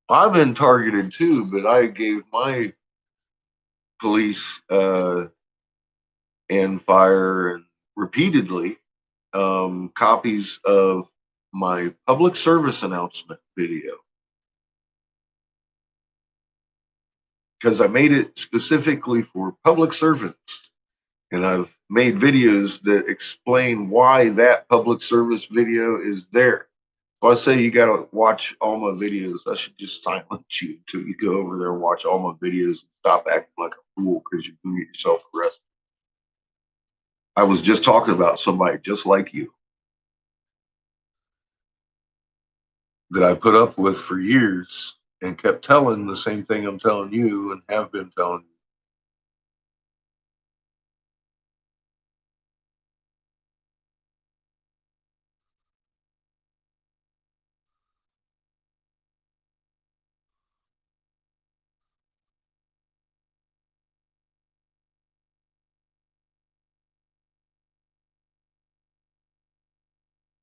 I've been targeted too, but I gave my police and fire and repeatedly copies of my public service announcement video because I made it specifically for public servants. And I've made videos that explain why that public service video is there. So I say you got to watch all my videos. I should just silence you until you go over there and watch all my videos and stop acting like a fool because you can get yourself arrested. I was just talking about somebody just like you that I put up with for years and kept telling the same thing I'm telling you and have been telling you.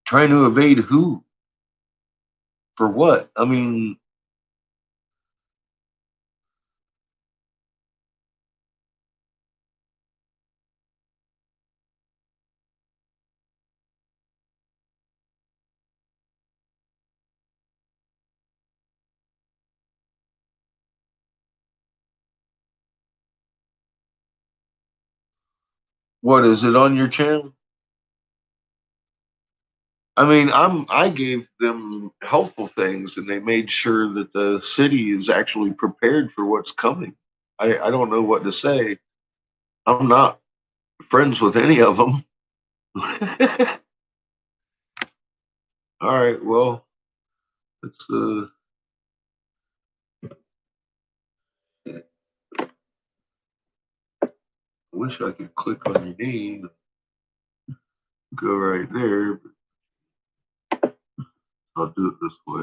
Trying to evade who? For what? I mean, what is it on your channel? I mean, I gave them helpful things and they made sure that the city is actually prepared for what's coming. I don't know what to say. I'm not friends with any of them. All right, well, it's I wish I could click on your name, go right there, but I'll do it this way.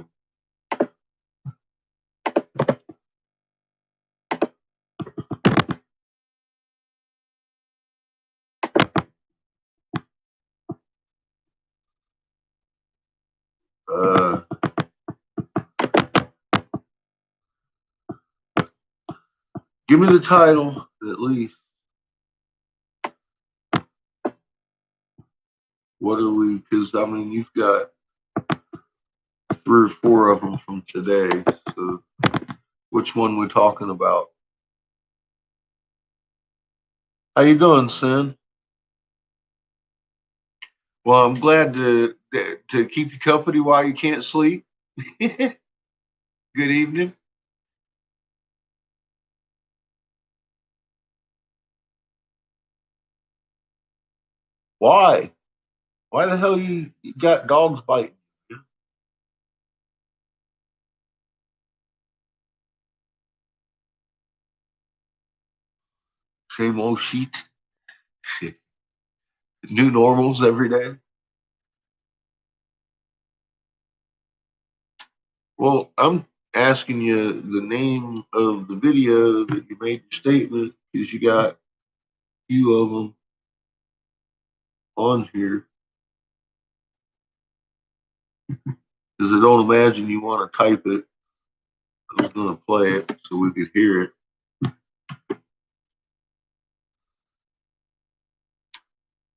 Uh, Give me the title at least. What are we? Because I mean, you've got 3 or 4 of them from today. So, which one we're talking about? How you doing, Sin? Well, I'm glad to keep you company while you can't sleep. Good evening. Why? Why the hell you got dogs biting? Same old sheet. New normals every day. Well, I'm asking you the name of the video that you made your statement because you got a few of them on here. Because I don't imagine you want to type it. I was going to play it so we could hear it.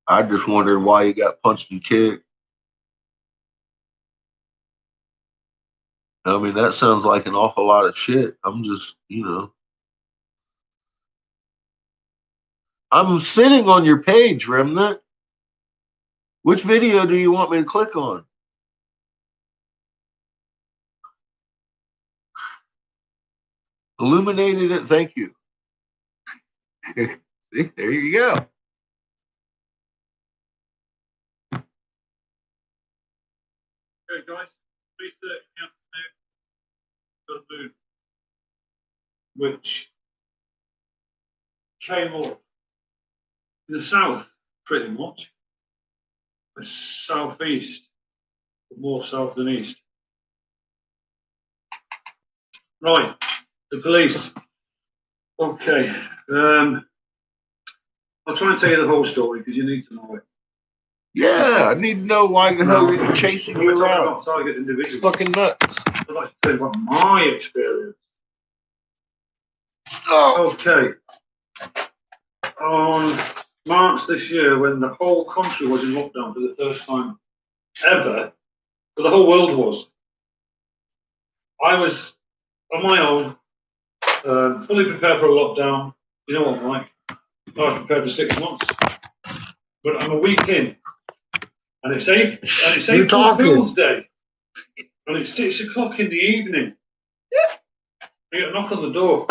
I just wondered why you got punched and kicked. I mean, that sounds like an awful lot of shit. I'm just, I'm sitting on your page, Remnant. Which video do you want me to click on? Illuminated it. Thank you. See, there you go. Okay, guys, 3:30 the moon, which came up in the south, pretty much. The southeast, more south than east. Right, the police. Okay, I'll try and tell you the whole story because you need to know it. Yeah, I need to know why the hell you're chasing you around. Target individuals. Fucking nuts. I'd like to tell you about my experience. Oh. Okay. On March this year, when the whole country was in lockdown for the first time ever, but the whole world was, I was on my own, fully prepared for a lockdown. You know what I'm like. I was prepared for 6 months. But I'm a week in. And it's April Fool's Day. And it's 6 o'clock in the evening. I get a knock on the door.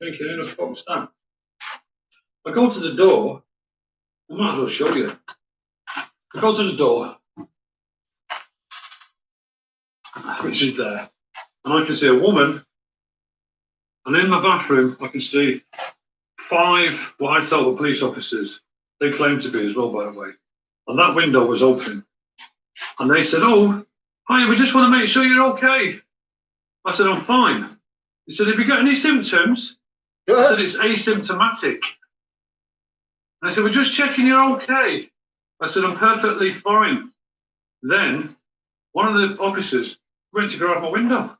Thinking, who the fuck's that? I go to the door. I might as well show you. I go to the door, which is there. And I can see a woman. And in my bathroom, I can see 5, what I tell the police officers, they claim to be as well, by the way. And that window was open. And they said, oh, hi, we just want to make sure you're okay. I said, I'm fine. He said, have you got any symptoms? I said, it's asymptomatic. And I said, we're just checking you're okay. I said, I'm perfectly fine. Then one of the officers went to go out my window.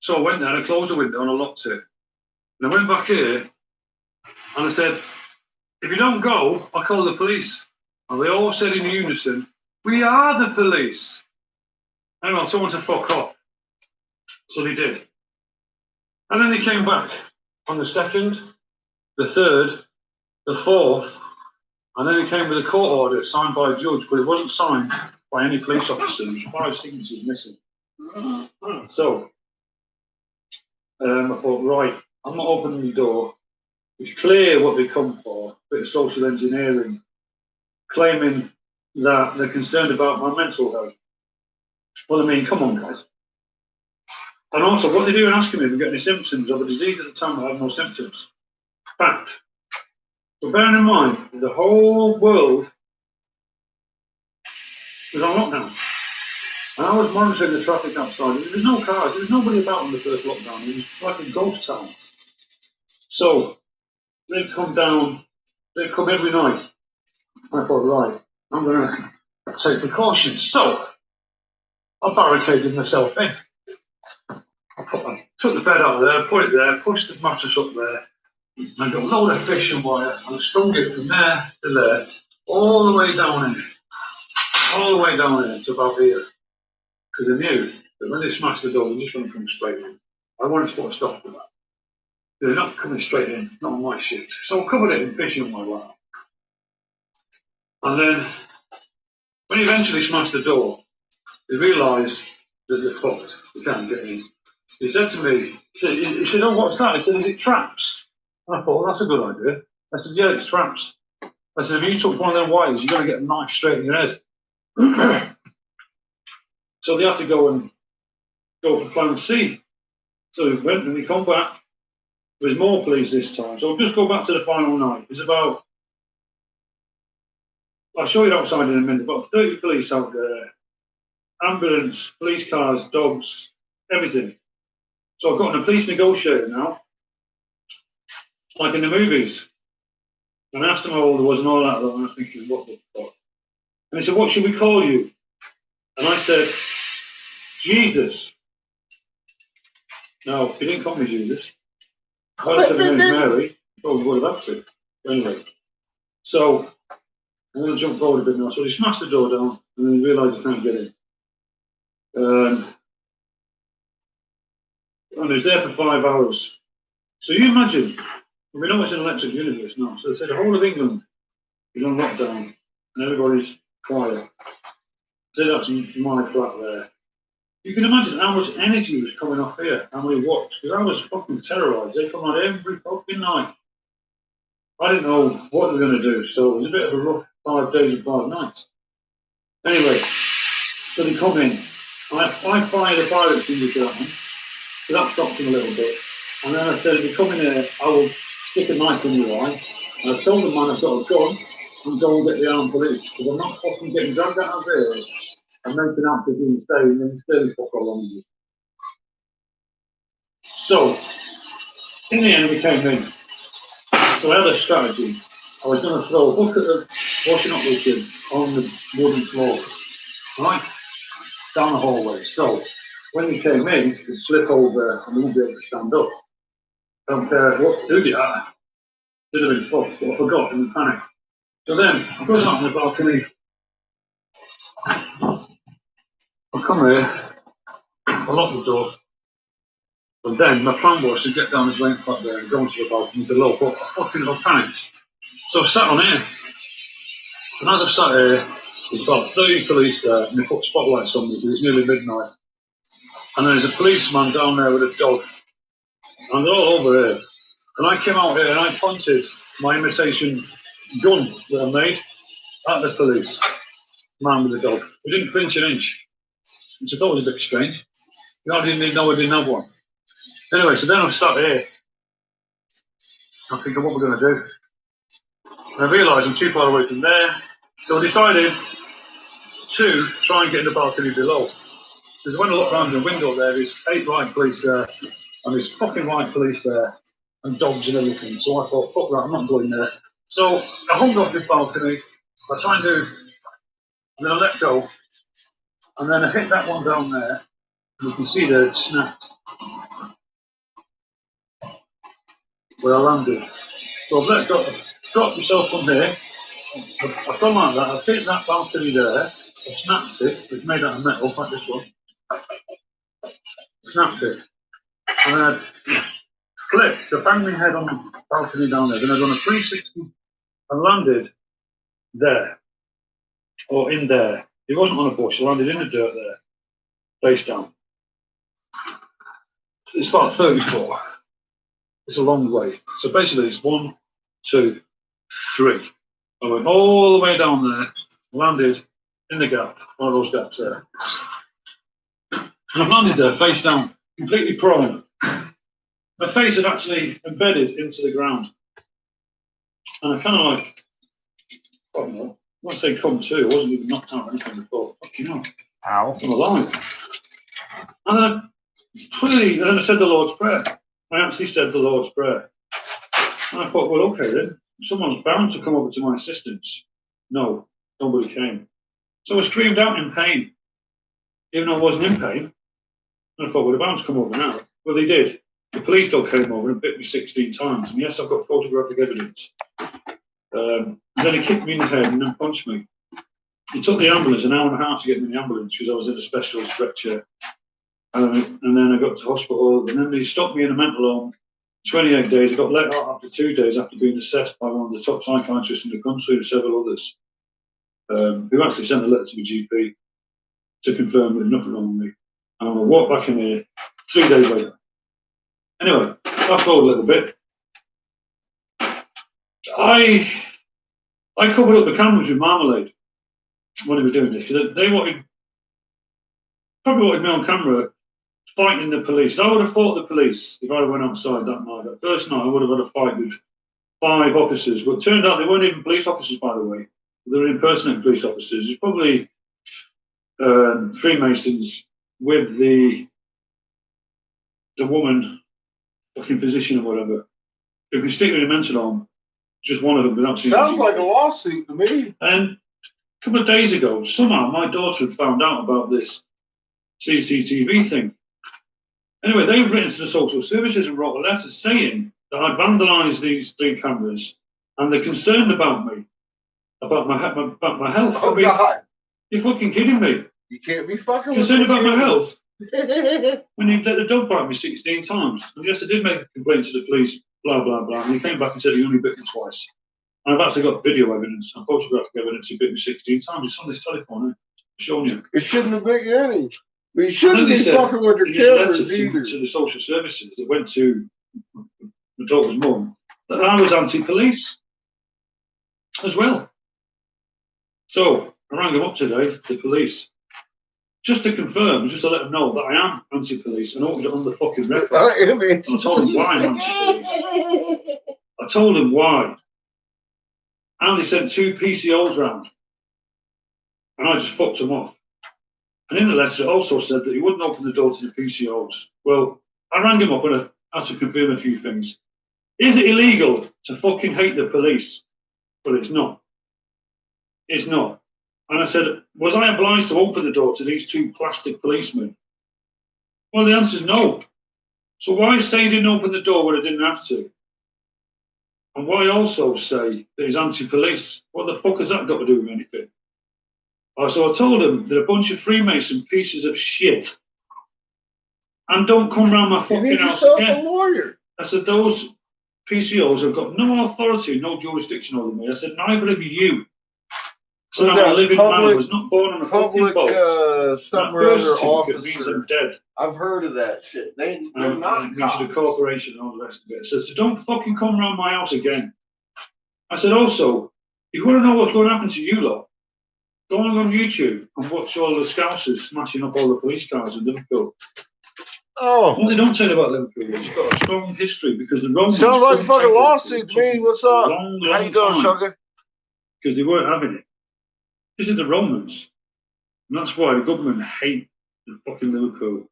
So I went there and I closed the window and I locked it. And I went back here and I said, if you don't go, I'll call the police. And they all said in unison, we are the police. Anyway, I'll tell them to fuck off. So they did. And then they came back on the 2nd, the 3rd, the 4th, and then he came with a court order signed by a judge, but it wasn't signed by any police officer. There was 5 signatures missing. So I thought, right, I'm not opening the door. It's clear what they come for, a bit of social engineering, claiming that they're concerned about my mental health. Well, I mean, come on, guys. And also, what they do in asking me if I've got any symptoms of a disease at the time, I have no symptoms. Fact. So bearing in mind, the whole world was on lockdown. And I was monitoring the traffic outside. There was no cars. There was nobody about in the first lockdown. It was like a ghost town. So they come down. They come every night. I thought, right, I'm going to take precautions. So I barricaded myself in. I took the bed out of there, put it there, pushed the mattress up there, and I got a load of fishing wire and I strung it from there to there, all the way down in, all the way down in to about here. Because I knew that when they smashed the door, they just wouldn't come straight in. I wanted to put a stop to that. They're not coming straight in, not on my shit. So I covered it in fishing wire. And then When he eventually smashed the door, he realised that they're fucked. They can't get in. He said to me, he said, oh, what's that? He said, is it traps? And I thought, well, that's a good idea. I said, yeah, it's traps. I said, if you took one of them wires, you're going to get a knife straight in your head. So they have to go for plan C. So we went and we come back. There was more police this time. So I'll just go back to the final night. There's about, I'll show you outside in a minute, about 30 police out there. Ambulance, police cars, dogs, everything. So I've got a police negotiator now, like in the movies. And I asked him how old I was and all that, and I was thinking, what the fuck? And he said, what should we call you? And I said, Jesus. No, he didn't call me Jesus. I said, my name's Mary. Oh, what about it? Anyway, so I'm going to jump forward a bit now. So he smashed the door down, and then he realised he can't get in. And he was there for 5 hours. So you imagine, we know it's an electric universe now, so they said the whole of England is on lockdown, and everybody's quiet. So that's my flat there. You can imagine how much energy was coming off here, how many watts, because I was fucking terrorised. They come out every fucking night. I didn't know what they were going to do, so it was a bit of a rough 5 days and 5 nights. Anyway, so they come in. I fired a fire extinguisher at them, so that stopped them a little bit. And then I said, if you come in here, I will stick a knife in your eye. And I told the man I've got a gun and go and get the armed police, because I'm not fucking getting dragged out of here and making out to be insane and then still fuck along with you. So, in the end, we came in. So I had a strategy. I was going to throw a bucket of washing up liquid on the wooden floor, right? Down the hallway. So, when we came in, you could slip over and we wouldn't be able to stand up. Don't care what to do yet. Did have been fucked, but I forgot in the panic. So then, I go out on the balcony. I come here, I lock the door. And then my plan was to get down the drain pipe there and go into the balcony below, but I panicked. So I sat on here. And as I've sat here, there's about 30 police there, and they put spotlights on me because it's nearly midnight. And there's a policeman down there with a dog. And they're all over here. And I came out here and I pointed my imitation gun that I made at the police man with the dog. He didn't flinch an inch, which I thought was a bit strange. I didn't even know I didn't have one. Anyway, so then I sat here. I'm thinking, what we're going to do? And I realised I'm too far away from there. So I decided to try and get in the balcony below. Because when I look around the window there, there's 8 white police there, and there's fucking white police there, and dogs and everything. So I thought, fuck that, I'm not going there. So I hung off the balcony, I tried to, and then I let go, and then I hit that one down there, and you can see there it snapped where I landed. So I've let go, dropped myself from here, I've done like that, I've hit that balcony there, I've snapped it, it's made out of metal, like this one. Snapped it, and then I flipped, I banged my head on the balcony down there, then I done a 360 and landed there, or in there. It wasn't on a bush, I landed in the dirt there, face down. It's about 34. It's a long way. So basically it's 1, 2, 3. I went all the way down there, landed in the gap, one of those gaps there. And I've landed there, face down, completely prone. My face had actually embedded into the ground. And I kind of like, I don't know, I want to say come to, I wasn't even knocked out or anything before. Fucking hell. Ow. I'm alive. And then I said the Lord's Prayer. I actually said the Lord's Prayer. And I thought, well, okay then, someone's bound to come over to my assistance. No, nobody came. So I screamed out in pain, even though I wasn't in pain. And I thought, well, they're bound to come over now. Well, they did. The police dog came over and bit me 16 times. And yes, I've got photographic evidence. And then he kicked me in the head and then punched me. It took the ambulance an hour and a half to get me in the ambulance because I was in a special stretcher. And then I got to hospital, and then they stopped me in a mental home. 28 days. I got let out after 2 days after being assessed by one of the top psychiatrists in the country and several others. who actually sent a letter to the GP to confirm there's nothing wrong with me. And I'm going to walk back in here 3 days later. Anyway, fast forward a little bit. I covered up the cameras with marmalade when they were doing this. They probably wanted me on camera fighting the police. I would have fought the police if I went outside that night. That first night, I would have had a fight with 5 officers. But it turned out they weren't even police officers, by the way. They were impersonating police officers. It's probably Freemasons with the woman, fucking physician or whatever, who can stick with a mental arm. Just one of them without seeing. Sounds like a lawsuit to me. And a couple of days ago, somehow my daughter had found out about this CCTV thing. Anyway, they've written to the social services and wrote a letter saying that I'd vandalised these 3 cameras and they're concerned about me, about my health. Oh, God. You're fucking kidding me. You can't be fucking concerned about my health. When you let the dog bite me 16 times. And yes, I did make a complaint to the police, blah, blah, blah. And he came back and said he only bit me twice. And I've actually got video evidence and photographic evidence he bit me 16 times. It's on this telephone, I'm showing you. It shouldn't have been any. We shouldn't be fucking with your cameras either. To the social services that went to my daughter's mum that I was anti-police as well. So I rang them up today, the police, just to confirm, just to let them know that I am anti-police and opened it on the fucking record. I told them why I'm anti-police. I told them why. And they sent 2 PCOs round. And I just fucked them off. And in the letter it also said that he wouldn't open the door to the PCOs. Well, I rang him up and I had to confirm a few things. Is it illegal to fucking hate the police? Well, it's not. It's not. And I said, was I obliged to open the door to these 2 plastic policemen? Well, the answer is no. So why say he didn't open the door when I didn't have to? And why also say that he's anti-police? What the fuck has that got to do with anything? So I told him they're a bunch of Freemason pieces of shit. And don't come round my fucking house again. A lawyer. I said, those PCOs have got no authority, no jurisdiction over me. I said, neither have you. So I'm a living man who was not born on a fucking boat. Some or other officer. I'm dead. I've heard of that shit. They're not cops. The corporation and all the rest of it. So don't fucking come round my house again. I said, also, if you want to know what's going to happen to you lot, go on YouTube and watch all the Scousers smashing up all the police cars in Liverpool. Oh. What they don't say about Liverpool is you've got a strong history because the Romans... Sounds like a fucking lawsuit to me. What's up? How you doing, sugar? Because they weren't having it. This is the Romans. And that's why the government hate the fucking Liverpool.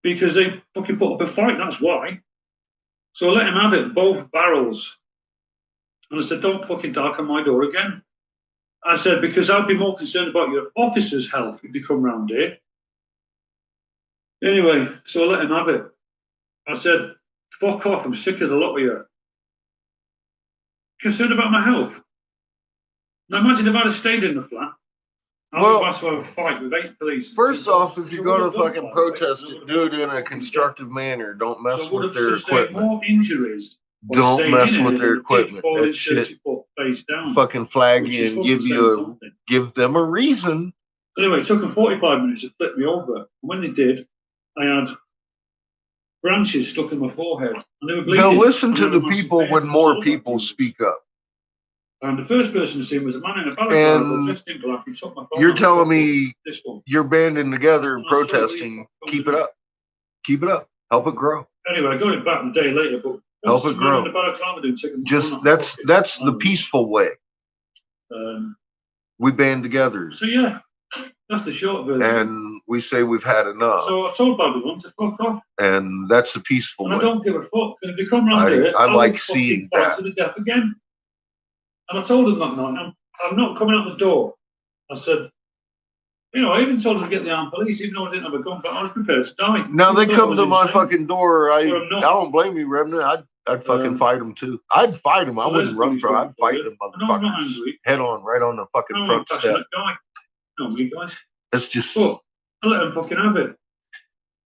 Because they fucking put up a fight, that's why. So I let him have it, both barrels. And I said, don't fucking darken my door again. I said, because I'd be more concerned about your officers' health if they come round here. Anyway, so I let him have it. I said, fuck off, I'm sick of the lot of you. Concerned about my health. Now imagine if I'd have stayed in the flat. I would have to have a fight with 8 police. First off, if you're going to fucking protest it, do it in a constructive manner. Don't mess with their equipment. More injuries. Don't mess with their equipment. That shit fucking flag you and give them a reason. Anyway, it took them 45 minutes to flip me over. And when they did, I had branches stuck in my forehead. And they were bleeding. They'll listen to the people when more people speak up. And the first person to see was a man in a balaclava dressed in black who took my phone. You're telling me you're banding together and protesting. Keep it up. Keep it up. Help it grow. Anyway, I got it back a day later, but help it grow. Just that's the peaceful way. We band together. So yeah, that's the short version. And we say we've had enough. So I told Babylon to fuck off. And that's the peaceful way. I don't give a fuck. And if they come round here, I like seeing that. To the death again. And I told them that night, I'm not coming out the door. I said, you know, I even told them to get the armed police, even though I didn't have a gun, but I was prepared to die. Now they come to my fucking door. I don't blame you, Remnant. I'd fucking fight them too. I'd fight them. I wouldn't run from them. I'd fight them motherfuckers. Head on, right on the fucking front step. Not me, guys. It's just. But I let them fucking have it.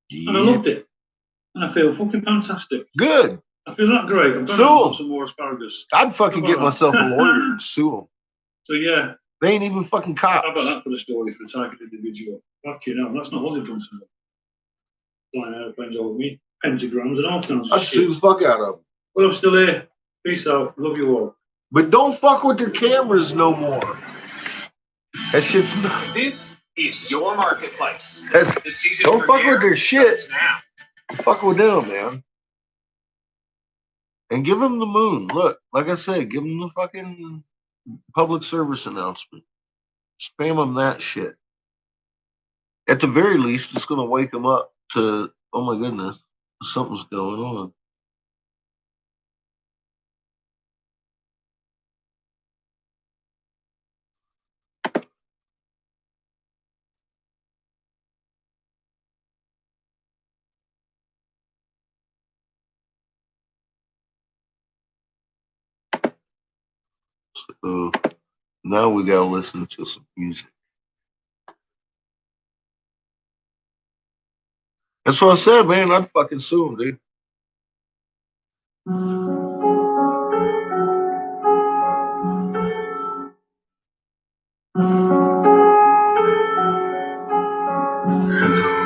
Yeah. And I loved it. And I feel fucking fantastic. Good. I feel that great. I'm going to have some more asparagus. I'd fucking get myself a lawyer and sue them. So yeah. They ain't even fucking cops. How about that for the story for the target individual? Fuck you know, that's not what they've done to me. Flying airplanes over me, pentagrams and all kinds of I'd shit. sue the fuck out of them. Well, I'm still here. Peace out. Love you all. But don't fuck with their cameras no more. That shit's not. This is your marketplace. That's, The season don't for fuck gear with their shit. starts now. Fuck with them, man. And give them the moon. Look, like I said, give them the fucking public service announcement. Spam them that shit. At the very least, it's going to wake them up to, oh my goodness, something's going on. So now we got to listen to some music. That's what I said, man. I'd fucking sue him, dude.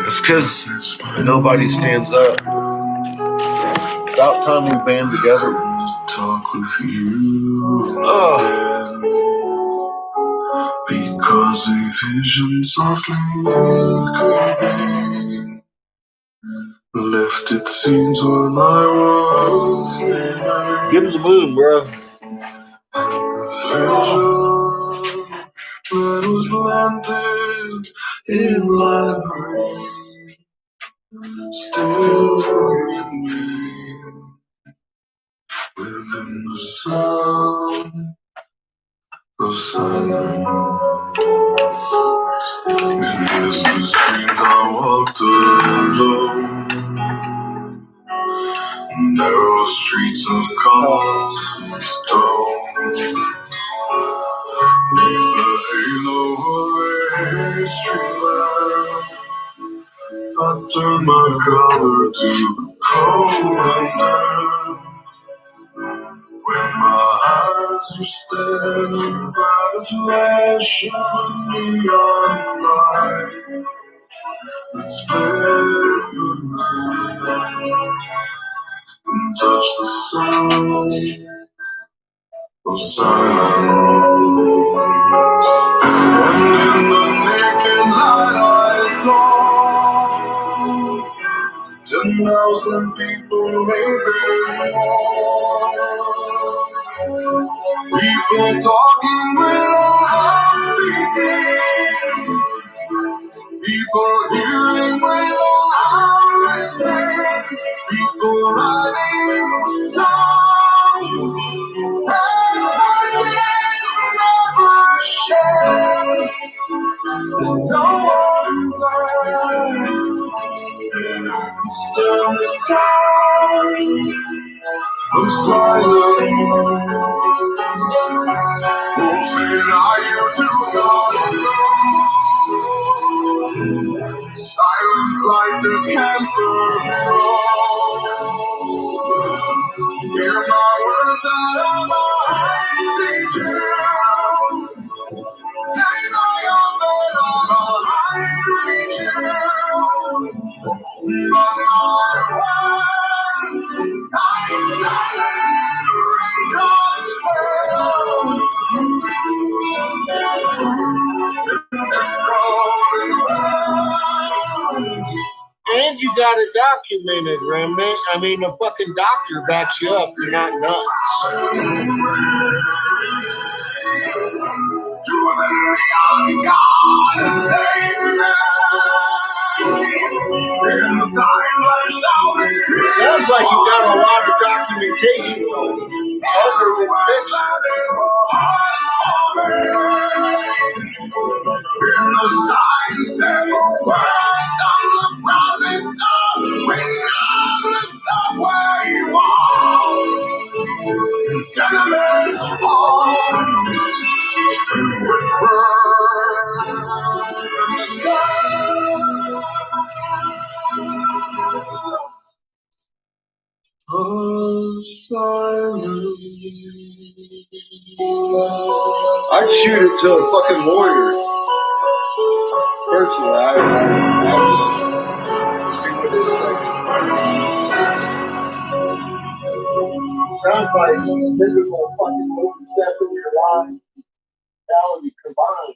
It's because nobody stands up. It's about time we band together. Talk with you Oh. Because a vision softly creeping left its scenes when I was sleeping. Give him the moon, bro. Vision that was planted in my brain still remains within the sound of silence. In this street I walked alone, narrow streets of cobblestone. Neath the halo of a street lamp, I turned my collar to the cold and damp. When my eyes were staring by the flash of a neon light that split the night and touched the sound of silence. And in the naked light I saw 10,000 people, maybe more. People talking without speaking. People hearing without listening. People writing songs. And voices never shared. No one died. Still the sound of silence. Folks say I you do not know. Silence like the cancer grows. Hear my words out of my teacher. Take my young man on a high reach. But I want silent And you got it documented, Remnant. I mean, the fucking doctor backs you up. You're not nuts. Sounds like you got a lot of documentation other than pictures. In the signs and words on the province of on the subway walls, tenements home, whisper in the sound of silence. I'd shoot it to a fucking lawyer. Personally, I would see what they say. Sounds like typical fucking movie step in your life. Now you combine.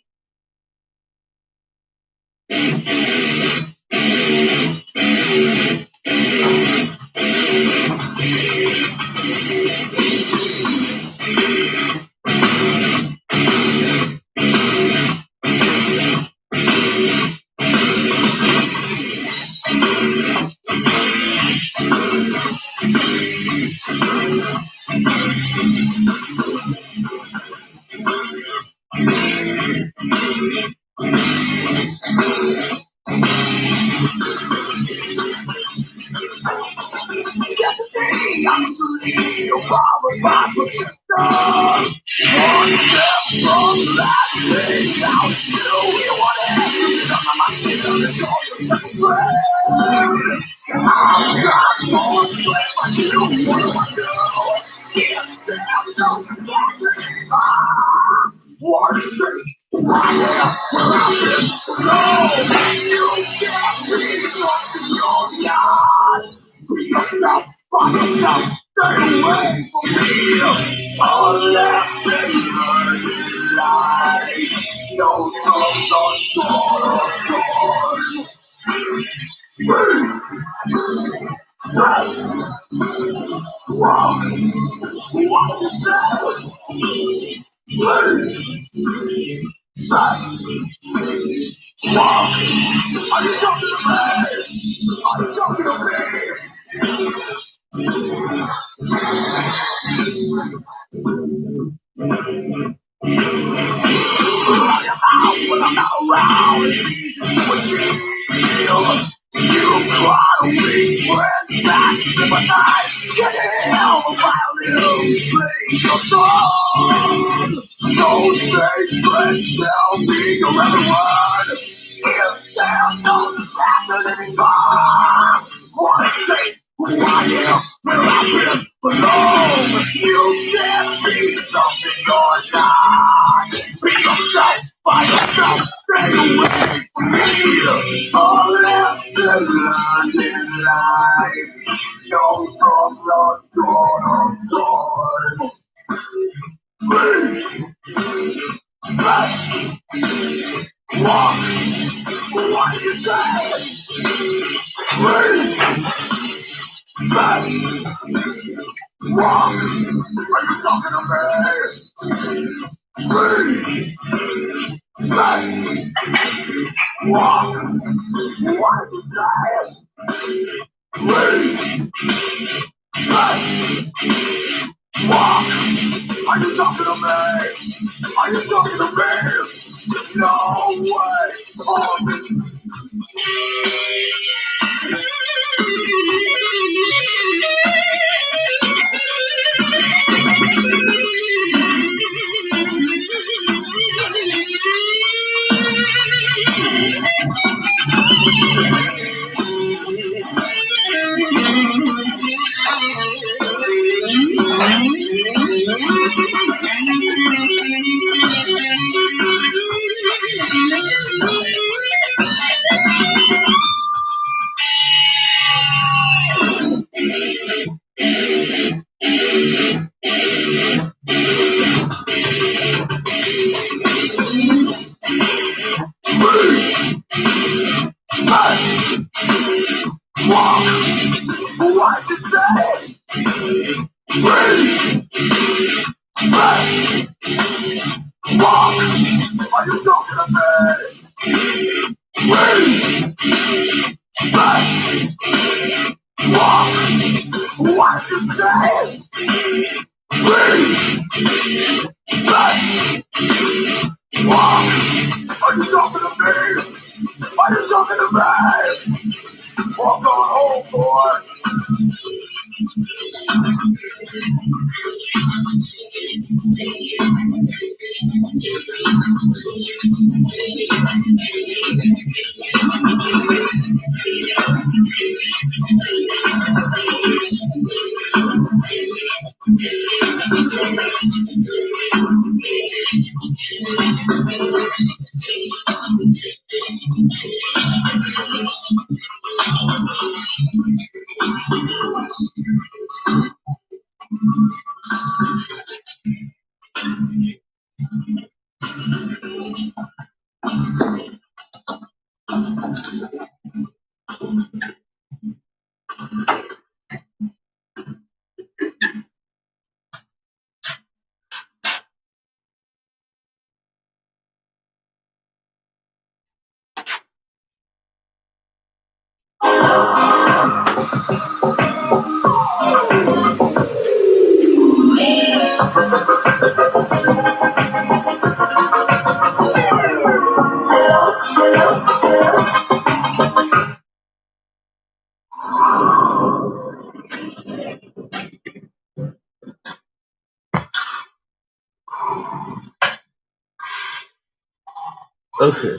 Okay,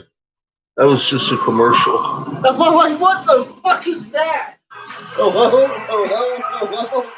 that was just a commercial. I'm like, what the fuck is that? Hello, hello, hello.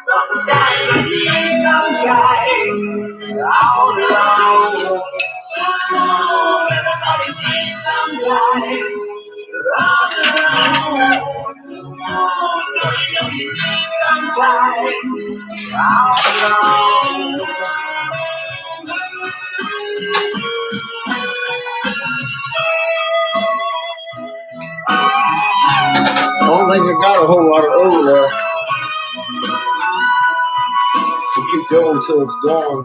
Sometimes I need some time all alone. Everybody needs some time all alone. You need some time all alone. I don't think I got a whole lot of oil left. I'll keep going until it's gone.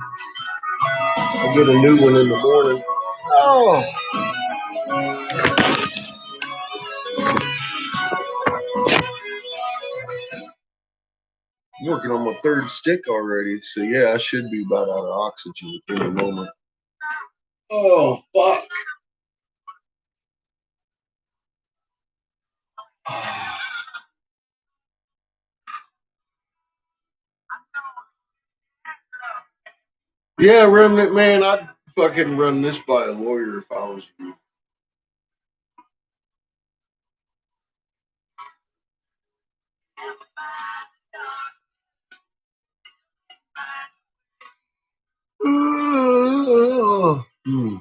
I'll get a new one in the morning. Oh, I'm working on my third stick already. So yeah, I should be about out of oxygen in a moment. Oh, fuck. Yeah, Remnant Man, I'd fucking run this by a lawyer if I was you. Hmm.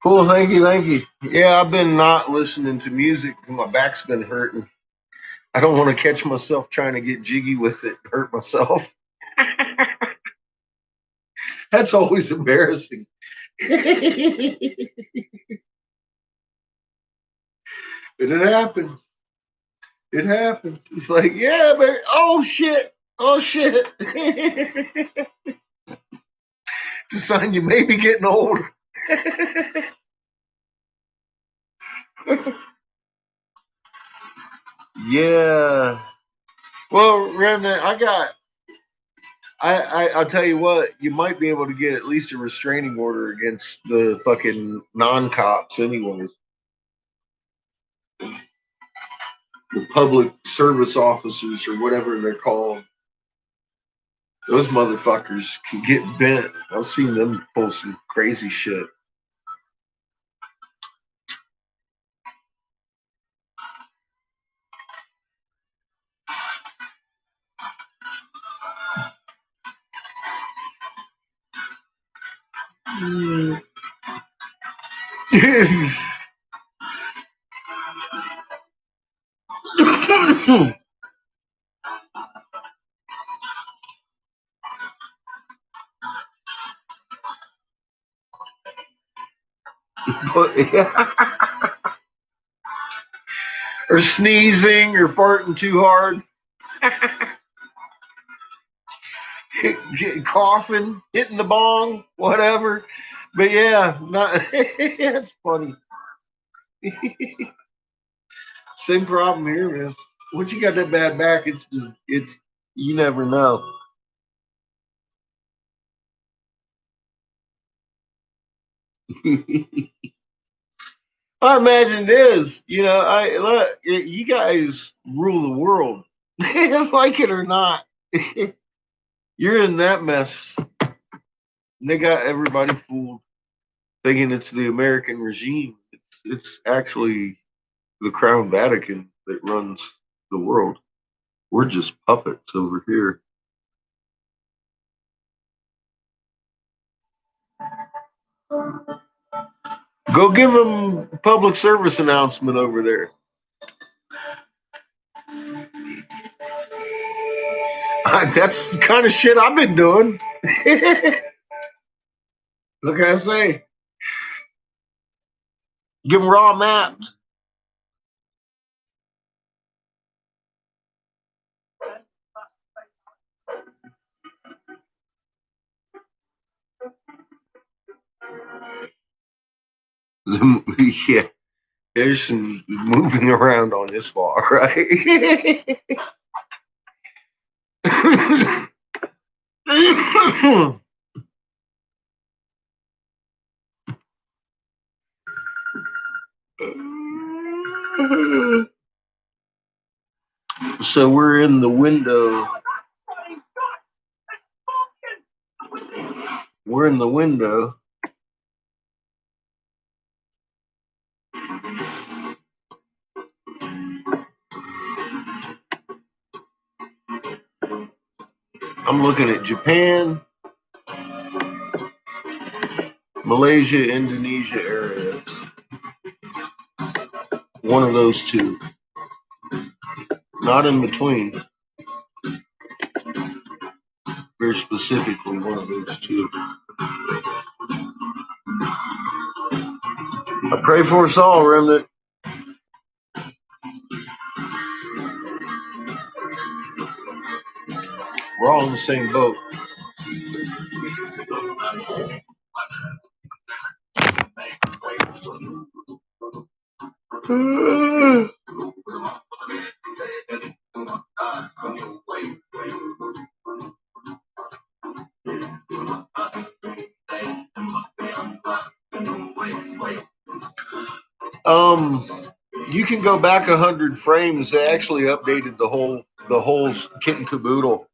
Cool, thank you, thank you. Yeah, I've been not listening to music. My back's been hurting. I don't want to catch myself trying to get jiggy with it, hurt myself. That's always embarrassing. But it happens. It happens. It's like, yeah, but oh shit. Oh shit. It's a sign you may be getting old. Yeah. Well, Remnant, I'll tell you what, you might be able to get at least a restraining order against the fucking non-cops anyways. The public service officers or whatever they're called. Those motherfuckers can get bent. I've seen them pull some crazy shit. Or sneezing or farting too hard. Coughing, hitting the bong, whatever. But yeah, not it's funny. Same problem here, man. Once you got that bad back, it's just you never know. I imagine it is. You know, I look. You guys rule the world, like it or not. You're in that mess. They got everybody fooled, thinking it's the American regime. It's actually the Crown Vatican that runs the world. We're just puppets over here. Go give them a public service announcement over there. That's the kind of shit I've been doing. What can I say? Give them raw maps. Yeah, there's some moving around on this bar, right? So we're in the window. We're in the window. I'm looking at Japan, Malaysia, Indonesia area. One of those two. Not in between. Very specifically one of those two. I pray for us all, remnant. We're all in the same boat. You can go back 100 frames. They actually updated the whole kit and caboodle.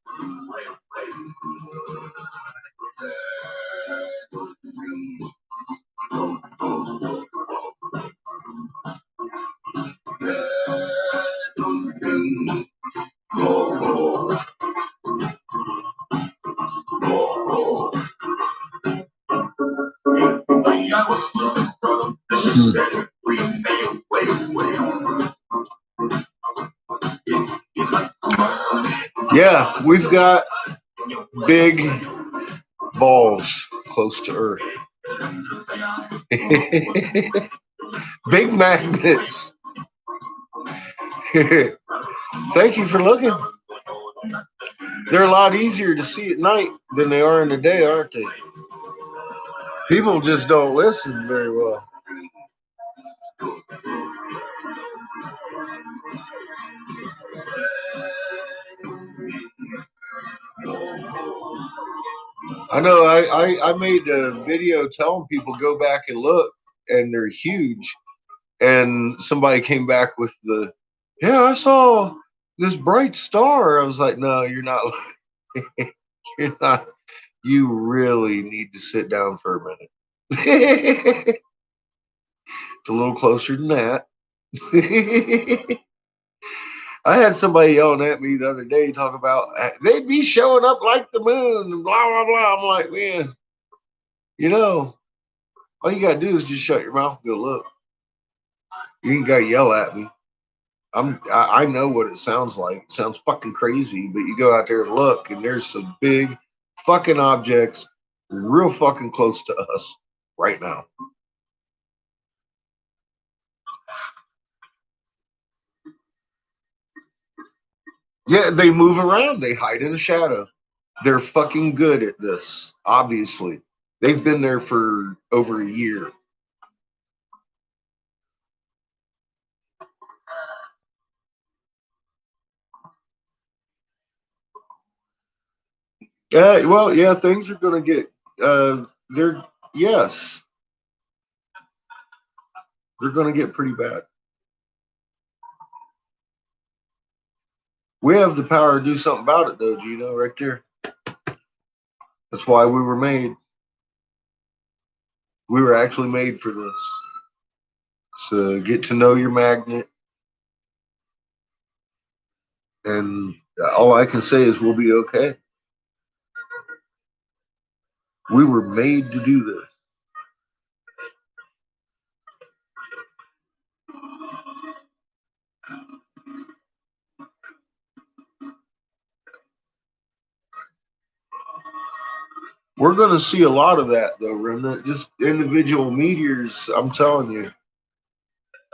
Yeah, we've got big balls close to Earth. Big magnets. Thank you for looking. They're a lot easier to see at night than they are in the day, aren't they? People just don't listen very well. I know I made a video telling people go back and look, and they're huge. And somebody came back with yeah, I saw this bright star. I was like, no, you're not. You're not. You really need to sit down for a minute. It's a little closer than that. I had somebody yelling at me the other day talking about they'd be showing up like the moon and blah blah blah. I'm like, man, all you gotta do is just shut your mouth and go look. You ain't gotta yell at me. I know what it sounds like. It sounds fucking crazy, but you go out there and look, and there's some big fucking objects real fucking close to us right now. Yeah, they move around. They hide in the shadow. They're fucking good at this, obviously. They've been there for over a year. Well, yeah, things are going to get, yes, they're going to get pretty bad. We have the power to do something about it, though, Gino, right there. That's why we were made. We were actually made for this. So get to know your magnet. And all I can say is we'll be okay. We were made to do this. We're going to see a lot of that, though, Remnant. Just individual meteors, I'm telling you.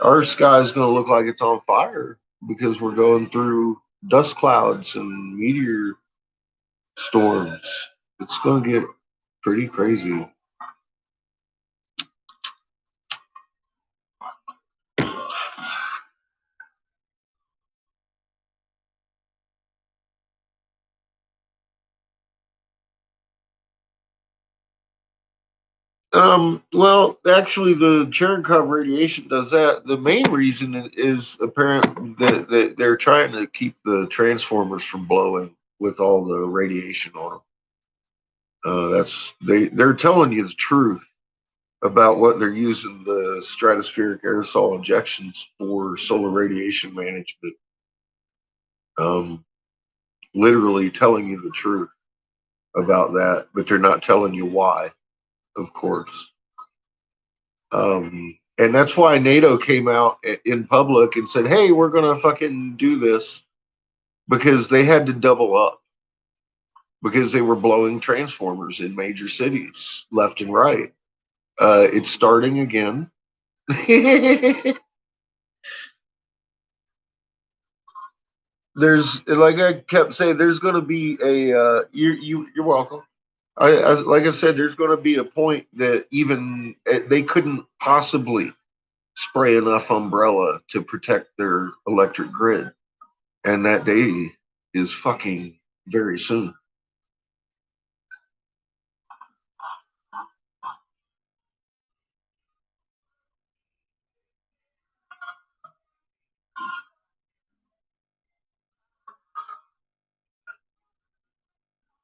Our sky is going to look like it's on fire because we're going through dust clouds and meteor storms. It's going to get pretty crazy. Well, actually, the Cherenkov radiation does that. The main reason is apparent that they're trying to keep the transformers from blowing with all the radiation on them. They're telling you the truth about what they're using the stratospheric aerosol injections for solar radiation management. Literally telling you the truth about that, but they're not telling you why, of course. And that's why NATO came out in public and said, "Hey, we're gonna fucking do this," because they had to double up because they were blowing transformers in major cities left and right. It's starting again. There's, like I kept saying, there's going to be a you're welcome. Like I said, there's going to be a point that even they couldn't possibly spray enough umbrella to protect their electric grid, and that day is fucking very soon.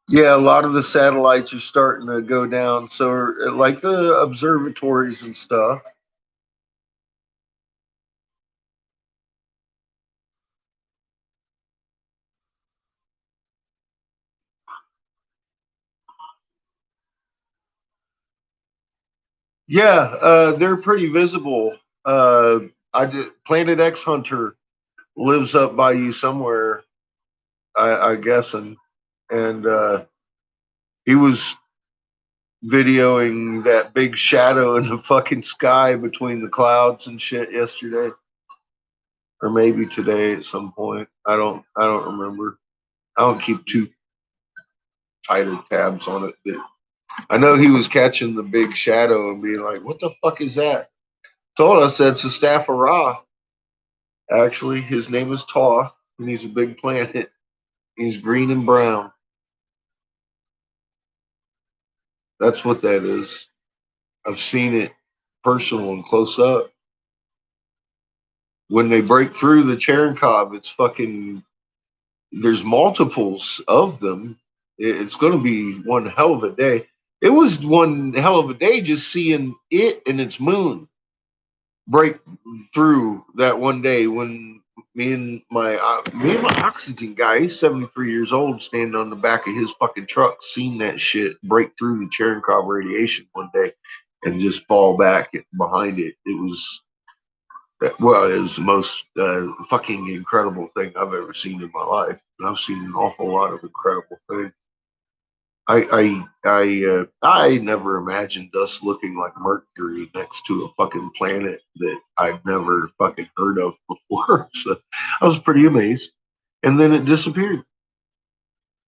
Yeah, a lot of the satellites are starting to go down. So, like the observatories and stuff. Yeah, they're pretty visible. Planet X Hunter lives up by you somewhere, I guess, and he was videoing that big shadow in the fucking sky between the clouds and shit yesterday, or maybe today at some point. I don't remember. I don't keep too tight of tabs on it. But I know he was catching the big shadow and being like, "What the fuck is that?" Told us that's a staff of Ra. Actually, his name is Toth, and he's a big planet. He's green and brown. That's what that is. I've seen it personal and close up. When they break through the Cherenkov, it's fucking. There's multiples of them. It's going to be one hell of a day. It was one hell of a day just seeing it and its moon break through that one day when me and my oxygen guy, he's 73 years old, standing on the back of his fucking truck, seen that shit break through the Cherenkov radiation one day and just fall back behind it. It was well, it was the most fucking incredible thing I've ever seen in my life. And I've seen an awful lot of incredible things. I never imagined us looking like Mercury next to a fucking planet that I'd never fucking heard of before. So I was pretty amazed. And then it disappeared.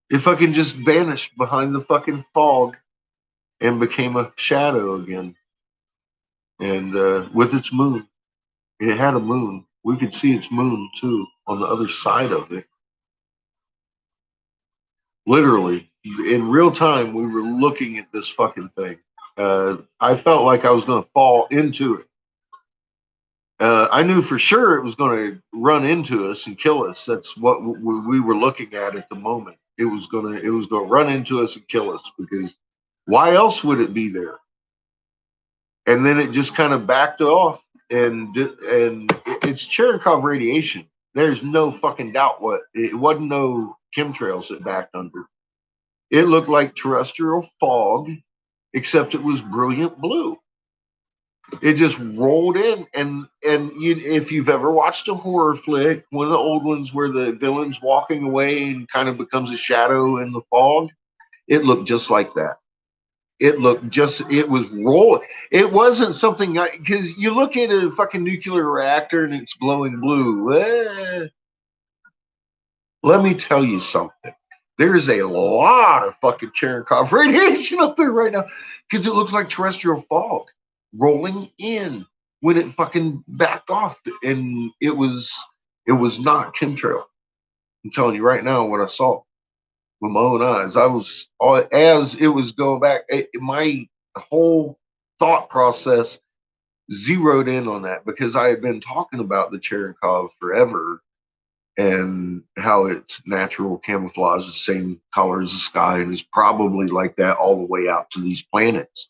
It fucking just vanished behind the fucking fog and became a shadow again. And with its moon, it had a moon. We could see its moon too on the other side of it. Literally, in real time, we were looking at this fucking thing. I felt like I was going to fall into it. I knew for sure it was going to run into us and kill us. That's what we were looking at the moment. It was going to run into us and kill us because why else would it be there? And then it just kind of backed off, and it's Cherenkov radiation. There's no fucking doubt what it wasn't. No chemtrails it backed under. It looked like terrestrial fog, except it was brilliant blue. It just rolled in, if you've ever watched a horror flick, one of the old ones where the villain's walking away and kind of becomes a shadow in the fog, it looked just like that. It was rolling. It wasn't something because you look at a fucking nuclear reactor and it's glowing blue. Let me tell you something. There's a lot of fucking Cherenkov radiation up there right now because it looks like terrestrial fog rolling in when it fucking backed off, and it was not chemtrail. I'm telling you right now what I saw with my own eyes. I was as it was going back. My whole thought process zeroed in on that because I had been talking about the Cherenkov forever and how its natural camouflage is the same color as the sky and is probably like that all the way out to these planets.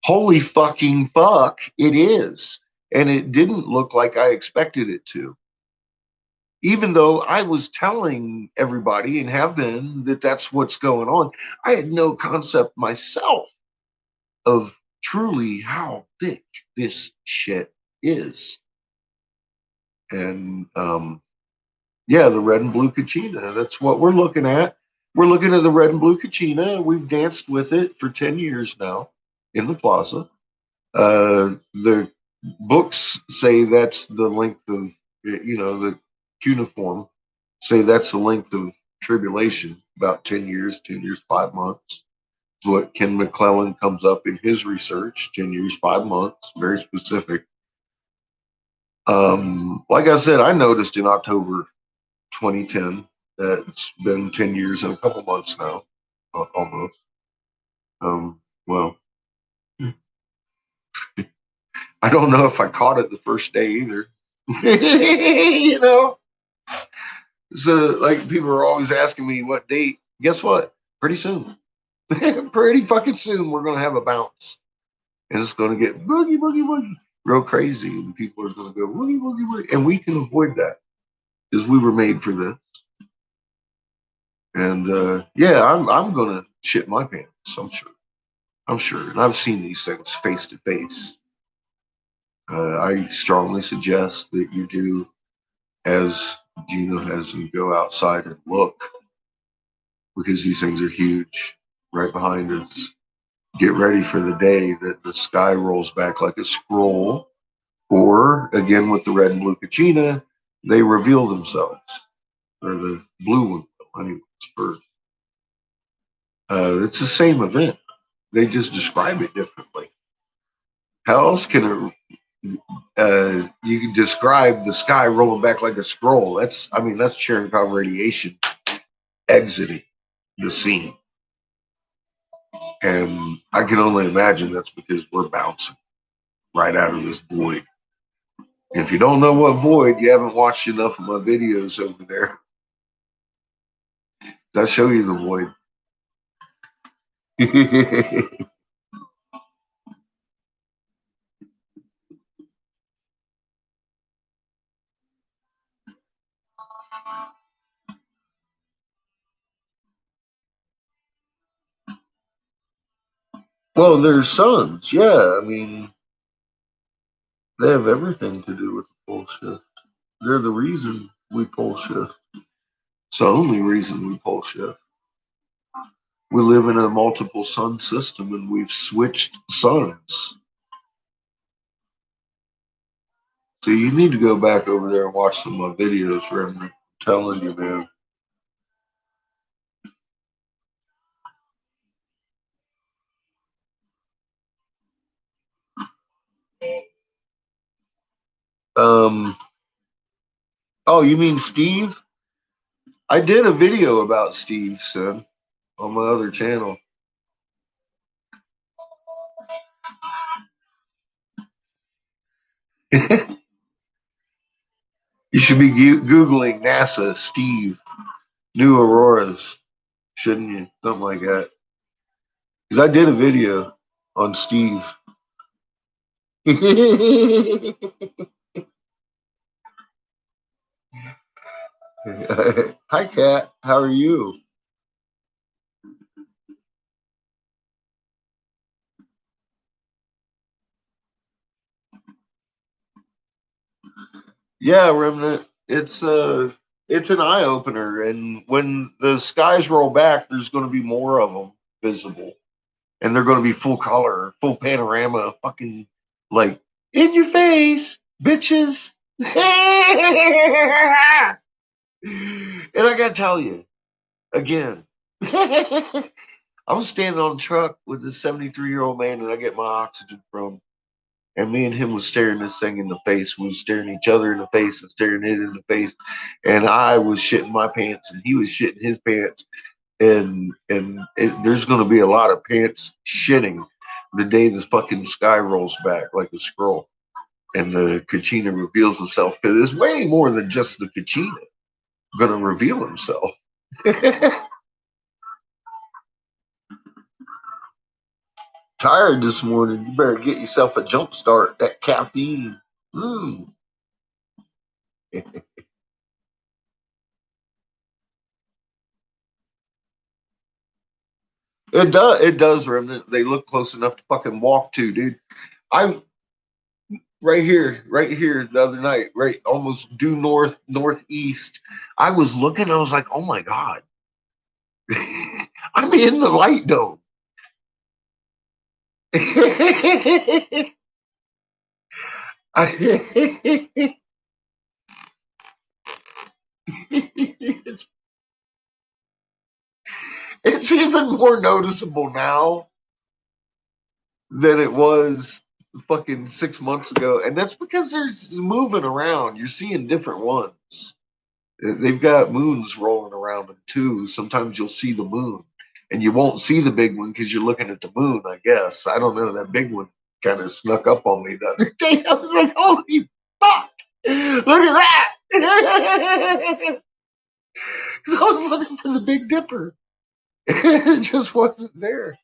Holy fucking fuck, it is. And it didn't look like I expected it to. Even though I was telling everybody and have been that that's what's going on, I had no concept myself of truly how thick this shit is. And yeah, the red and blue Kachina, that's what we're looking at. We're looking at the red and blue Kachina. We've danced with it for 10 years now in the plaza. The books say that's the length of, the cuneiform say that's the length of tribulation, about 10 years, 10 years, 5 months. It's what Ken McClellan comes up in his research, 10 years, 5 months, very specific. Like I said, I noticed in October 2010 that it's been 10 years and a couple months now, almost. Well, I don't know if I caught it the first day either. you know, so like people are always asking me what date. Guess what? Pretty soon, pretty fucking soon, we're gonna have a bounce, and it's gonna get boogie boogie boogie real crazy, and people are gonna go boogie boogie boogie, and we can avoid that because we were made for this. And yeah, I'm gonna shit my pants. I'm sure. I'm sure, and I've seen these things face to face. I strongly suggest that you do as Gino has you go outside and look because these things are huge right behind us. Get ready for the day that the sky rolls back like a scroll, or again with the red and blue Kachina, they reveal themselves, or the blue one, anyways, first. It's the same event. They just describe it differently. How else can you can describe the sky rolling back like a scroll? That's Cherenkov radiation exiting the scene. And I can only imagine that's because we're bouncing right out of this void. If you don't know what void, you haven't watched enough of my videos over there. I'll show you the void. Well, their sons, yeah. They have everything to do with the pole shift. They're the reason we pole shift. It's the only reason we pole shift. We live in a multiple sun system and we've switched suns. So you need to go back over there and watch some of my videos, Reverend. I'm telling you, man. Oh, you mean Steve? I did a video about Steve, son, on my other channel. You should be Googling NASA Steve new auroras, shouldn't you? Something like that. Because I did a video on Steve. Hi, Kat. How are you? Yeah, Remnant. It's an eye opener, and when the skies roll back, there's going to be more of them visible, and they're going to be full color, full panorama, fucking like in your face, bitches. And I gotta tell you again, I was standing on a truck with a 73-year-old man, and I get my oxygen from. And me and him was staring this thing in the face. We was staring each other in the face and staring it in the face. And I was shitting my pants and he was shitting his pants. And there's going to be a lot of pants shitting The day the fucking sky rolls back like a scroll and the Kachina reveals himself, because it's way more than just the Kachina gonna reveal himself. Tired this morning. You better get yourself a jump start. That caffeine. Mm. It does. It does, Remnant. They look close enough to fucking walk to, dude. I'm right here the other night, right almost due northeast. I was looking. I was like, oh my god, I'm in the light dome. it's, it's even more noticeable now than it was fucking 6 months ago, and that's because they're moving around. You're seeing different ones. They've got moons rolling around them too. Sometimes you'll see the moon, and you won't see the big one because you're looking at the moon. I guess I don't know. That big one kind of snuck up on me the other day. I was like, "Holy fuck! Look at that!" Because I was looking for the Big Dipper, and it just wasn't there.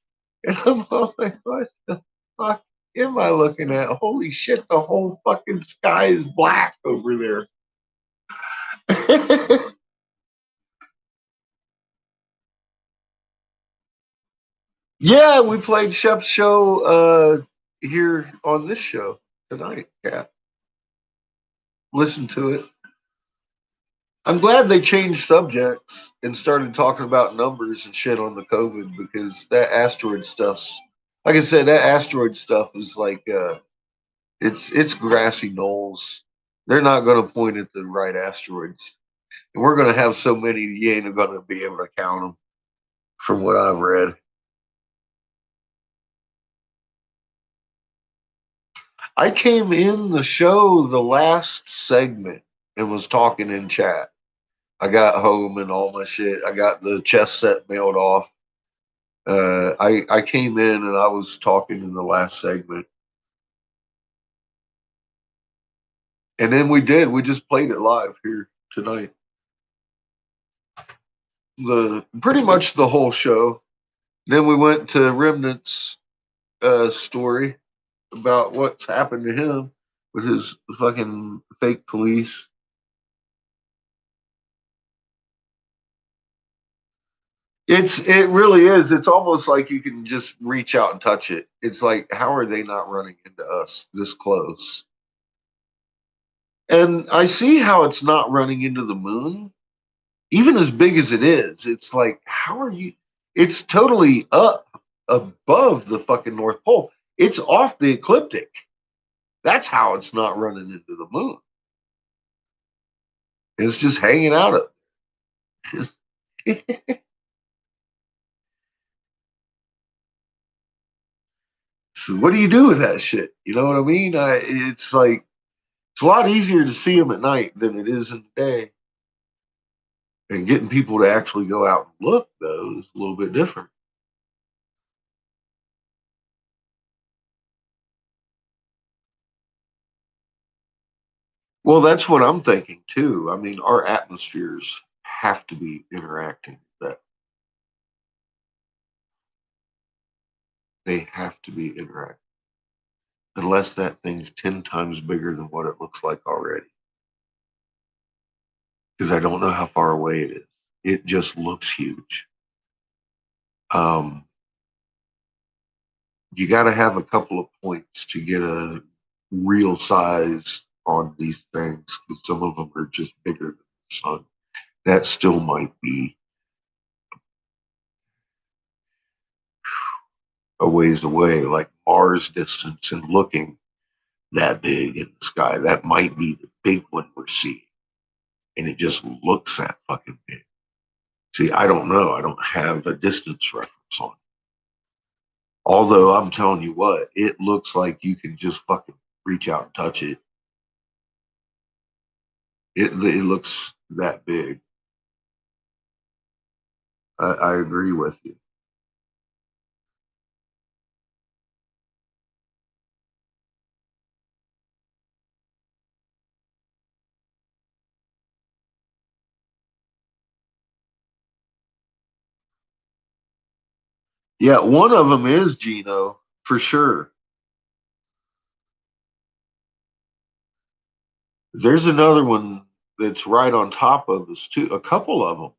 And I'm all like, "What the fuck am I looking at? Holy shit! The whole fucking sky is black over there." Yeah, we played Shep's show here on this show tonight. Yeah, listen to it. I'm glad they changed subjects and started talking about numbers and shit on the COVID, because that asteroid stuff's, like I said, that asteroid stuff is like it's grassy knolls. They're not going to point at the right asteroids, and we're going to have so many you ain't going to be able to count them, from what I've read. I came in the show the last segment and was talking in chat. I got home and all my shit. I got the chess set mailed off. I came in and I was talking in the last segment, and then we just played it live here tonight. The pretty much the whole show. Then we went to Remnant's story about what's happened to him with his fucking fake police. It really is. It's almost like you can just reach out and touch it. It's like, how are they not running into us this close? And I see how it's not running into the moon, even as big as it is. It's like, how are you? It's totally up above the fucking North Pole. It's off the ecliptic. That's how it's not running into the moon. It's just hanging out of So what do you do with that shit? You know what I mean? It's like, it's a lot easier to see them at night than it is in the day. And getting people to actually go out and look, though, is a little bit different. Well, that's what I'm thinking too. I mean, our atmospheres have to be interacting with that. They have to be interacting. Unless that thing's 10 times bigger than what it looks like already. Because I don't know how far away it is. It just looks huge. You got to have a couple of points to get a real size on these things, because some of them are just bigger than the sun. That still might be a ways away, like Mars distance, and looking that big in the sky. That might be the big one we're seeing. And it just looks that fucking big. See, I don't know. I don't have a distance reference on it. Although I'm telling you what, it looks like you can just fucking reach out and touch it. It looks that big. I agree with you. Yeah, one of them is Gino, for sure. There's another one that's right on top of us, too. A couple of them.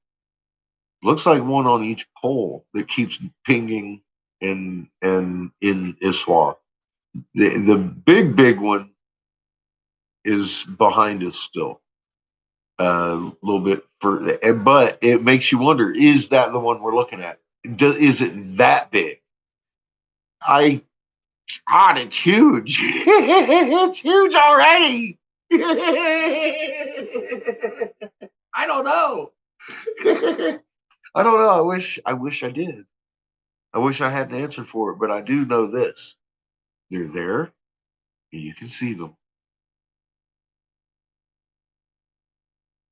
Looks like one on each pole that keeps pinging in ISWA. The big one is behind us still. A little bit further, but it makes you wonder: is that the one we're looking at? Is it that big? God, it's huge. It's huge already. I don't know. I don't know. I wish I did. I wish I had an answer for it, but I do know this: they're there, and you can see them.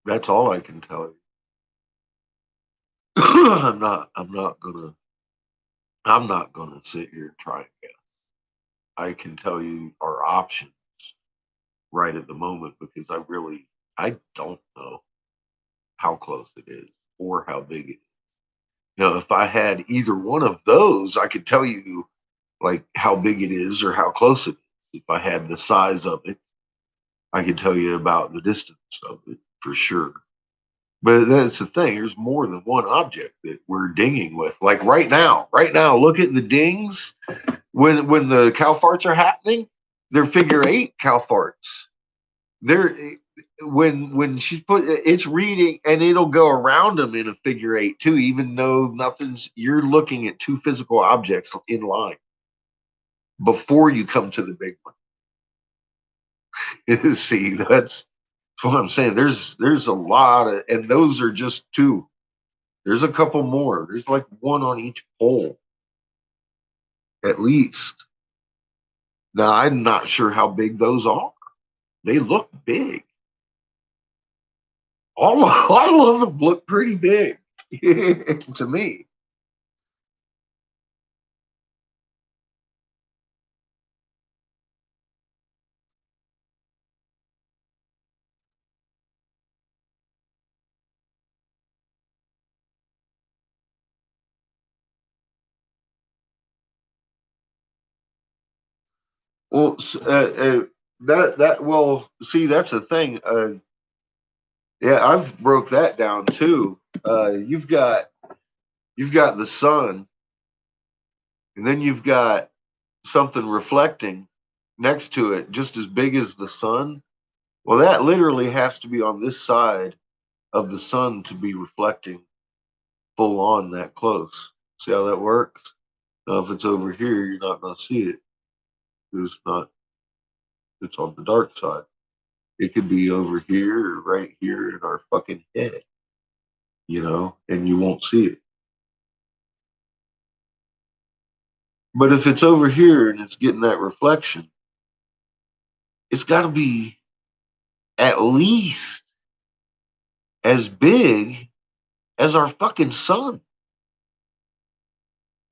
That's all I can tell you. I'm not gonna sit here and try and guess. I can tell you our options right at the moment because I don't know how close it is or how big it is. Now, if I had either one of those, I could tell you like how big it is or how close it is. If I had the size of it, I could tell you about the distance of it for sure. But that's the thing. There's more than one object that we're dinging with. Like right now, look at the dings when the cow farts are happening. They're figure eight cow farts. They're when she's put it's reading and it'll go around them in a figure eight too, even though nothing's. You're looking at two physical objects in line before you come to the big one. See, that's what I'm saying. There's a lot of, and those are just two. There's a couple more. There's like one on each pole, at least. Now, I'm not sure how big those are. They look big. All of them look pretty big to me. Well, well, see, that's the thing. Yeah, I've broke that down too. You've got the sun, and then you've got something reflecting next to it, just as big as the sun. Well, that literally has to be on this side of the sun to be reflecting full on that close. See how that works? Now, if it's over here, you're not going to see it. It's not. It's on the dark side. It could be over here or right here in our fucking head, and you won't see it. But if it's over here and it's getting that reflection, it's got to be at least as big as our fucking sun.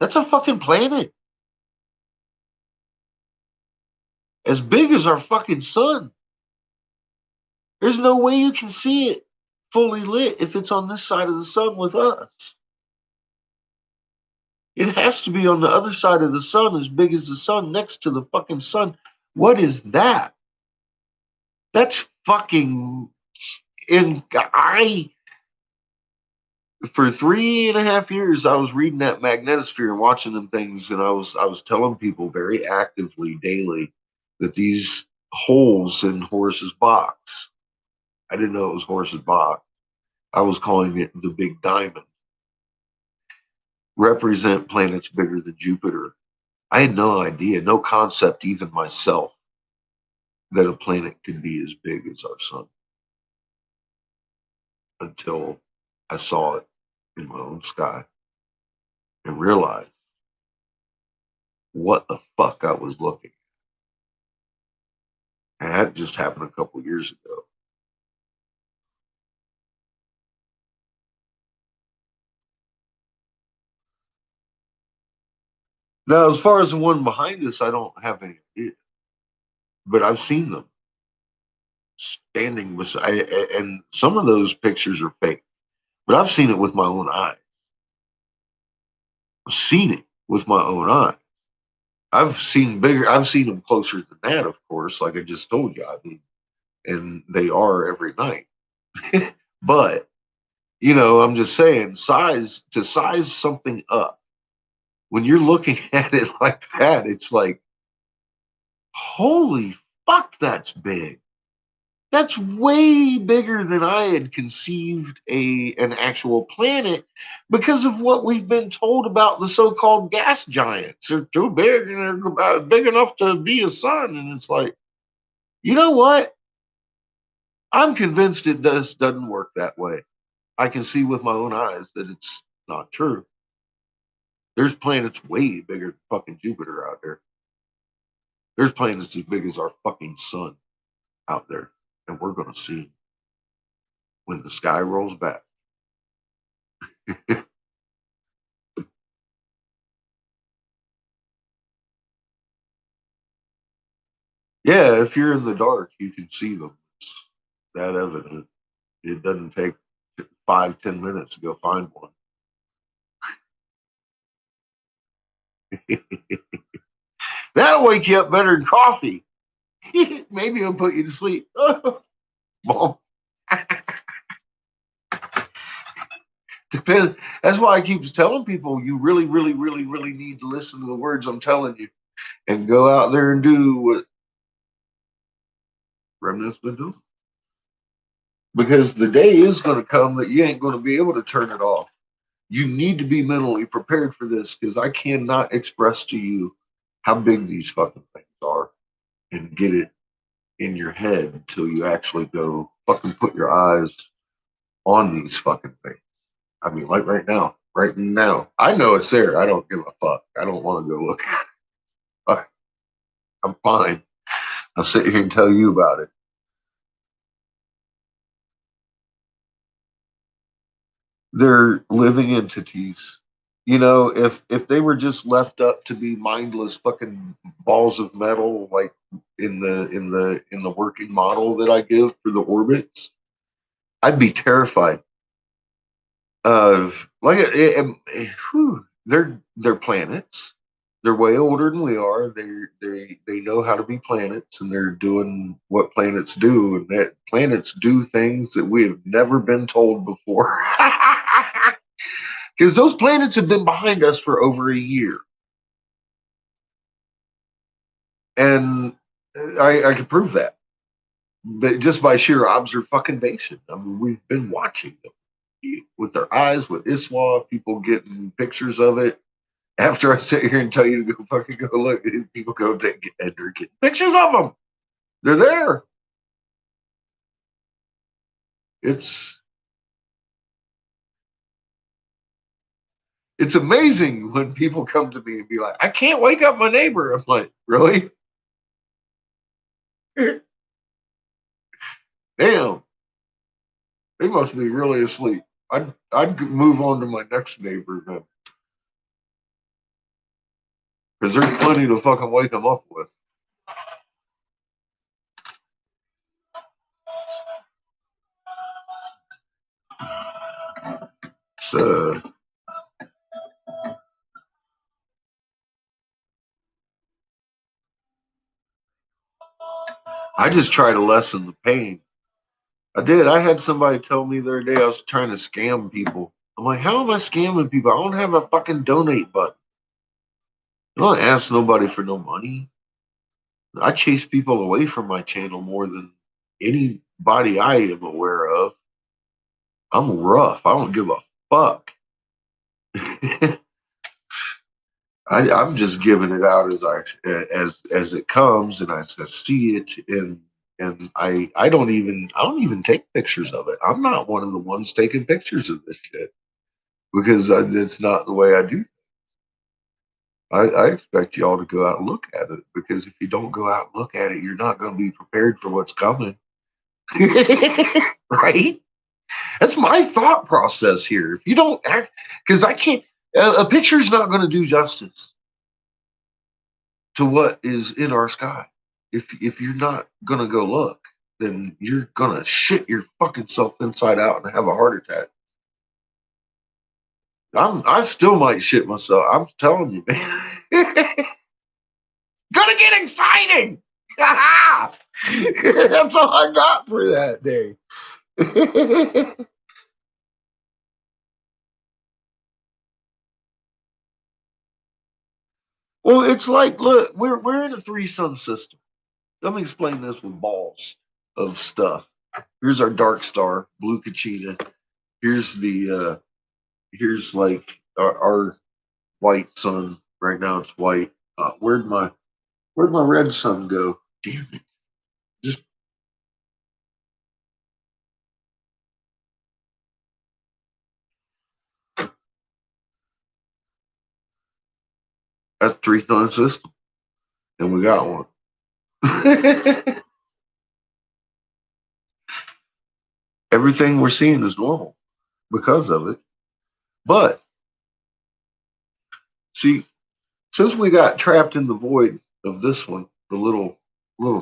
That's a fucking planet. As big as our fucking sun. There's no way you can see it fully lit if it's on this side of the sun with us. It has to be on the other side of the sun, as big as the sun, next to the fucking sun. What is that? That's fucking. For 3.5 years, I was reading that magnetosphere and watching them things, and I was telling people very actively daily that these holes in Horace's box. I didn't know it was Horace's box. I was calling it the Big Diamond. Represent planets bigger than Jupiter. I had no idea, no concept, even myself, that a planet could be as big as our sun until I saw it in my own sky and realized what the fuck I was looking at. And that just happened a couple years ago. Now, as far as the one behind us, I don't have any idea, but I've seen them standing beside, and some of those pictures are fake, but I've seen it with my own eyes. I've seen it. with my own eye. I've seen them closer than that, of course, like I just told you. I mean, and they are every night. But, I'm just saying, to size something up, when you're looking at it like that, it's like, holy fuck, that's big. That's way bigger than I had conceived an actual planet because of what we've been told about the so-called gas giants. They're too big and they're big enough to be a sun. And it's like, you know what? I'm convinced it doesn't work that way. I can see with my own eyes that it's not true. There's planets way bigger than fucking Jupiter out there. There's planets as big as our fucking sun out there. And we're going to see them when the sky rolls back. Yeah, if you're in the dark, you can see them. It's that evident. It doesn't take 5-10 minutes to go find one. That'll wake you up better than coffee. Maybe it'll put you to sleep. Well, depends. That's why I keep telling people you really, really, really, really need to listen to the words I'm telling you and go out there and do what Remnant's been doing. Because the day is going to come that you ain't going to be able to turn it off. You need to be mentally prepared for this because I cannot express to you how big these fucking things are and get it in your head until you actually go fucking put your eyes on these fucking things. I mean, like right now, I know it's there. I don't give a fuck. I don't want to go look at it. I'm fine. I'll sit here and tell you about it. They're living entities. If they were just left up to be mindless fucking balls of metal, like in the working model that I give for the orbits, I'd be terrified of they're planets. They're way older than we are. They know how to be planets, and they're doing what planets do, and that planets do things that we have never been told before. Because those planets have been behind us for over a year. And I can prove that. But just by sheer observation. I mean, we've been watching them with their eyes, with ISWA, people getting pictures of it. After I sit here and tell you to go fucking go look, people go take and they're getting pictures of them. They're there. It's amazing when people come to me and be like, I can't wake up my neighbor. I'm like, really? Damn. They must be really asleep. I'd move on to my next neighbor then. Because there's plenty to fucking wake them up with. So, I just try to lessen the pain. I did. I had somebody tell me the other day I was trying to scam people. I'm like, how am I scamming people? I don't have a fucking donate button. I don't ask nobody for no money. I chase people away from my channel more than anybody I am aware of. I'm rough. I don't give a fuck. I'm just giving it out as it comes, and I see it, and I don't even take pictures of it. I'm not one of the ones taking pictures of this shit because it's not the way I do. I expect y'all to go out and look at it because if you don't go out and look at it, you're not going to be prepared for what's coming. Right? That's my thought process here. If you don't act, because I can't, a picture's not going to do justice to what is in our sky. If you're not going to go look, then you're going to shit your fucking self inside out and have a heart attack. I still might shit myself. I'm telling you, man. Gonna get exciting. That's all I got for that day. Well, it's like, look, we're in a three-sun system. Let me explain this with balls of stuff. Here's our dark star, blue Kachina. Here's here's like our white sun. Right now it's white. Where'd my red sun go? Damn it! Just that's three-sun system, and we got one. Everything we're seeing is normal because of it. But see, since we got trapped in the void of this one, the little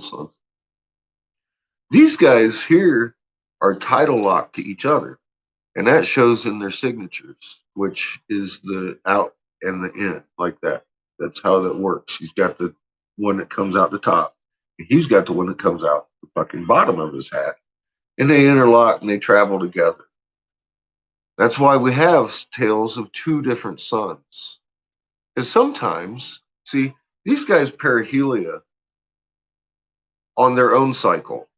sun, these guys here are tidal locked to each other, and that shows in their signatures, which is the out and the in, like that. That's how that works. He's got the one that comes out the top, and he's got the one that comes out the fucking bottom of his hat, and they interlock and they travel together. That's why we have tales of two different suns. Because sometimes, see, these guys perihelia on their own cycle.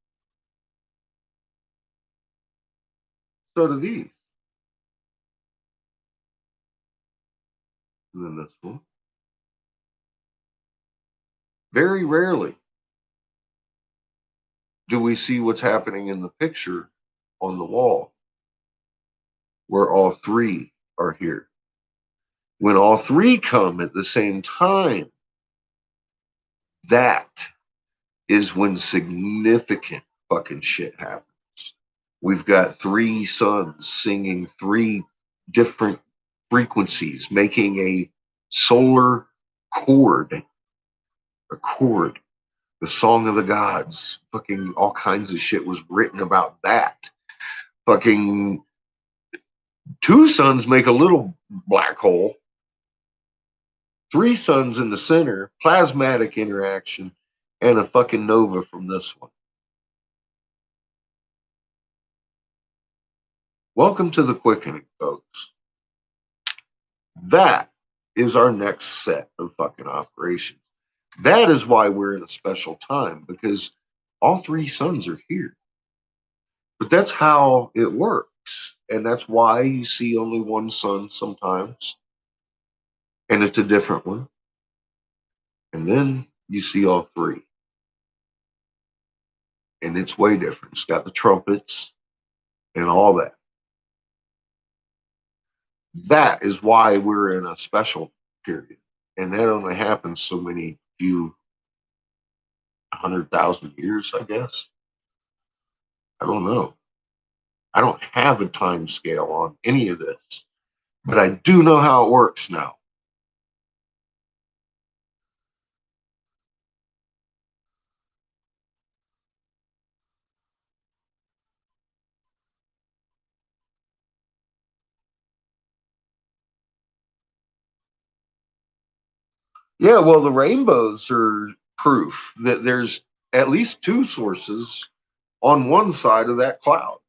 So do these. And then this one. Very rarely do we see what's happening in the picture on the wall, where all three are here. When all three come at the same time, that is when significant fucking shit happens. We've got three suns singing three different frequencies, making a solar chord. A chord. The Song of the Gods. Fucking all kinds of shit was written about that. Fucking two suns make a little black hole. Three suns in the center, plasmatic interaction, and a fucking nova from this one. Welcome to the quickening, folks. That is our next set of fucking operations. That is why we're in a special time, because all three suns are here. But that's how it works. And that's why you see only one sun sometimes. And it's a different one. And then you see all three. And it's way different. It's got the trumpets and all that. That is why we're in a special period. And that only happens so many few 100,000 years, I guess. I don't know. I don't have a time scale on any of this, but I do know how it works now. Yeah, well, the rainbows are proof that there's at least two sources on one side of that cloud.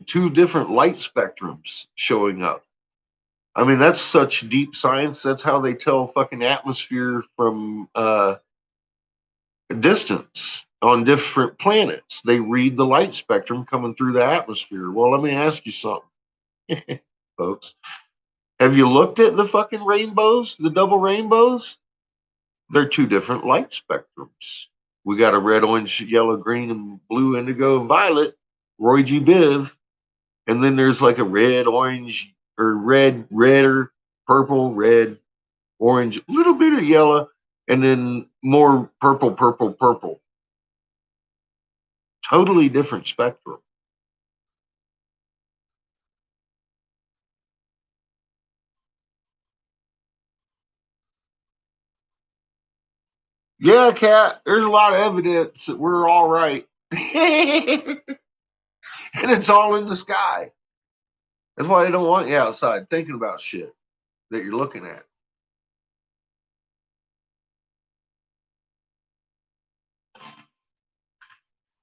Two different light spectrums showing up. I mean, that's such deep science. That's how they tell fucking atmosphere from distance on different planets. They read the light spectrum coming through the atmosphere. Well, let me ask you something, folks. Have you looked at the fucking rainbows, the double rainbows? They're two different light spectrums. We got a red, orange, yellow, green, and blue, indigo, violet, Roy G. Biv. And then there's like a red, orange, or redder, purple, red, orange, a little bit of yellow, and then more purple, purple, purple. Totally different spectrum. Yeah, Cat, there's a lot of evidence that we're all right. And it's all in the sky. That's why they don't want you outside thinking about shit that you're looking at.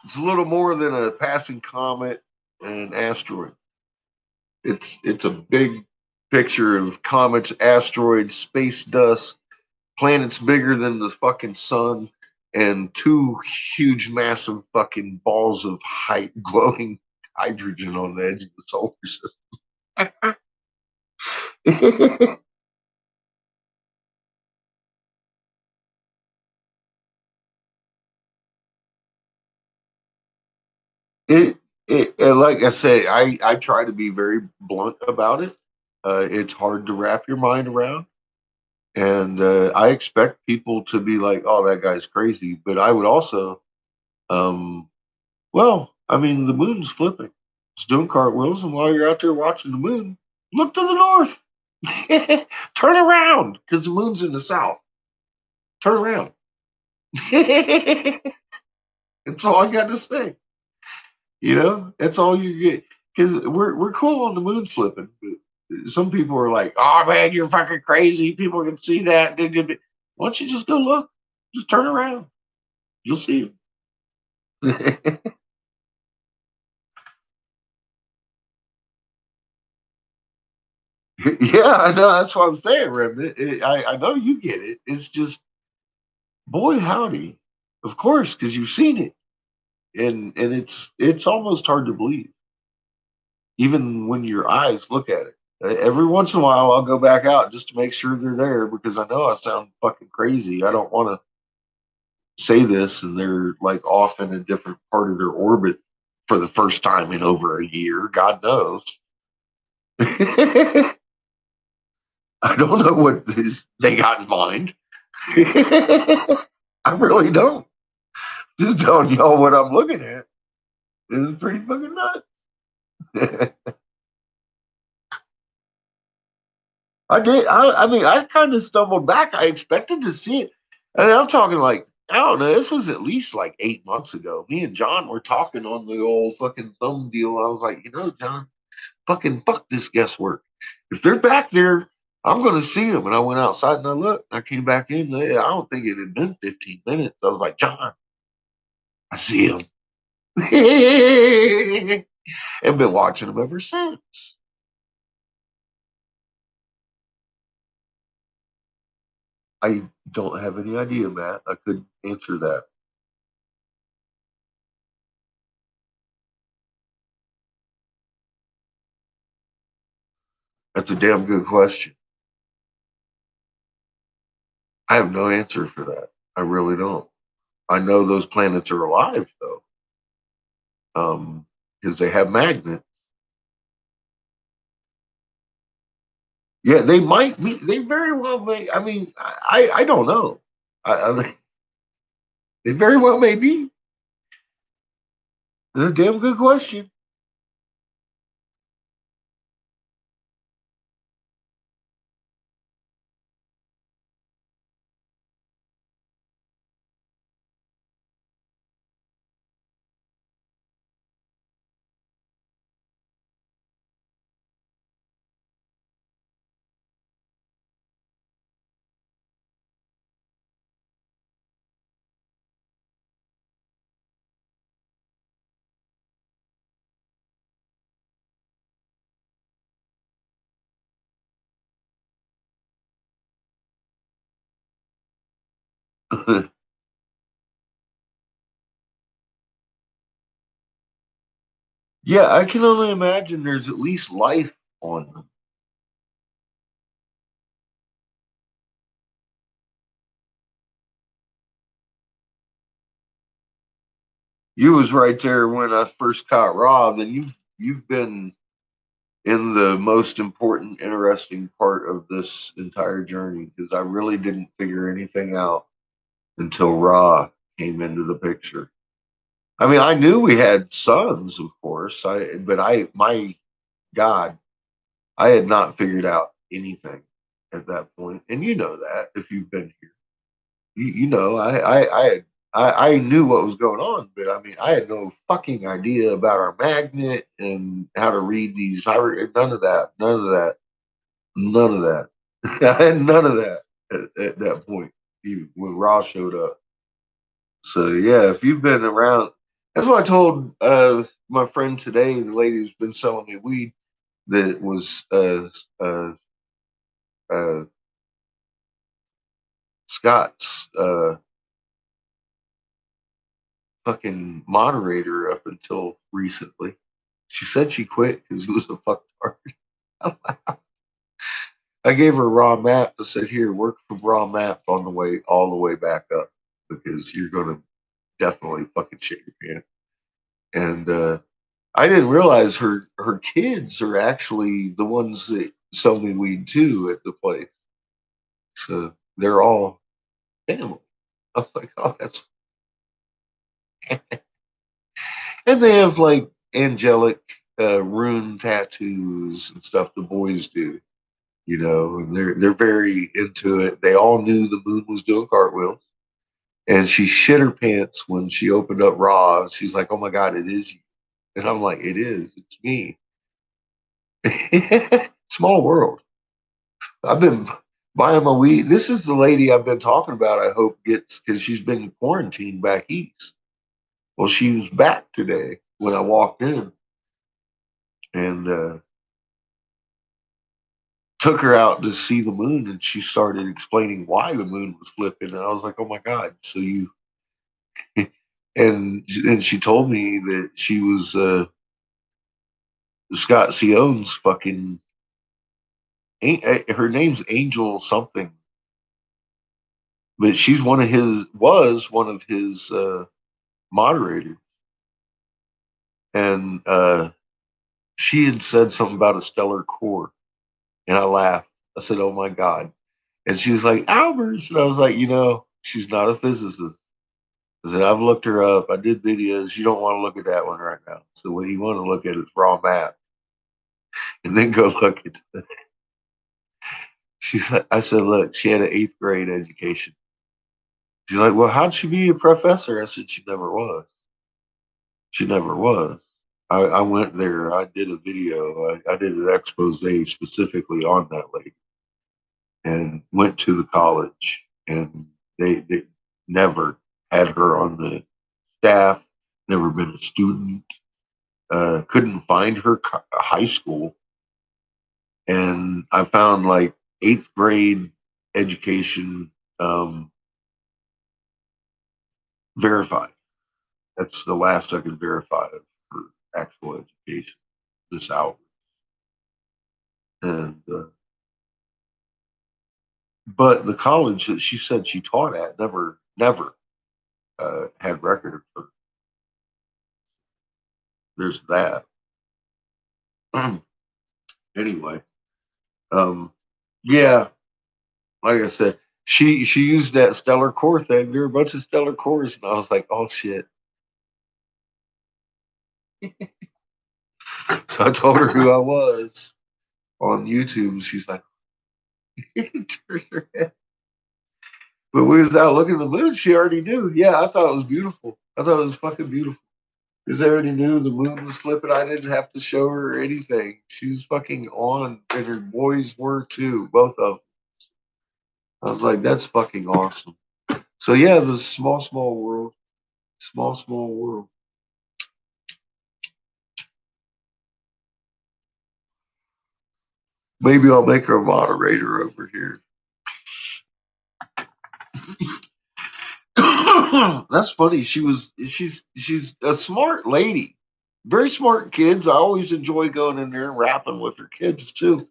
It's a little more than a passing comet and an asteroid. It's a big picture of comets, asteroids, space dust, planets bigger than the fucking sun, and two huge, massive fucking balls of glowing hydrogen on the edge of the solar system. it, like I say, I try to be very blunt about it. It's hard to wrap your mind around. And I expect people to be like, oh, that guy's crazy. But I would also, well, I mean, the moon's flipping. It's doing cartwheels. And while you're out there watching the moon, look to the north. Turn around because the moon's in the south. Turn around. That's all I got to say. That's all you get. Because we're cool on the moon flipping. But some people are like, oh, man, you're fucking crazy. People can see that. Why don't you just go look? Just turn around. You'll see it. Yeah, I know. That's what I'm saying, Remnant. I know you get it. It's just, boy, howdy. Of course, because you've seen it, and it's almost hard to believe, even when your eyes look at it. Every once in a while, I'll go back out just to make sure they're there because I know I sound fucking crazy. I don't want to say this, and they're like off in a different part of their orbit for the first time in over a year. God knows. I don't know what they got in mind. I really don't. Just telling y'all what I'm looking at. It's pretty fucking nuts. I did. I mean, I kind of stumbled back. I expected to see it. And I'm talking like, I don't know. This was at least like 8 months ago. Me and John were talking on the old fucking thumb deal. I was like, John, fucking fuck this guesswork. If they're back there, I'm going to see them. And I went outside and I looked. I came back in. I don't think it had been 15 minutes. I was like, John, I see him. And been watching them ever since. I don't have any idea, Matt. I couldn't answer that. That's a damn good question. I have no answer for that. I really don't. I know those planets are alive though, because they have magnets. Yeah, they might be. They very well may. I mean, I don't know. I mean, they very well may be. That's a damn good question. Yeah, I can only imagine there's at least life on them. You was right there when I first caught Rob, and you've been in the most important, interesting part of this entire journey because I really didn't figure anything out until Ra came into the picture. I mean, I knew we had sons, of course. My God, I had not figured out anything at that point, and you know that if you've been here, you know, I knew what was going on, but I mean, I had no fucking idea about our magnet and how to read these. None of that. None of that. None of that. I had none of that at that point when Ross showed up. So yeah, if you've been around, that's what I told my friend today, the lady who's been selling me weed, that was uh, Scott's fucking moderator up until recently. She said she quit because he was a fucktard. I gave her a raw map. I said, "Here, work from raw map on the way all the way back up because you're gonna definitely fucking shit your pants." And I didn't realize her kids are actually the ones that sell me weed too at the place. So they're all family. I was like, oh, that's and they have like angelic rune tattoos and stuff the boys do, you know, and they're very into it. They all knew the moon was doing cartwheels. And she shit her pants when she opened up Raw. She's like, "Oh my God, it is you." And I'm like, "It is. It's me." Small world. I've been buying my weed. This is the lady I've been talking about. I hope gets because she's been quarantined back east. Well, she was back today when I walked in and took her out to see the moon, and she started explaining why the moon was flipping, and I was like, "Oh my God!" So you and she told me that she was Scott Sione's fucking. Her name's Angel something, but she's one of his was one of his moderators, and she had said something about a stellar core, and I laughed. I said, "Oh my God!" And she was like, "Albers," and I was like, she's not a physicist. I said, "I've looked her up. I did videos. You don't want to look at that one right now. So what you want to look at is raw math, and then go look at." She said, "I said, look, she had an eighth grade education." She's like, "Well, how'd she be a professor?" I said, "She never was. She never was." I went there. I did a video. I did an expose specifically on that lady, and went to the college, and they never had her on the staff. Never been a student. Couldn't find her high school, and I found like eighth grade education verified. That's the last I could verify of her actual education. This out, and but the college that she said she taught at never had record of her. There's that. Anyway, um, yeah, like I said, she used that stellar core thing. There were a bunch of stellar cores, and I was like, oh shit. So I told her who I was on YouTube, and she's like, but we was out looking at the moon. She already knew. Yeah, I thought it was beautiful. I thought it was fucking beautiful. Because I already knew the moon was flipping. I didn't have to show her anything. She was fucking on, and her boys were too, both of them. I was like, that's fucking awesome. So yeah, the small world, small world. Maybe I'll make her a moderator over here. That's funny. She's a smart lady, very smart kids. I always enjoy going in there and rapping with her kids too.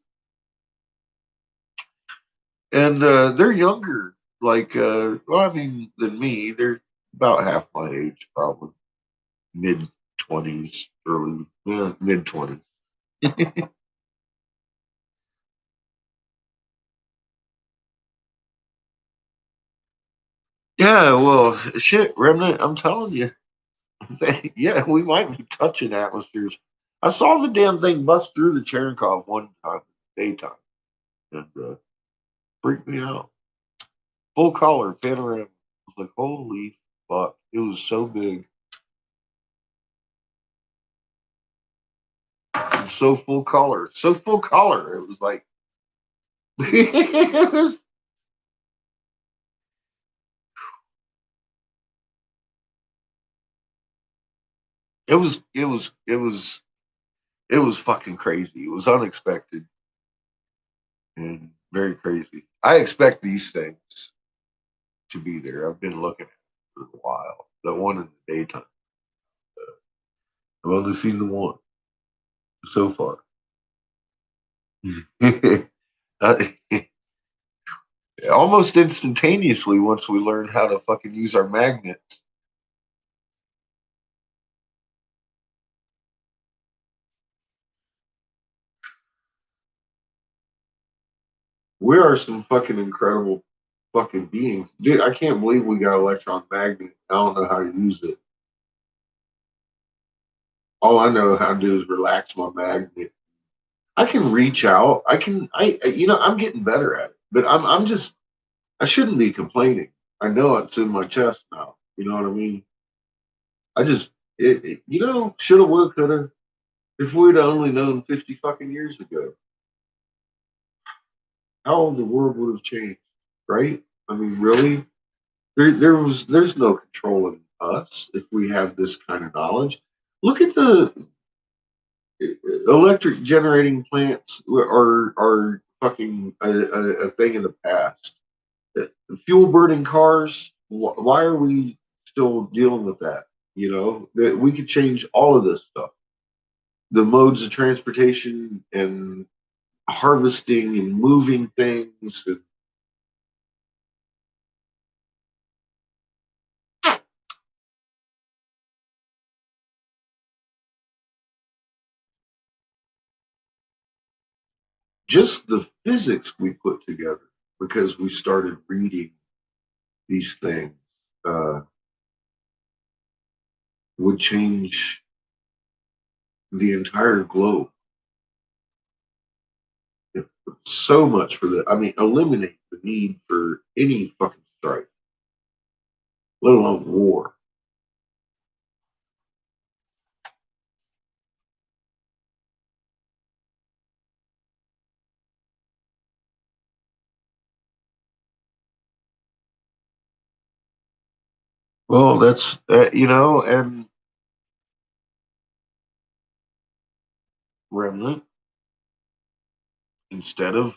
And they're younger, like well, I mean, than me. They're about half my age, probably mid 20s, early mid 20s. Yeah, well, shit, Remnant, I'm telling you, yeah, we might be touching atmospheres. I saw the damn thing bust through the Cherenkov one time, daytime, and freaked me out. Full color panorama. I was like, holy fuck. It was so big. It was so full color. So full color. It was like it was it was it was it was it was fucking crazy. It was unexpected and very crazy. I expect these things to be there. I've been looking at it for a while. The one in the daytime. I've only seen the one so far. Almost instantaneously once we learned how to fucking use our magnets. We are some fucking incredible fucking beings. Dude, I can't believe we got electron magnet. I don't know how to use it. All I know how to do is relax my magnet. I can reach out. I'm getting better at it. But I'm just I shouldn't be complaining. I know it's in my chest now. You know what I mean? I just shoulda, woulda, coulda. If we'd only known 50 fucking years ago, how the world would have changed, right? I mean, really? There's no controlling us if we have this kind of knowledge. Look at the electric generating plants are fucking a thing in the past. Fuel burning cars. Why are we still dealing with that? You know that we could change all of this stuff. The modes of transportation and harvesting and moving things. And just the physics we put together because we started reading these things uh, would change the entire globe. So much for that. I mean, eliminate the need for any fucking strife, let alone war. Well, that's and remnant, instead of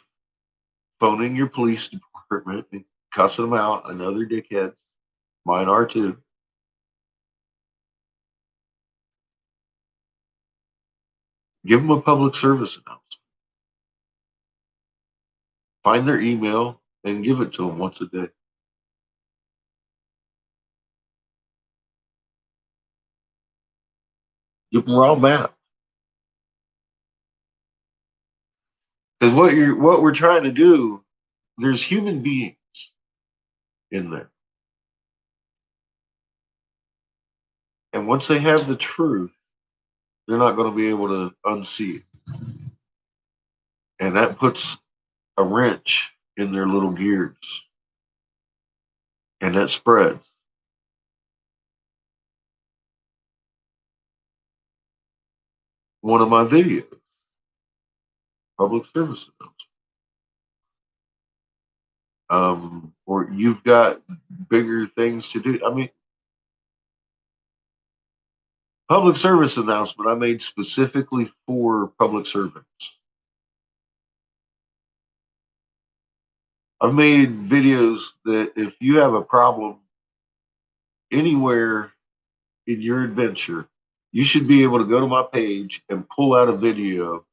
phoning your police department and cussing them out, another dickheads, mine are too. Give them a public service announcement. Find their email and give it to them once a day. Give them raw map. Because what we're trying to do, there's human beings in there. And once they have the truth, they're not going to be able to unsee it. And that puts a wrench in their little gears. And that spreads. One of my videos, public service announcement. Or you've got bigger things to do. I mean, public service announcement I made specifically for public servants. I've made videos that if you have a problem anywhere in your adventure, you should be able to go to my page and pull out a video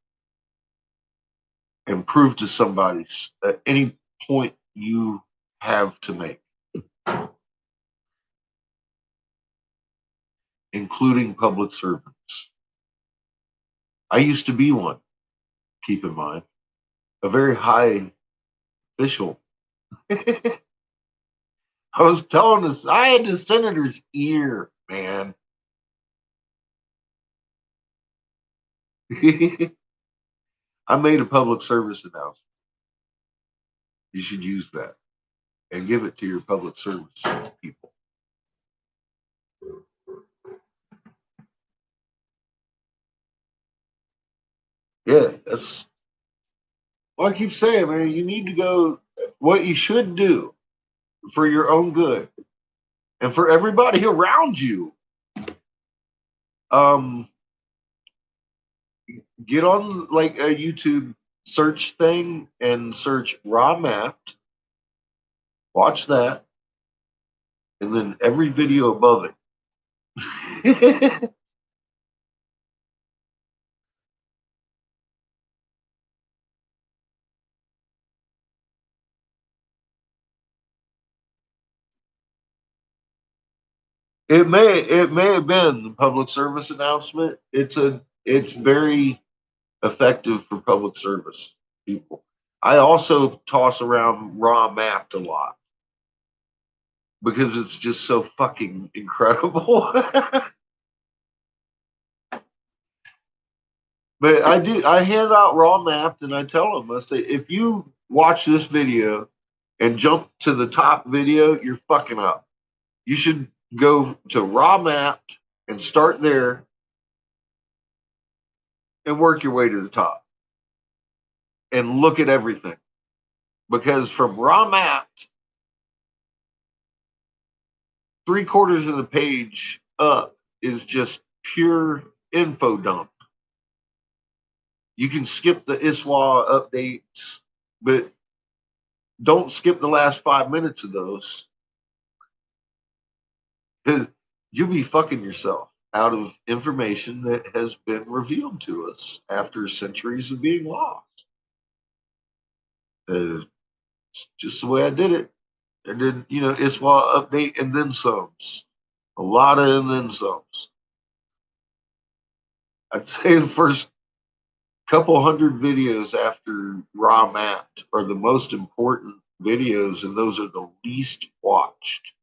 and prove to somebody at any point you have to make, including public servants. I used to be one, keep in mind, a very high official. I was telling this, I had the senator's ear, man. I made a public service announcement. You should use that and give it to your public service people. Yeah, that's what I keep saying, man. You need to go. What you should do for your own good and for everybody around you. Um, get on like a YouTube search thing and search raw mapped. Watch that, and then every video above it. It may have been the public service announcement. It's very effective for public service people. I also toss around raw mapped a lot because it's just so fucking incredible. But I hand out raw mapped and I tell them, I say, if you watch this video and jump to the top video, you're fucking up. You should go to raw mapped and start there and work your way to the top and look at everything. Because from raw mapped, 3/4 of the page up is just pure info dump. You can skip the ISWA updates, but don't skip the last 5 minutes of those. Because you'll be fucking yourself out of information that has been revealed to us after centuries of being lost. It's just the way I did it. I did, ISWA update and then sums. A lot of and then sums. I'd say the first couple hundred videos after raw mapped are the most important videos, and those are the least watched.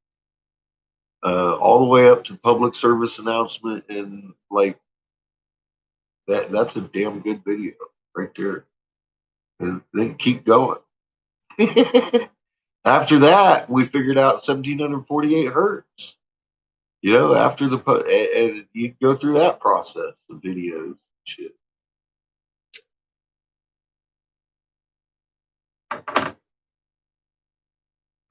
All the way up to public service announcement, and like that's a damn good video right there. And then keep going. After that, we figured out 1748 hertz. After and you go through that process of videos and shit.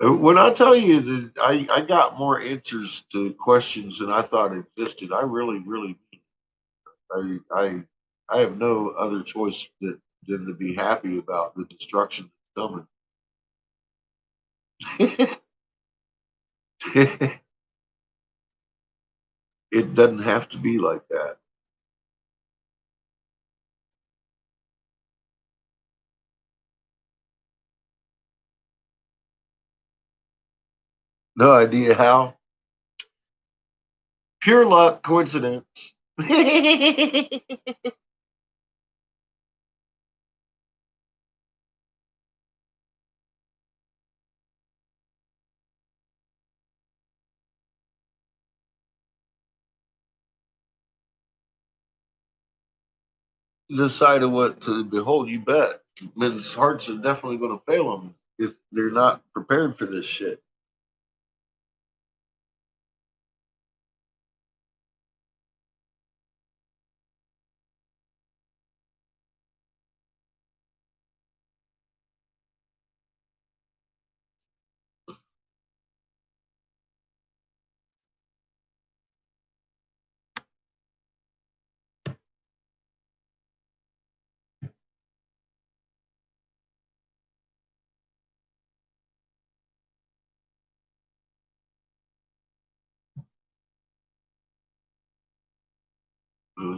When I tell you that I got more answers to questions than I thought existed, I really, really mean. I have no other choice than to be happy about the destruction that's coming. It doesn't have to be like that. No idea how. Pure luck, coincidence. Decided what to behold, you bet. Men's hearts are definitely going to fail them if they're not prepared for this shit.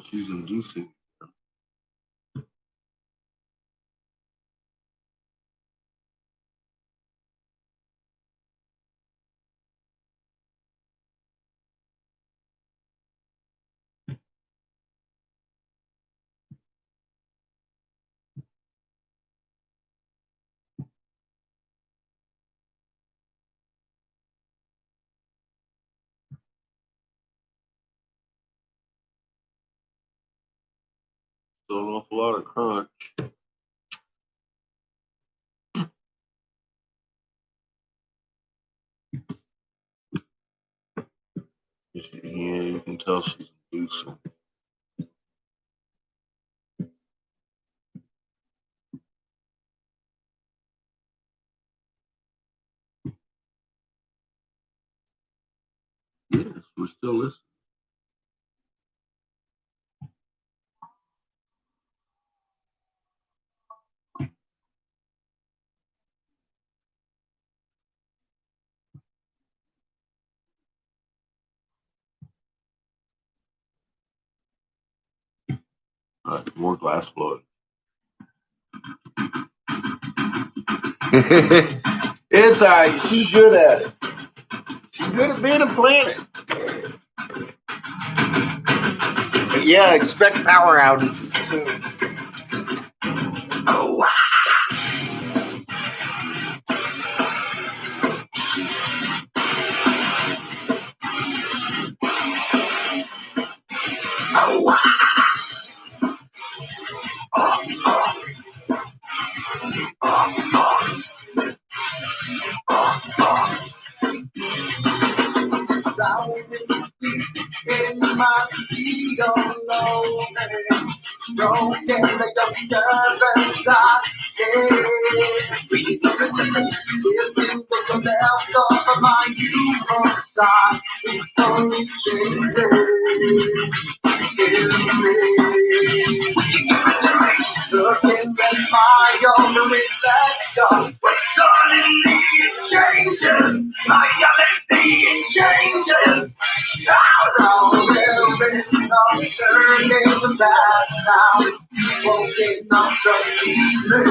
She's inducing. So an awful lot of crunch. Yeah, you can tell she's inducing. We're still listening. All right, more glass blowing. It's all right. She's good at it. She's good at being a planet. But yeah, expect power outages soon. Oh, wow. Oh, wow. In my seat alone, don't get yourself inside. It seems that the left off of my human side is slowly changing. Looking at my own reflection, when suddenly it changes, my reality it changes. How long will this not turning back now? Woken up the evening,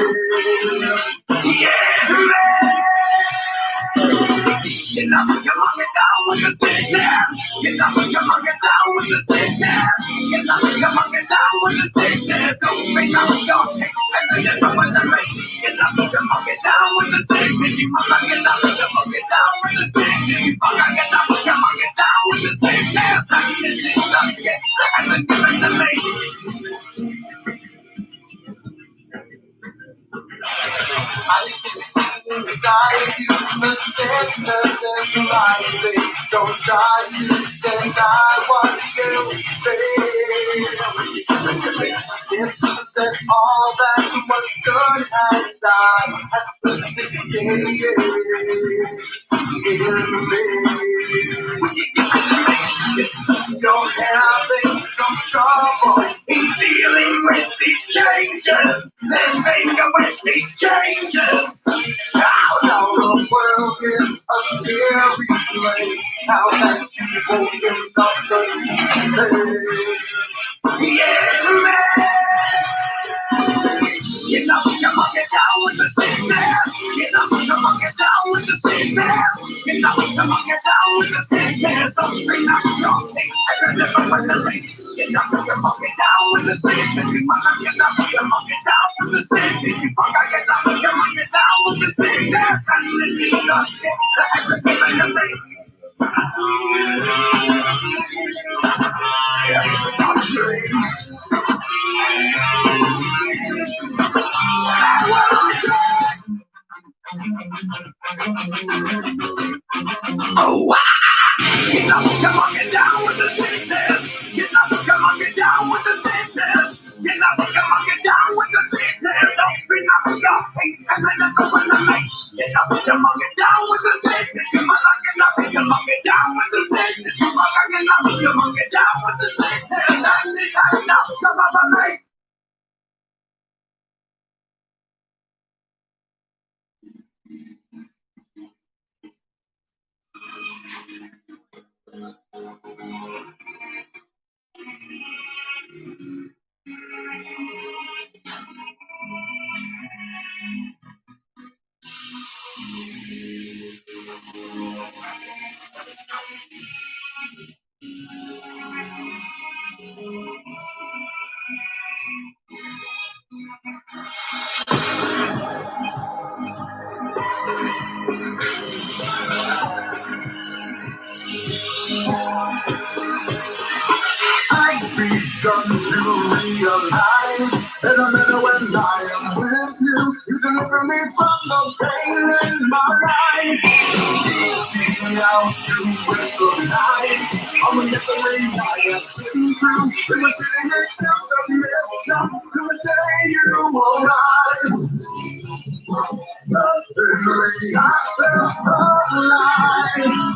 yeah. You know, you lock it down with the sickness. You know, you lock it down with the sickness. You know, you lock it down with the sickness. Open up your head and then open the face. You know, you lock it down with the sickness. You lock it down, you lock it down with the sickness. You lock it down, you lock it down with the sickness. And then open the face. I can see inside you the sickness is rising. Don't try to deny what you feel. It seems that all that was good has died. That's the you're having some trouble in dealing with these changes. Living with these changes. Now the world is a scary place. Now that you've opened up the yeah, man. You know, you lock it down with the sickness. You know, you lock it down with the sickness. You know, you lock it down with the sickness. Something not wrong. I never want to say. You know, you lock it down with the sickness. You lock it down with the sickness. You lock it down with the sickness. And you lock it down with the sickness. Oh, wow. You know, you lock it down with the sickness. You know, you lock it down with the sickness. You know, you lock it down with the sickness. Open up your face and then open the face. You know, you lock it down with the sickness. You lock it up, you lock it down with the sickness. You lock it up, you lock it down with the sickness. And then it's out, come on the face. I've begun to realize that no matter when I am with you, you deliver me from the pain in my life. Teach me how to recognize all the misery I have been through. We were sitting next to the mirror to the day you arrived. Suddenly I felt alive.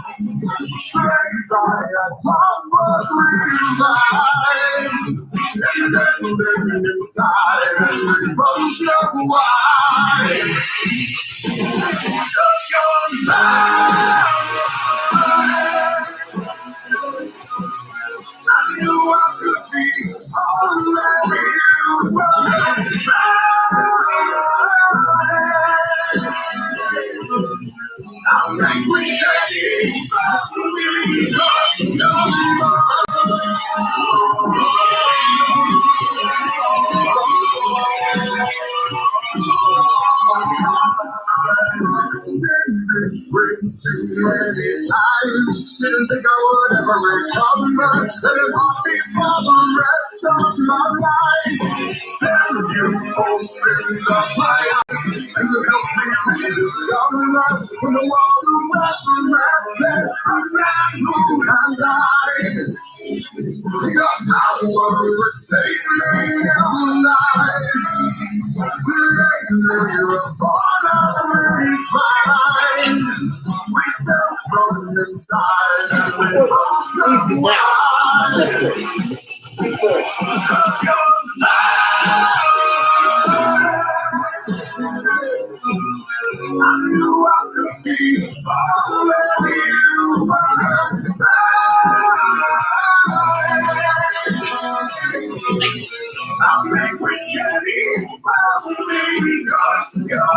Didn't think I would ever recover. Let it all be for the rest of my life. Then you opened up my eyes and you helped me see the sunrise. When the walls of resurrected, I'm not who I lied. Your power would take me alive. You're a part of me, fine. We fell from inside and we both just wide. I knew I could be following you. I'll make with Jenny, following your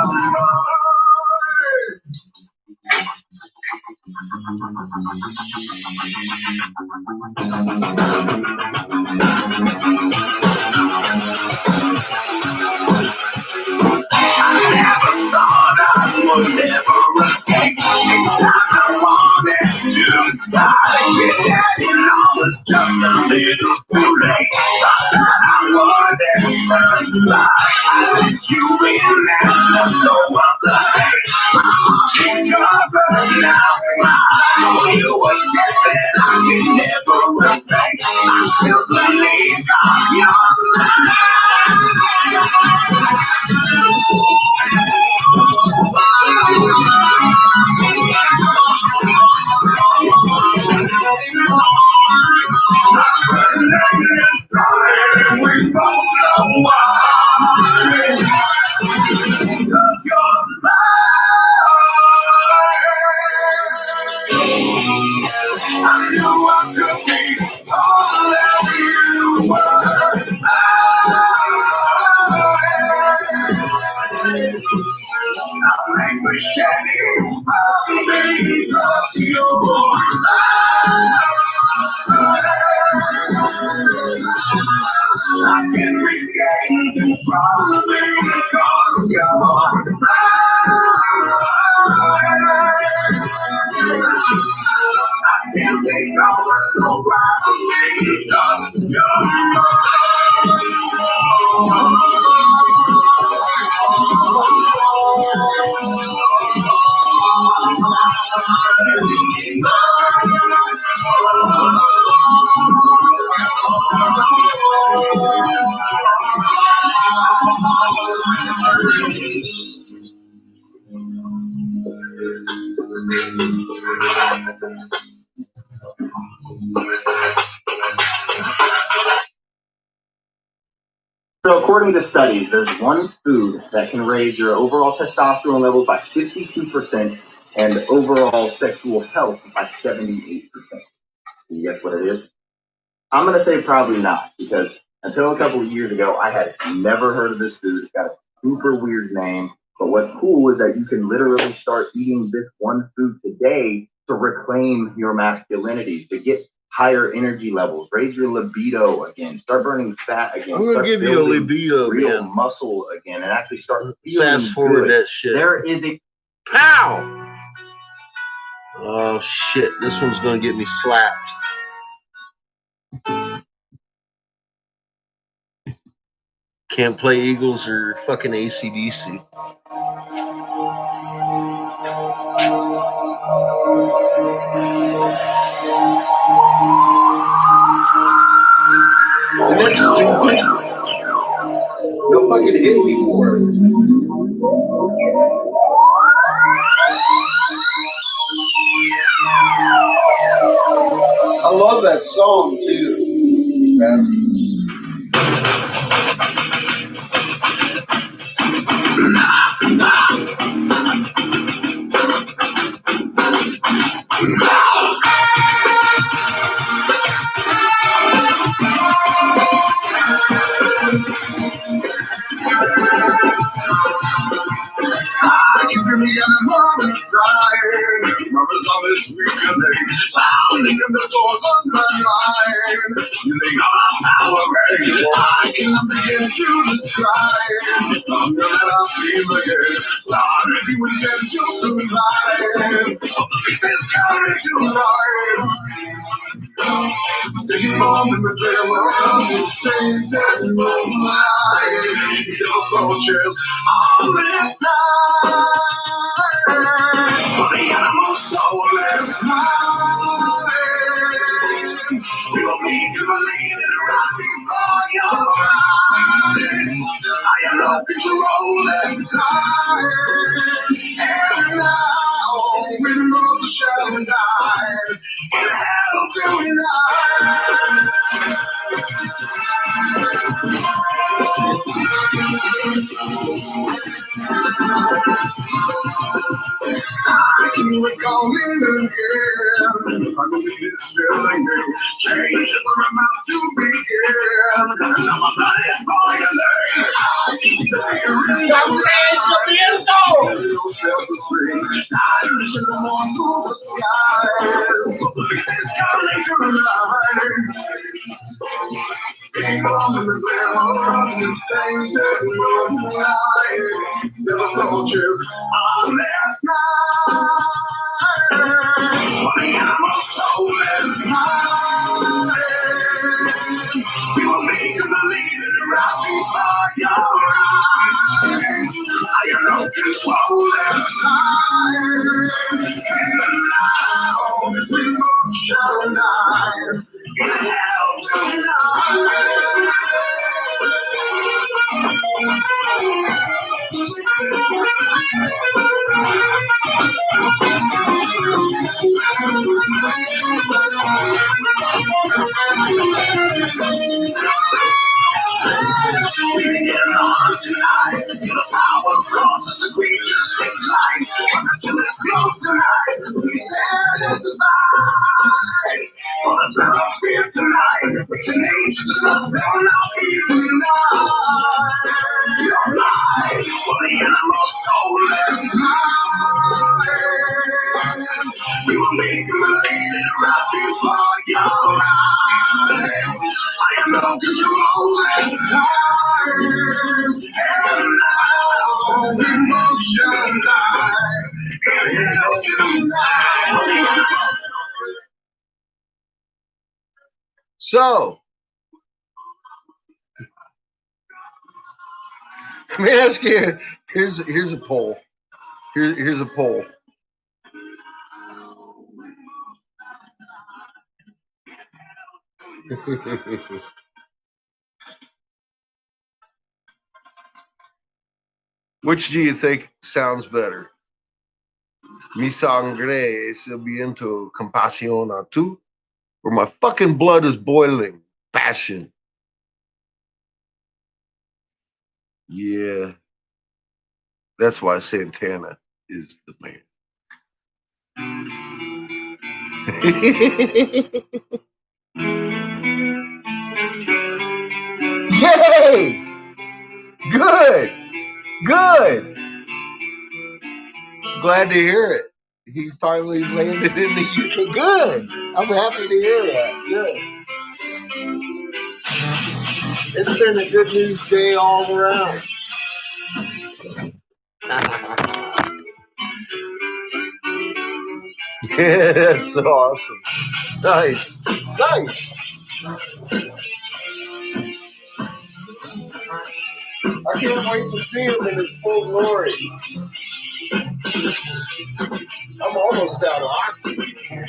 would never escape. I wanted to start again. It was just a little too late. Thought that I wanted to lie. I let you in and no other hate. I'm covered now. You were dead that I can never replace. I still believe I'm yours. We both know why. Cause you're mine. I knew I could be all that you were. I'll make the shadow of your I can regain control because you're mine. I can take over so proudly because you're So according to studies, there's one food that can raise your overall testosterone levels by 52% and overall sexual health by 78%. Can you guess what it is? I'm going to say probably not, because until a couple of years ago, I had never heard of this food. It's got a super weird name. But what's cool is that you can literally start eating this one food today to reclaim your masculinity, to get higher energy levels, raise your libido again, start burning fat again. I'm gonna give you a libido real again. muscle again, and actually start feeling Fast forward good. that shit. There is a Pow! Oh shit! This one's gonna get me slapped. Can't play Eagles or fucking AC/DC. That's stupid. No fucking hit me for it. love that song too. You give me a moment inside. Mother's always weakening. Pounding in the doors of my mind. Feeling all power ready. I cannot begin to describe. Longer than I feel again. Lord, if you intend to survive. This is coming to life. Taking bomb in the clear world. Change and moonlight. Till approaches all this night. For the animal soul is mine. We will be believing right before your eyes. I am no control this time. And now, we know the shadow die. In hell I can recall it again. I believe it's feeling me. Change is about to begin. Now my body is boiling. I can stay in the range of the soul. No self-esteem. Time to come on to the skies. It's coming to life. Being on the ground, insane to moonlight. The approaches on this night. My animal soul is mine. We will make you believe it right before your eyes. I am no control this time. And now we will shine. In hell tonight. Tonight, the power crosses the creatures decline. Until it's close tonight, we stand and survive. For the smell of fear tonight, which an angel to us will not be denied. Your life, for the animal soul is mine. We will make you believe it right before your eyes. I am no control this time. And now, emotion die. In hell tonight. So, let me ask you. Here's a poll. Here's a poll. Which do you think sounds better? Mi sangre es viento compasión a tú, or my fucking blood is boiling, passion. Yeah, that's why Santana is the man. Yay! Good! Good! Glad to hear it. He finally landed in the UK. Good! I'm happy to hear that. Good. It's been a good news day all around. Yeah, that's so awesome. Nice. Nice. I can't wait to see him in his full glory. I'm almost out of oxygen.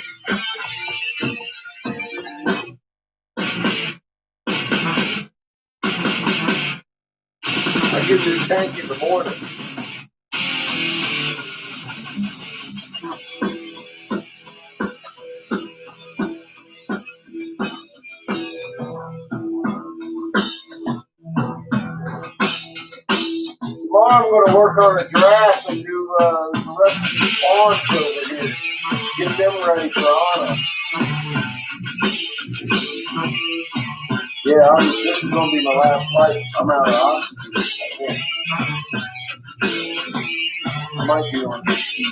I get this tank in the morning. I'm gonna work on the grass and do the rest of the spawns over here. Get them ready for autumn. Yeah, this is gonna be my last fight. I'm out of oxygen. I might be on this sheet.